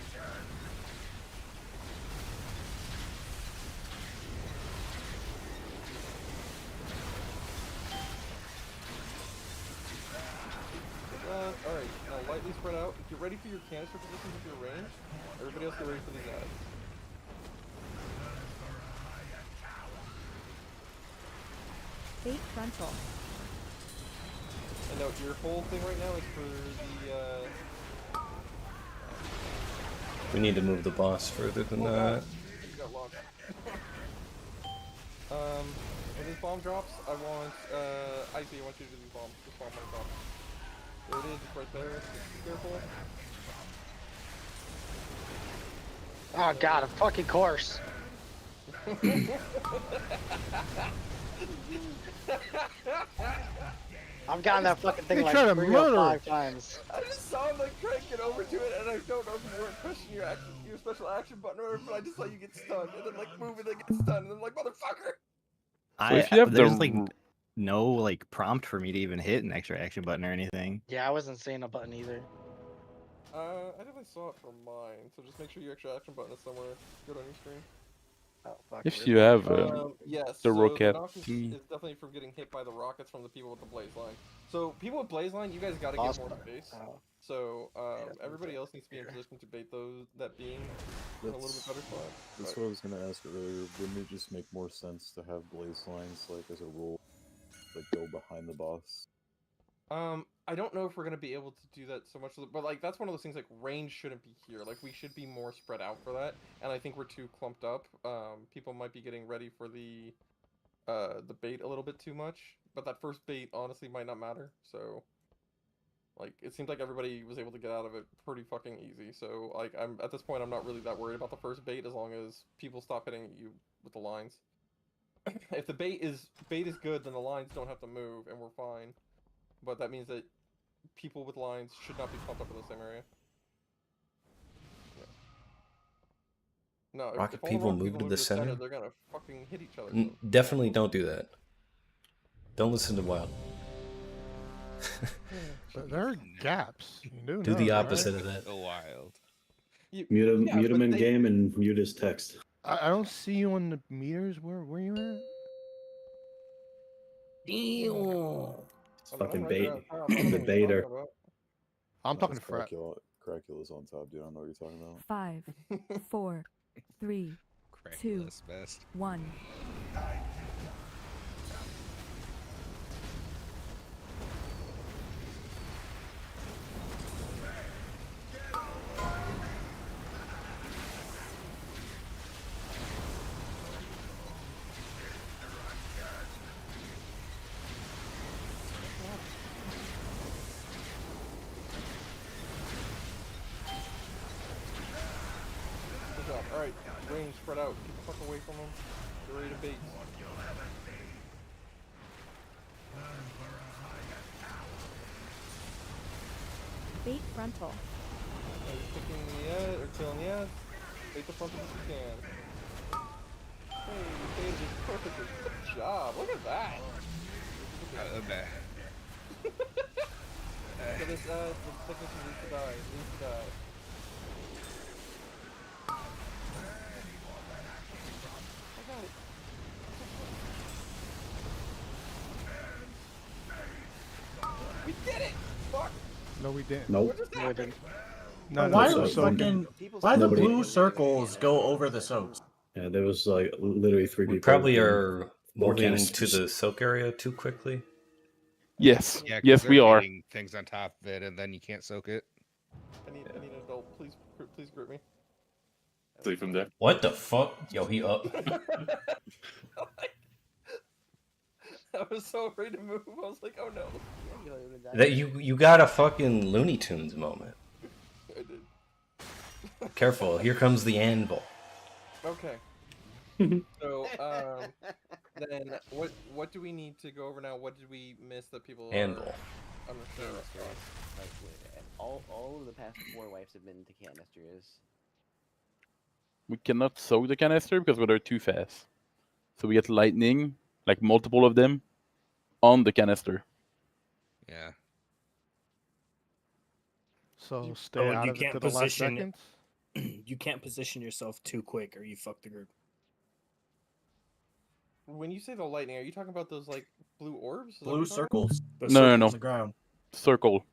Alright, now lightly spread out. Get ready for your canister positions if you're ranged. Everybody else get ready for these ads. Fate frontal. And note, your whole thing right now is for the, We need to move the boss further than that. You got locked. When this bomb drops, I want, Icy, I want you to do this bomb when it drops. There it is, it's right there. Be careful. Oh god, of fucking course. I've gotten that fucking thing They like try to 3 or murder 5 times. I just saw him like try to get over to it, and I don't know if you weren't pushing your special action button or whatever, but I just saw you get stunned, and then like move and then get stunned, and then like motherfucker. I if you have there's the like no like prompt for me to even hit an extra action button or anything. Yeah, I wasn't seeing a button either. I definitely saw it from mine, so just make sure your extra action button is somewhere good on your screen. Oh, fuck. If you have yes, the so rocket. the knock is definitely from getting hit by the rockets from the people with the blaze line. So people with blaze line, you guys got to get more space. So everybody else needs to be in position to bait that beam in a little bit better spot. That's what I was gonna ask earlier. Wouldn't it just make more sense to have blaze lines like as a rule, like go behind the boss? I don't know if we're gonna be able to do that so much, but like that's one of those things. Like range shouldn't be here. Like we should be more spread out for that, and I think we're too clumped up. People might be getting ready for the bait a little bit too much, but that first bait honestly might not matter. So, like it seems like everybody was able to get out of it pretty fucking easy. So like I'm at this point I'm not really that worried about the first bait as long as people stop hitting you with the lines. If the bait is good, then the lines don't have to move, and we're fine. But that means that people with lines should not be pumped up in the same area. Yeah. No, Rocket if all people rocket move to the center? they're gonna fucking hit each other. Definitely don't do that. Don't listen to Wild. But there are gaps. You do Do know the that, opposite right? of that. So wild. Mute him in game and mute his text. I don't see you on the meters. Where you at? Fucking bait. The baiter. I'm talking to Frat. Cracula's on top, dude. I don't know what you're talking about. 5, 4, 3, 2, Cracula's best. 1. Good job. Alright, range spread out. Get the fuck away from them. Get ready to bait. Fate frontal. Are you picking the ad or killing the ad? Bait the front if you can. Hey, did it perfectly. Good job. Look at that. Okay. So this the technician needs to die. Needs to die. I got it. We did it! Fuck! No, we didn't. Nope. What just happened? No, Why no, are so fucking why the Nobody- blue circles go over the soaps? Yeah, there was like literally 3 We people. probably doing are more moving to canisters. the soak area too quickly. Yes. Yeah, 'cause Yes, they're we are. painting things on top of it, and then you can't soak it. I need an adult. Please group me. Leave him there. What the fuck? Yo, he up. I was so afraid to move. I was like, oh no. That you got a fucking Looney Tunes moment. I did. Careful, here comes the anvil. Okay. So then what do we need to go over now? What did we miss that people Anvil. are understanding? Like all of the past 4 wipes have been to canisters. We cannot soak the canister because they're too fast. So we get lightning, like multiple of them, on the canister. Yeah. So stay Oh, out you of it can't to the last position. seconds. You can't position yourself too quick, or you fuck the group. When you say the lightning, are you talking about those like blue orbs? Is that what Blue you're talking about? circles. No, Those no, circles no. on the ground. Circle.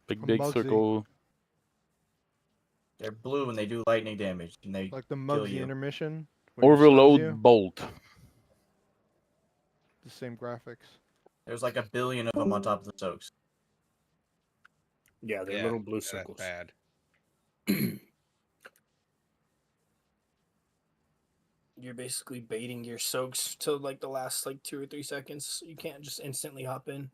Big Muggsy. circle. They're blue and they do lightning damage and they Like the kill Muggsy you. intermission. when he subs you, Overload bolt. The same graphics. There's like a billion of them on top of the soaks. Yeah, they're little blue circles. Bad. You're basically baiting your soaks till like the last like 2 or 3 seconds. You can't just instantly hop in.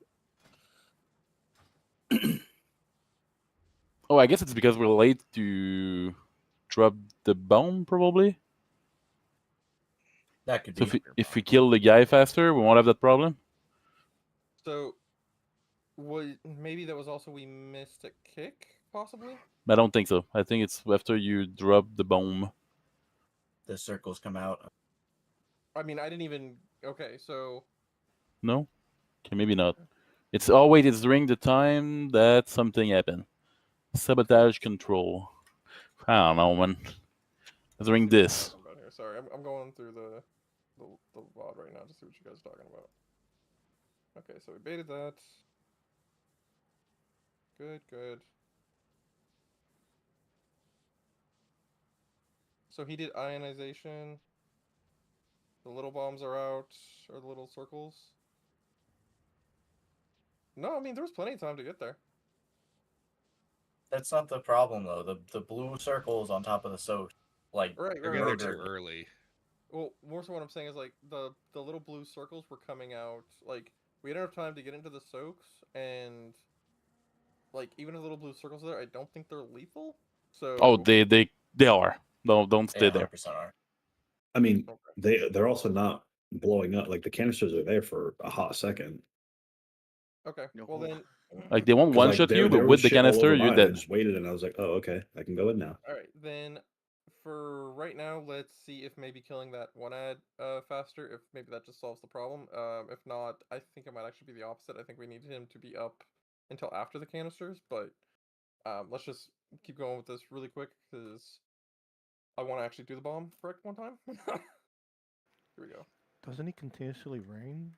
Oh, I guess it's because we're late to drop the bomb, probably. That could So be. if we kill the guy faster, we won't have that problem. So, maybe that was also we missed a kick, possibly? I don't think so. I think it's after you drop the bomb. The circles come out. I mean, I didn't even... Okay, so... No? Okay, maybe not. It's oh wait, it's during the time that something happened. Sabotage control. I don't know, man. It's during this. About here. Sorry, I'm going through the VOD right now to see what you guys are talking about. Okay, so we baited that. Good. So he did ionization. The little bombs are out, or the little circles. No, I mean, there was plenty of time to get there. That's not the problem though. The blue circles on top of the soaks, like Right. They're getting there too early. Well, more so what I'm saying is like the little blue circles were coming out. Like we had enough time to get into the soaks, and like even the little blue circles there, I don't think they're lethal. So Oh, they are. Don't stay there. 100% are. I mean, they're also not blowing up. Like the canisters are there for a hot second. Okay. Well then. Like they won't 'Cause, one like, shot there you, but was with the shit all over canister, you're mine. I dead. just waited and I was like, oh, okay, I can go in now. All right, then. For right now, let's see if maybe killing that one ad faster, if maybe that just solves the problem. If not, I think it might actually be the opposite. I think we need him to be up until after the canisters, but let's just keep going with this really quick, because I want to actually do the bomb correct one time. Here we go. Doesn't he continuously rain?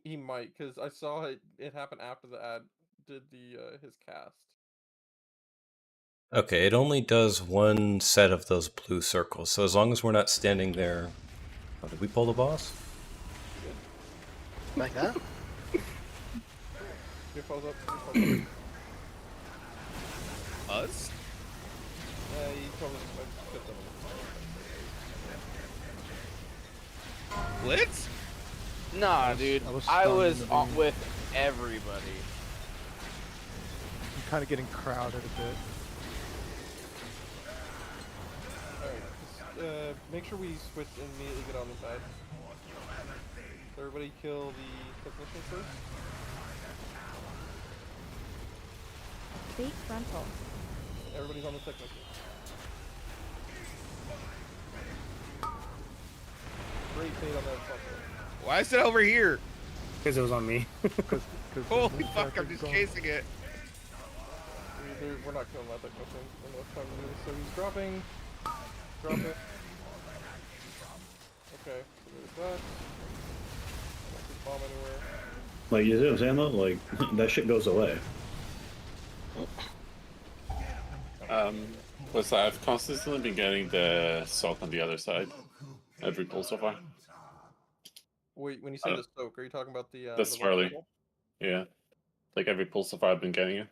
He might, because I saw it happen after the ad did the his cast. Okay, it only does one set of those blue circles, so as long as we're not standing there... Oh, did we pull the boss? Like that? Here falls up. Us? He probably put them Blitz? Nah, dude. I was with everybody. I'm kind of getting crowded a bit. Alright, make sure we switch and immediately get on the side. Everybody kill the technician first. Fake frontal. Everybody's on the technician. great bait on that fucker. Why is it over here? Because it was on me. Holy fuck! I'm just chasing it. We're not killing that technician. Enough time to do this. So he's dropping. Drop it. Okay, so there's that. I don't see the bomb anywhere. Like, you see what I'm saying though? Like, that shit goes away. Plus I've consistently been getting the sock on the other side. Every pull so far. Wait, when you say the soak, are you talking about the swirly. vertical? Yeah. Like every pull so far I've been getting it.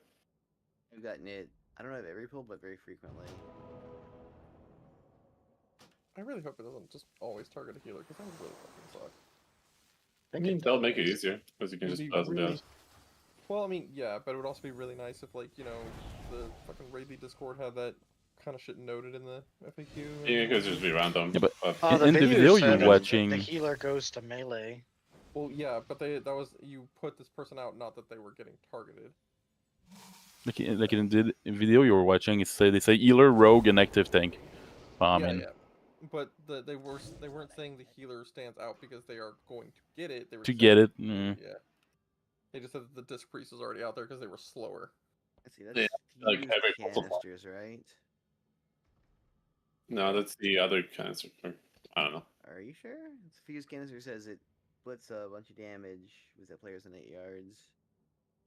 I've gotten it. I don't have every pull, but very frequently. I really hope it doesn't just always target a healer, because that would really fucking suck. I mean, that'll make it easier, because you can It'd just be buzz them down. really... Well, I mean, yeah, but it would also be really nice if, like, you know, the fucking Raidly Discord had that kind of shit noted in the FAQ. Yeah, because it'd be random. Yeah, but The in the video said you're watching, the healer goes to melee. Well, yeah, but that was, you put this person out, not that they were getting targeted. like in the video you were watching, they say healer, rogue, and active tank. I mean, Yeah. But they weren't saying the healer stands out because they are going to get it. They were to saying, get it. Yeah. They just said that the disc priest was already out there because they were slower. Let's see, that's like fused every pull so far. canisters, right? No, that's the other cancer. I don't know. Are you sure? It's fused canister says it splits a bunch of damage with the players in 8 yards.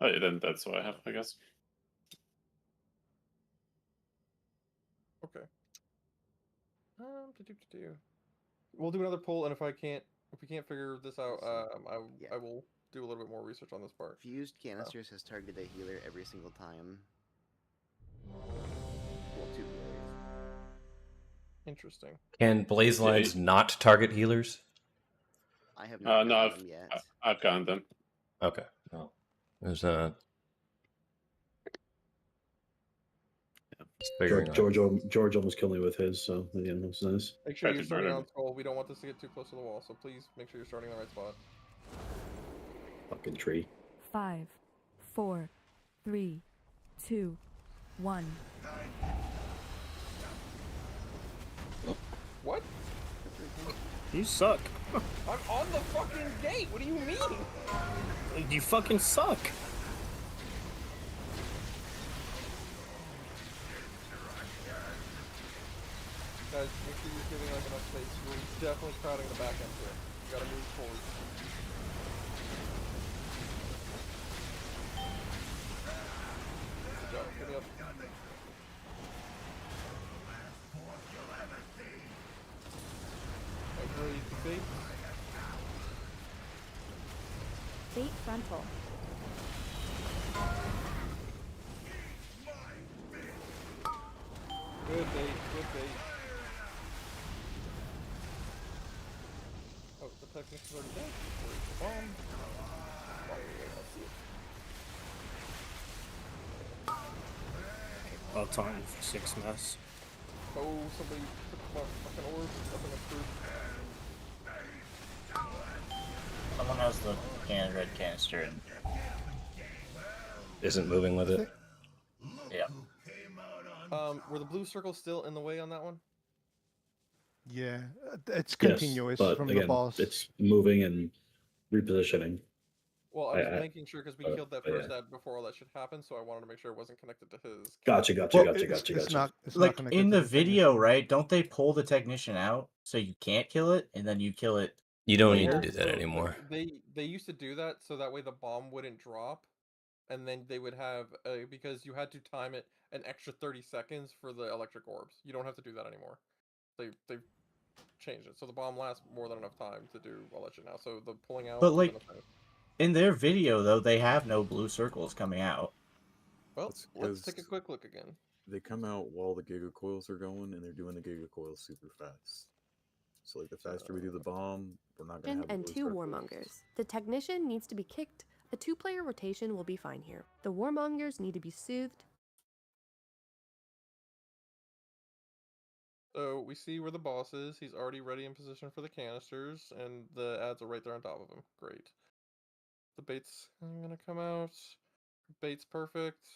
Oh, yeah, then that's what I have, I guess. Okay. We'll do another poll, and if we can't figure this out, I will do a little bit more research on this part. Fused canisters has targeted a healer every single time. Well, 2 healers. Interesting. Can blaze lines not target healers? I have not no, gotten them yet. I've gotten them. Okay. No. There's George almost killed me with his, so again, that's nice. Make sure you're starting on skull. We don't want this to get too close to the wall, so please make sure you're starting in the right spot. Fucking tree. 5, 4, 3, 2, 1. What? You suck. I'm on the fucking gate. What do you mean? You fucking suck. Guys, make sure you're giving like enough space. We're definitely crowding the back end here. You gotta move forward. Good job. Give me up. Agreed. Bait. Bait frontal. Good bait. Good bait. Oh, the technician's already dead. Where's the bomb? Oh, yeah, I see it. About time for 6 mess. Oh, somebody took my fucking orb. Nothing approved. Someone has the red canister and isn't moving with it. Yeah. Were the blue circles still in the way on that one? Yeah, it's continuous yes, but from again, the boss. it's moving and repositioning. Well, I was making sure because we killed that first ad before all that shit happened, so I wanted to make sure it wasn't connected to his. Gotcha. It's not like connected in to the video, right? Don't they pull the technician out so you can't kill it, and then you kill it? You don't later? need to do that anymore. They used to do that so that way the bomb wouldn't drop, and then they would have because you had to time it an extra 30 seconds for the electric orbs. You don't have to do that anymore. They've changed it so the bomb lasts more than enough time to do all that shit now. So the pulling out. But like in their video though, they have no blue circles coming out. Well, let's take a quick look again. They come out while the Giga Coils are going, and they're doing the Giga Coils super fast. So like the faster we do the bomb, we're not gonna have And blue 2 circles. warmongers. The technician needs to be kicked. A 2-player rotation will be fine here. The warmongers need to be soothed. So we see where the boss is. He's already ready in position for the canisters, and the ads are right there on top of him. Great. The bait's gonna come out. Bait's perfect.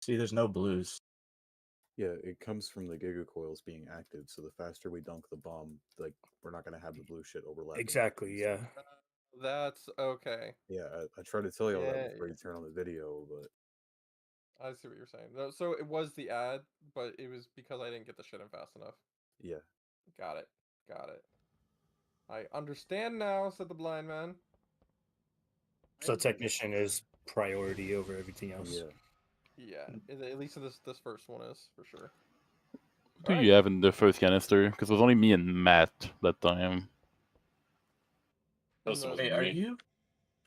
See, there's no blues. Yeah, it comes from the Giga Coils being active, so the faster we dunk the bomb, like, we're not gonna have the blue shit overlap. Exactly, yeah. That's okay. Yeah, I tried to tell you all Yeah, that before you turn on the video, but I see what you're saying. No, so it was the ad, but it was because I didn't get the shit in fast enough. yeah. Got it. Got it. I understand now, said the blind man. So technician is priority over everything else. Yeah. Yeah, at least this first one is for sure. Who do you have in the first canister? Because it was only me and Matt that time. Wait, are you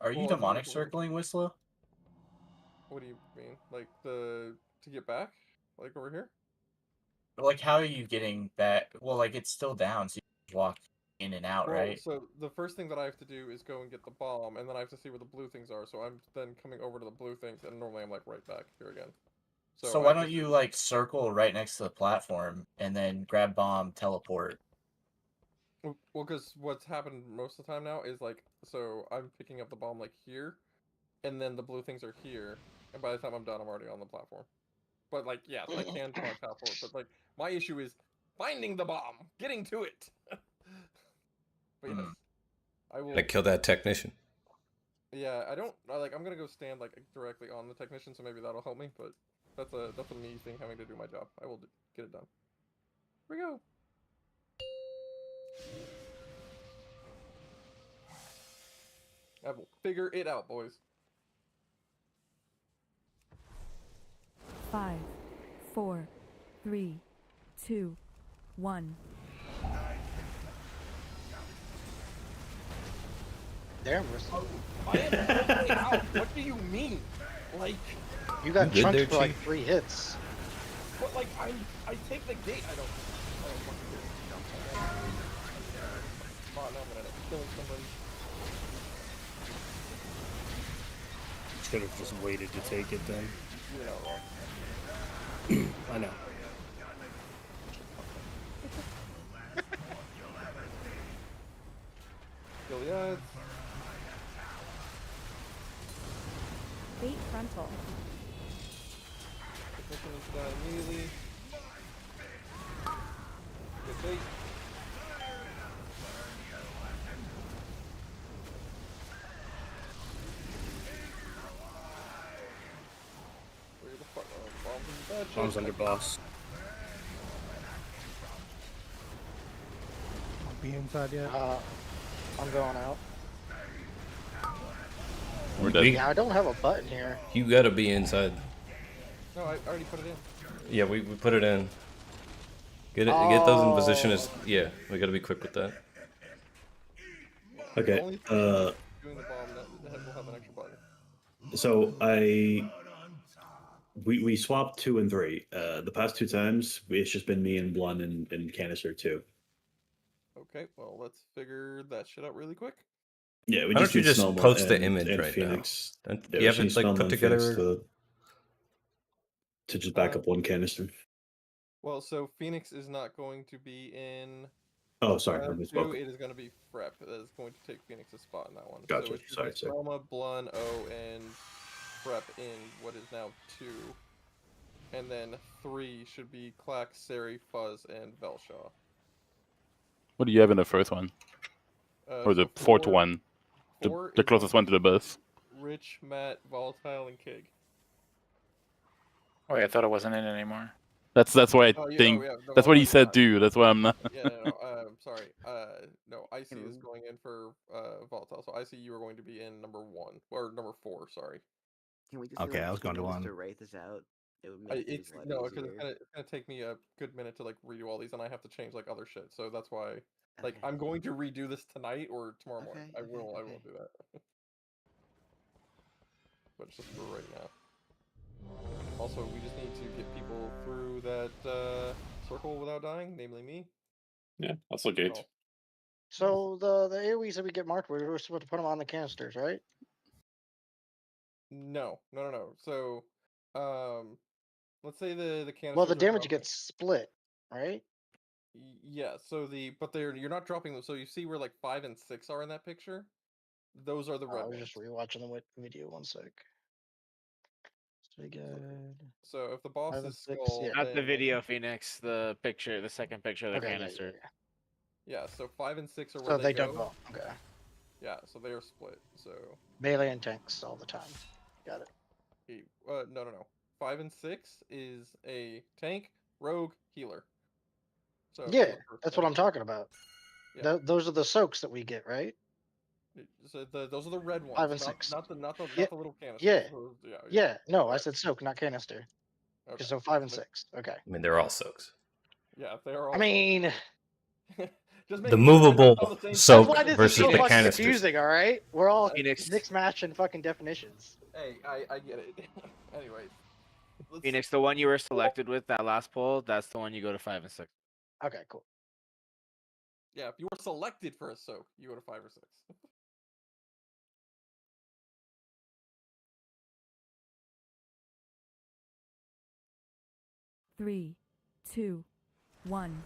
Well, demonic circling Whistler? What do you mean? Like to get back? Like over here? Like, how are you getting back? Well, like, it's still down, so you just walk in and out, Well, right? so the first thing that I have to do is go and get the bomb, and then I have to see where the blue things are. So I'm then coming over to the blue things, and normally I'm like right back here again. So why don't you like circle right next to the platform and then grab bomb, teleport? Well, because what's happened most of the time now is like, so I'm picking up the bomb like here, and then the blue things are here, and by the time I'm done, I'm already on the platform. But like, yes, I can teleport, but like, my issue is finding the bomb, getting to it. But yes, I will. Gotta kill that technician. Yeah, I'm gonna go stand like directly on the technician, so maybe that'll help me. But that's a me thing having to do my job. I will get it done. Here we go. I will figure it out, boys. 5, 4, 3, 2, 1. Damn, Bristol. I am totally out. What do you mean? Like, You got good chunked there, for like Chief? 3 hits. but like I take the gate. I don't want to do it. Come on, now I'm gonna end up killing somebody. Should have just waited to take it then. You know, I know. Gilead. Fate frontal. Technician is down immediately. Good bait. Where the fuck are bombs in the bad Bombs shit? under boss. Be inside yet? I'm going out. We're dead. Yeah, I don't have a button here. You gotta be inside. No, I already put it in. Yeah, we put it in. Get those in position as we gotta be quick with that. Okay. Doing the bomb that will have an extra button. So we swapped 2 and 3. The past 2 times it's just been me and Blun and Canister 2. Okay, well let's figure that shit out really quick. Yeah, we Why just don't you need just Snowball post the and- image and right Phoenix. now? Don't, Yeah, you we haven't need like Snowball put and Phoenix together. to just back up 1 canister. Well, so Phoenix is not going to be in. Oh, sorry, I Two, misspoke. it is going to be Frep that is going to take Phoenix's spot in that one. Gotcha, So it should sorry, be sorry. Selma, Blun, O, and Frep in what is now 2. And then 3 should be Clack, Sari, Fuzz, and Velshaw. What do you have in the first one? Or the So fourth 4 one? The 4 the is closest going one to the bus. Rich, Matt, Volatile, and Kig. Wait, I thought it wasn't in anymore. That's why I Oh, yeah, think no, that's what he Volatile's said not. too. That's why I'm not. Yeah, no, sorry. No, IC is going in for Volatile. So IC, you are going to be in number 1 or number 4. Sorry. Can we just Okay, do I was going to just 1. to write this out? It would make things It's a lot no, because easier. it's gonna take me a good minute to like redo all these, and I have to change like other shit. So that's why, like, I'm going to redo this tonight or tomorrow morning. I will do that. But it's just for right now. Also, we just need to get people through that circle without dying, namely me. Yeah, also gate. So the AoEs that we get marked, we're supposed to put them on the canisters, right? No. So, let's say the canisters. Well, the are damage dropping. gets split, right? Yeah. So you're not dropping them. So you see where like 5 and 6 are in that picture. Those are the red I was ones. just rewatching the video. 1 sec. So we get So if the boss 5 and is 6. skull, Yeah. Not the then video, Phoenix. The picture, the second picture of the Okay. canister. yeah, so 5 and 6 are where So they they go. don't go. Okay. Yeah, so they are split. So Melee and tanks all the time. Got it. no. 5 and 6 is a tank, rogue, healer. So for Yeah, the first that's thing. what I'm talking about. Yeah. Those are the soaks that we get, right? So those are the red ones, 5 and not 6. not the not the Yeah. not the little canisters. Yeah. Those- yeah. Yeah. No, I Right. said soak, not canister. Okay. So 5 and Just make- 6. Okay. I mean, they're all soaks. Yeah, they are all. I mean, just The making sure they're movable on the same that's soak why this is versus so the fucking canisters. confusing. All right, we're all Phoenix. mixed match and fucking definitions. Hey, I get it. Anyways. Phoenix, the one you were selected with that last poll, that's the one you go to 5 and 6. Okay, cool. Yeah, if you were selected for a soak, you go to 5 or 6. Three, two, one.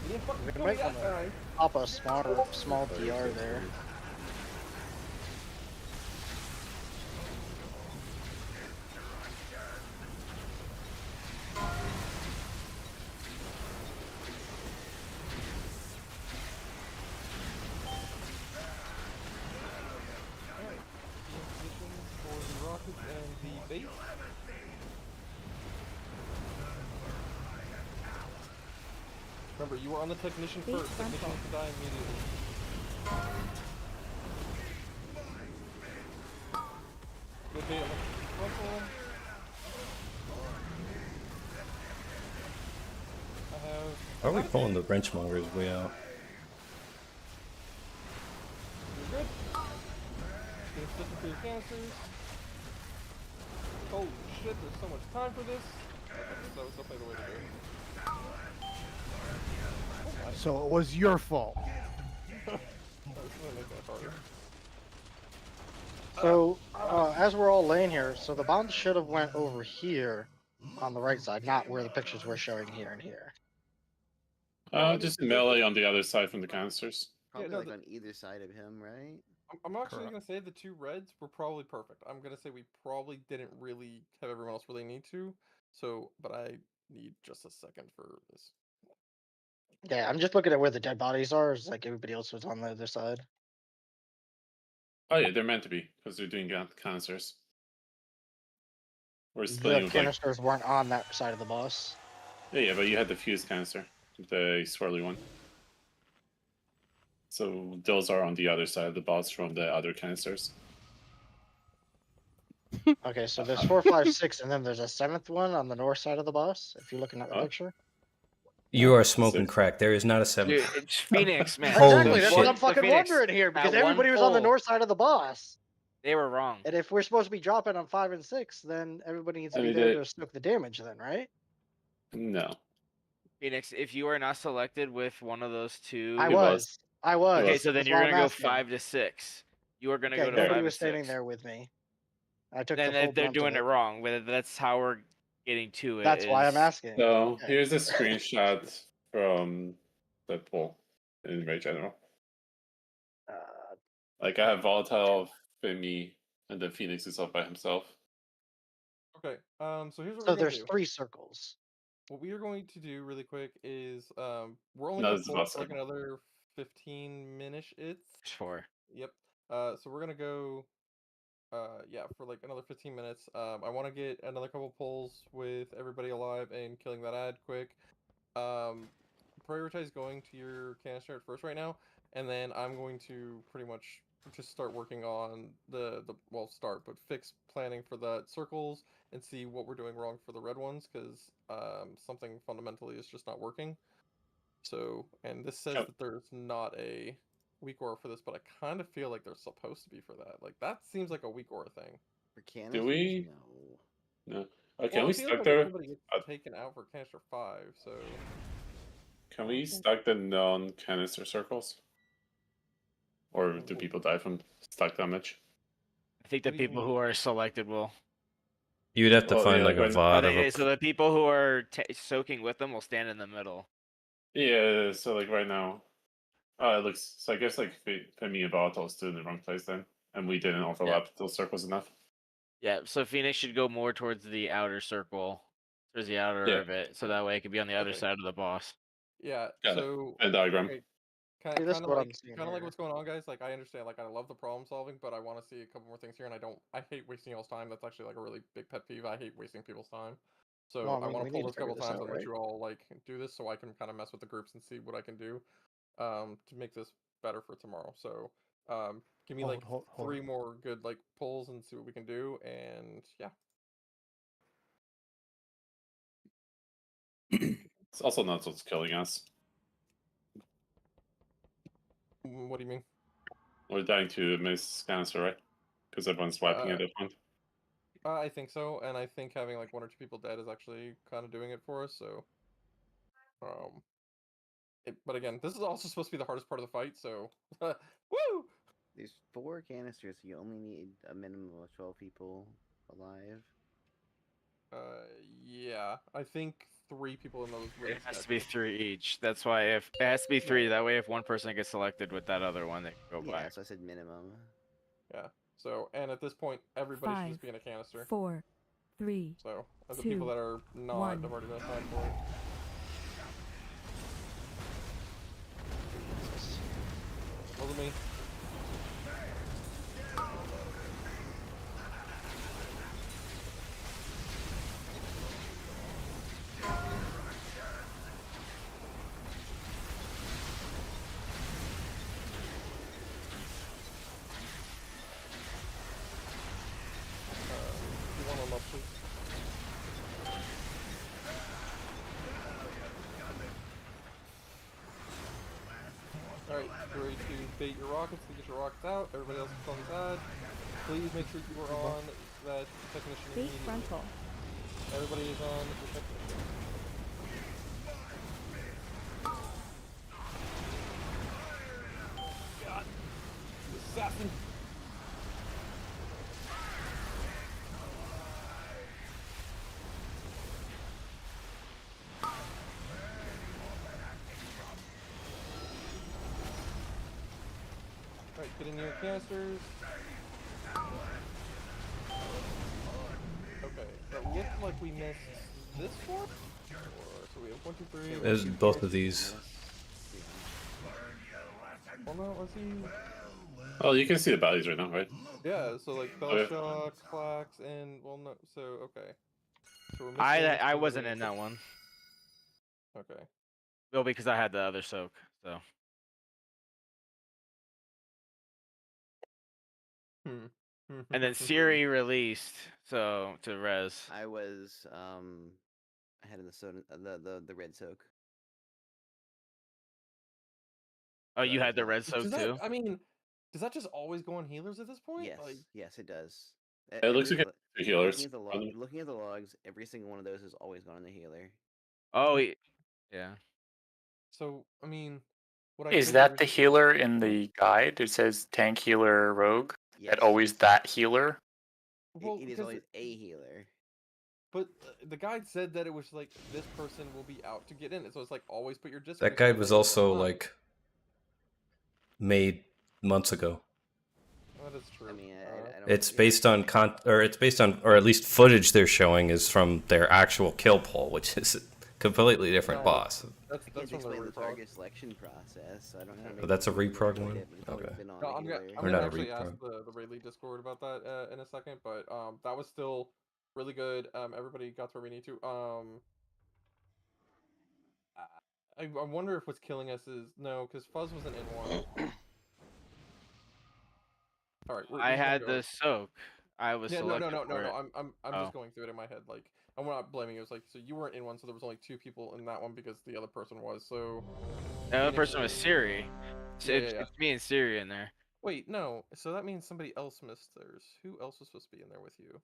We might want to pop a small DR there. For the rockets and the bait. Remember, you were on the technician Bait first. Technician frontal. can die immediately. Good hit on the frontal. I have. Why are we pulling the wrench mongers way out? You're good. Gonna slip into the canisters. Holy shit, there's so much time for this. That was definitely the way to do it. So it was your fault. I was gonna make that harder. So as we're all laying here, so the bombs should have went over here on the right side, not where the pictures were showing here and here. Just melee on the other side from the canisters. Probably no, like on either side of him, right? I'm actually gonna say the two reds were probably perfect. I'm gonna say we probably didn't really have everyone else where they need to. So, but I need just a second for this. Yeah, I'm just looking at where the dead bodies are. It's like everybody else was on the other side. Oh yeah, they're meant to be because they're doing canisters. We're The splitting with like canisters weren't on that side of the boss. yeah, but you had the fused canister, the swirly one. So those are on the other side of the boss from the other canisters. Okay, so there's 4, 5, 6, and then there's a 7th one on the north side of the boss. If you're looking at the picture. You are smoking crack. There is not a seven. Dude, it's Phoenix, man. Exactly, that's shit. what I'm fucking Phoenix, wondering here because at one everybody was on the poll, north side of the boss. They were wrong. And if we're supposed to be dropping on 5 and 6, then everybody needs to be there to soak the damage, then, right? No. Phoenix, if you are not selected with one of those two, I was. Okay, so then That's you're why gonna I'm go asking. 5 to 6. You are gonna Okay, go to nobody 5 was to standing 6. there with me. I took Then the full they're brunt of doing it wrong. But that's how we're getting to it. That's why I'm asking. So Okay. here's a screenshot from the poll in Rage General. Like I have Volatile, Fimi, and then Phoenix is up by himself. Okay. So here's what So we're gonna there's do. 3 circles. What we are going to do really quick is we're only No, gonna this is pull about for like circle. another 15 minutes. It's 4. Yep. So we're gonna go. Yeah, for like another 15 minutes. I want to get another couple pulls with everybody alive and killing that ad quick. Prioritize going to your canister at first right now, and then I'm going to pretty much just start working on but fix planning for the circles and see what we're doing wrong for the red ones because something fundamentally is just not working. So, and this says that there's not a weak aura for this, but I kind of feel like there's supposed to be for that. Like that seems like a weak aura thing. For canisters? Do we? No. No. Okay, Well, can we it feels stack like the? everybody gets taken out for canister 5, so. Can we stack the non-canister circles? Or do people die from stack damage? I think the people who are selected will. You'd have to Oh, find yeah, like a like when- VOD of a. So the people who are soaking with them will stand in the middle. Yeah, so like right now, It looks so. I guess like Femi and Volatile stood in the wrong place then, and we didn't overlap those circles enough. Yeah, so Phoenix should go more towards the outer circle, towards the outer of it, so that way it can be on the other side of the boss. Yeah. Got it. So Venn diagram. okay, See, this is what I'm seeing kind of like here. what's going on, guys. Like I understand, like I love the problem solving, but I want to see a couple more things here, and I hate wasting y'all's time. That's actually like a really big pet peeve. I hate wasting people's time. So Well, I I mean, want we to pull need to this couple figure this times out, and let right? you all like do this, so I can kind of mess with the groups and see what I can do, to make this better for tomorrow. So give me like Hold 3 on. more good like pulls and see what we can do, and yeah. It's also not what's killing us. What do you mean? We're dying to miss cancer, right? Because everyone's wiping at that point. I think so, and I think having like 1 or 2 people dead is actually kind of doing it for us. So, but again, this is also supposed to be the hardest part of the fight. So, woo! There's 4 canisters, so you only need a minimum of 12 people alive. Yeah, I think 3 people in those really It has to sketchy. be 3 each. That's why if it has to be 3, that way if one person gets selected with that other one, they can go Yeah, back. so I said minimum. Yeah. So, and at this point, everybody should just be in a canister. 4, 3. So, the 2, people that are not, 1. I've already been assigned for it. Wasn't me. You want them up, please? Alright, you're ready to bait your rockets to get your rockets out. Everybody else is on the side. Please make sure you are on that technician Bait immediately. frontal. Everybody is on the technician. God. Assassin! Alright, get in your canisters. Okay, that looked like we missed this one? So we have 1, 2, 3. There's both of these. Well, no, let's see. Oh, you can see the values right now, right? Yeah, so like Oh, yeah. Bellshock, Clax, and well, no, so okay. So we're missing I somebody. wasn't in that one. Okay. Well, because I had the other soak, so. And then Siri released, so to res. I was ahead of the soda, the red soak. Oh, you had the red Does soak that, too? I mean, does that just always go on healers at this point? Yes, Like, yes, it does. It looks like it's healers. Looking at the logs, every single one of those has always gone on the healer. Oh, yeah. So, I mean, what I Is could that do the is healer in the guide? It says tank, healer, rogue. Yes. That always that healer. well, It is because always a healer. but the guide said that it was like this person will be out to get in it, so it's like always put your That guide was also like made months ago. That is true. I mean, I don't. It's based on or at least footage they're showing is from their actual kill poll, which is a completely different boss. I can't explain the target selection process. So I don't know. But that's a reprog one? Okay. No, I'm gonna actually ask the Rayleigh Discord about that in a second, but that was still really good. Everybody got to where we need to. I wonder if what's killing us is no, because Fuzz wasn't in one. All right, I had the soak. I was yeah, selected no. for it. I'm just going through it in my head. Like, I'm not blaming you. It was like, so you weren't in one, so there was only 2 people in that one because the other person was. So The other person was Siri. Yeah, It's me and Siri in there. Wait, no. So that means somebody else missed theirs. Who else was supposed to be in there with you?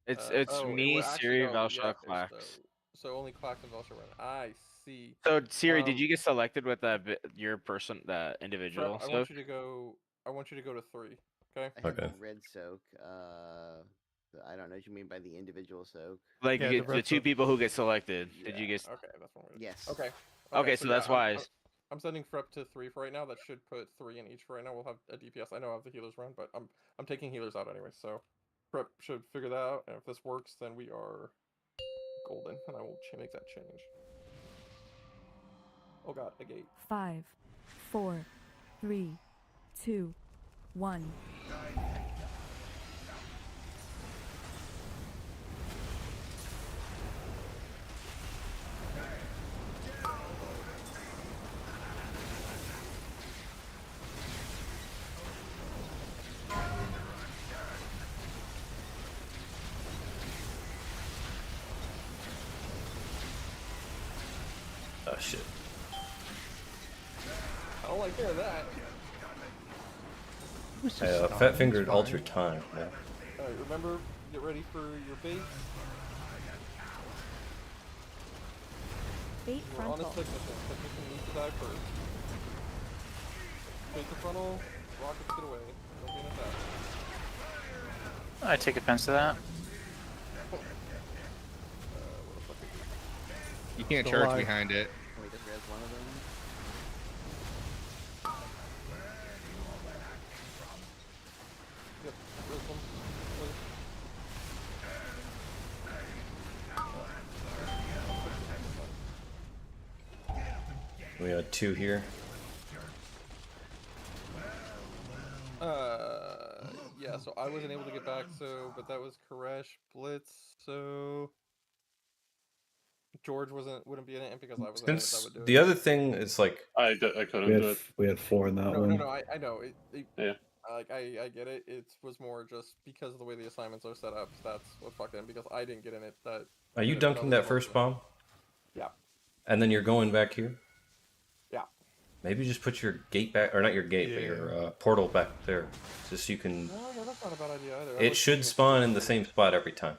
It's me, Siri, Velshak, Clax. So only Clax and Velshak went. I see. So Siri, did you get selected with your person, that Fred, individual? I want you to go. I want you to go to 3. Okay. I had the red soak. I don't know what you mean by the individual soak. Like the 2 people who get selected. Did you get? Okay, that's one. Yes. Okay. Okay, so that's yeah, why. I'm sending Frep to 3 for right now. That should put 3 in each for right now. We'll have a DPS. I know I have the healers run, but I'm taking healers out anyway. So Frep should figure that out. And if this works, then we are golden, and I will make that change. Oh god, a gate. 5, 4, 3, 2, 1. Oh shit. I don't like hear that. Fat fingered alter time. Yeah. Alright, remember, get ready for your bait. Bait We're on a frontal. technician. Technician needs to die first. Take the frontal, rockets get away. Don't be an attack. I take offense to that. You can't Don't charge lie. behind it. Can we just res one of them? Yep, there's one. We got 2 here. Yeah, so I wasn't able to get back, but that was Koresh, Blitz, so George wouldn't be in it, and because I was in it, that Since would do it. the other thing is like I couldn't do it. We had 4 in that one. No, I know. Yeah. Like, I get it. It was more just because of the way the assignments are set up. That's what fucked in, because I didn't get in it. Are you dunking that first bomb? Yeah. And then you're going back here? Yeah. Maybe just put your gate back, or not your gate, but your portal back there, just so you can. No, that's not a bad idea either. It should spawn in the same spot every time.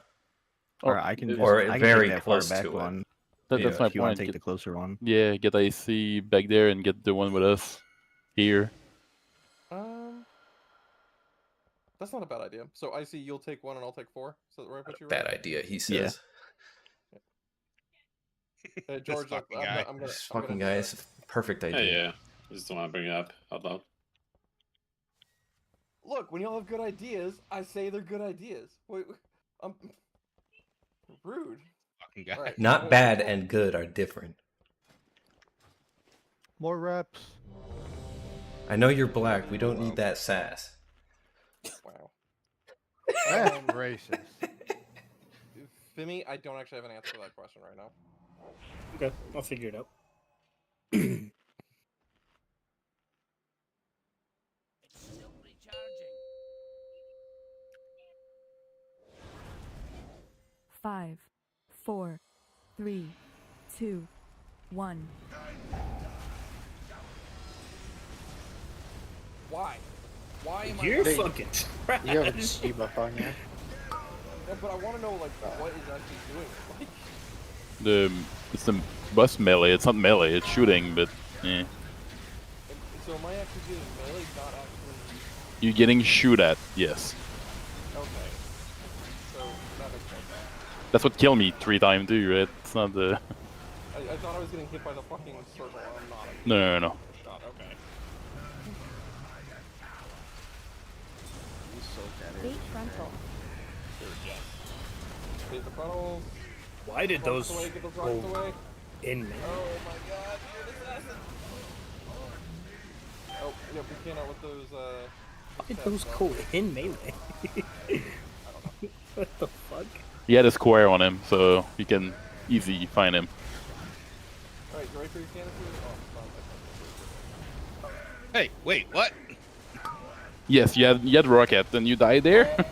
Or I can just, or I can very take that far close back to one. it. That's my If you want point. to take the closer one. Yeah, get AC back there and get the one with us here. That's not a bad idea. So I see you'll take 1 and I'll take 4. So that right? What you Bad idea, he says. George, This fucking guy. This fucking guy is a perfect idea. Yeah. Just don't want to bring it up out loud. Look, when y'all have good ideas, I say they're good ideas. Wait, rude. Fucking guy. Alright, Not bad and good are different. More reps. I know you're black. We don't need that sass. Wow. That's racist. Fimi, I don't actually have an answer to that question right now. Okay, I'll figure it out. 5, 4, 3, 2, 1. Why? Why am You're I? fucking trash. You have a debuff on you. Yeah, but I want to know like what is actually doing it. Like, It's the bus melee. It's not melee. It's shooting, but yeah. so am I actually getting melee? Not actually. You're getting shoot at. Yes. Okay. So that makes sense. That's what killed me 3 times too, right? It's not the. I thought I was getting hit by the fucking circle. I'm not. No. Shot. Okay. You so better. Bait frontal. Hit the frontals. Why did those Away, get those rockets go away. in me? Oh my god, you're an assassin! Oh, yeah, we cannot with those, Why did those go in melee? What the fuck? He had a square on him, so you can easy find him. Alright, you ready for your canisters? Oh, Hey, wait, what? Yes, you had rocket, and you died there.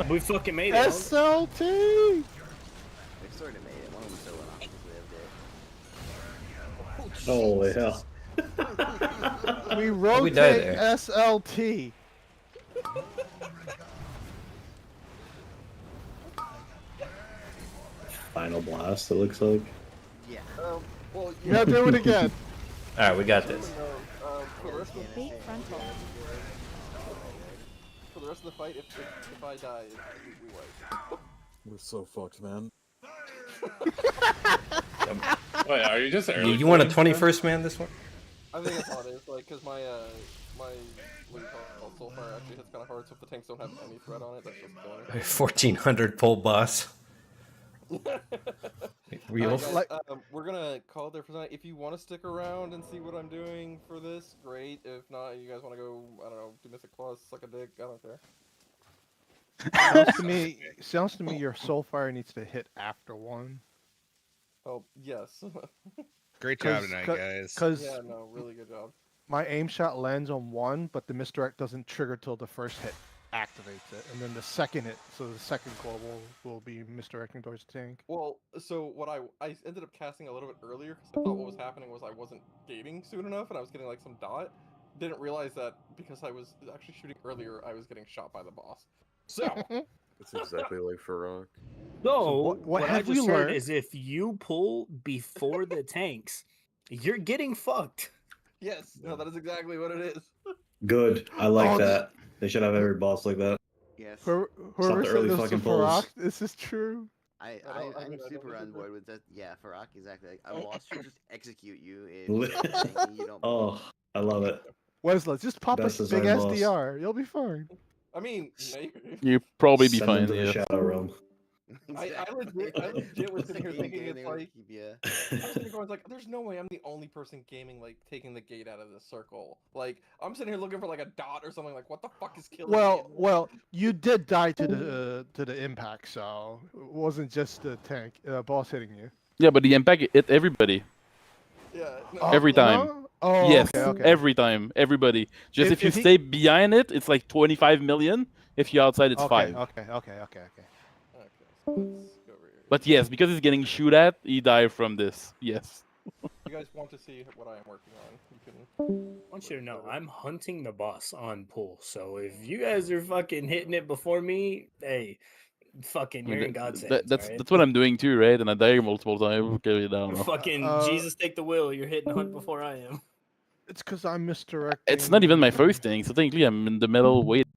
We fucking made it. SLT! They sort of made it. One of them still went off and lived it. Holy hell. We we died rotate there? SLT. Final blast, it looks like. Yeah. well, You gotta do it again. Alright, we got this. For the rest of the, Bait frontal. for the rest of the fight, if I die, we wipe. We're so fucked, man. Wait, are you just early? You want a playing, 21st man this one? I think that's all it is. Like, cause my what do you call it? Soulfire actually hits kind of hard. So if the tanks don't have any threat on it, that's just killing. 1400 pull boss. All right, guys, we're gonna call it there for tonight. If you want to stick around and see what I'm doing for this, great. If not, you guys want to go, I don't know, do Mythic Plus, suck a dick. I don't care. Sounds to me your Soulfire needs to hit after 1. Oh yes. Great job tonight, guys. Yeah, no, really good job. My aim shot lands on 1, but the misdirect doesn't trigger till the first hit activates it, and then the second hit, so the second global will be misdirecting towards the tank. Well, so what I ended up casting a little bit earlier because I thought what was happening was I wasn't gating soon enough and I was getting like some dot. Didn't realize that because I was actually shooting earlier, I was getting shot by the boss. So It's exactly like Farrakh. So, what I have just you heard learned? is if you pull before the tanks, you're getting fucked. yes, no, that is exactly what it is. Good. I like that. They should have every boss like that. Yes. Stop Whoever the said early this to fucking pulls. Farrakh, this is true. I'm super on board with that. Yeah, Farrakh, exactly. Like, a boss should just execute you if you don't. Oh, I love it. Wesley, just pop Best a big design boss. SDR. You'll be fine. I mean, maybe. You probably be Send them fine. to the Yeah. Shadow Realm. I legit was sitting here thinking it's like, yeah. I was sitting here going like, there's no way I'm the only person gaming like taking the gate out of the circle. Like, I'm sitting here looking for like a dot or something. Like, what the fuck is killing me? Well, you did die to the impact, so it wasn't just the tank boss hitting you. Yeah, but the impact hit everybody. Yeah. Every time. No? Oh, yes. okay. Every time. Everybody. Just if you he- stay behind it, it's like 25 million. If you're outside, it's 5. Okay. But yes, because he's getting shoot at, he died from this. Yes. You guys want to see what I am working on? You can. I want you to know, I'm hunting the boss on pull. So if you guys are fucking hitting it before me, hey, fucking, you're in God's hands. That's what I'm doing too, right? And I die multiple times. Okay, down. Fucking Jesus, take the wheel. You're hitting hunt before I am. It's because I'm misdirecting. It's not even my first thing. So technically, I'm in the middle waiting.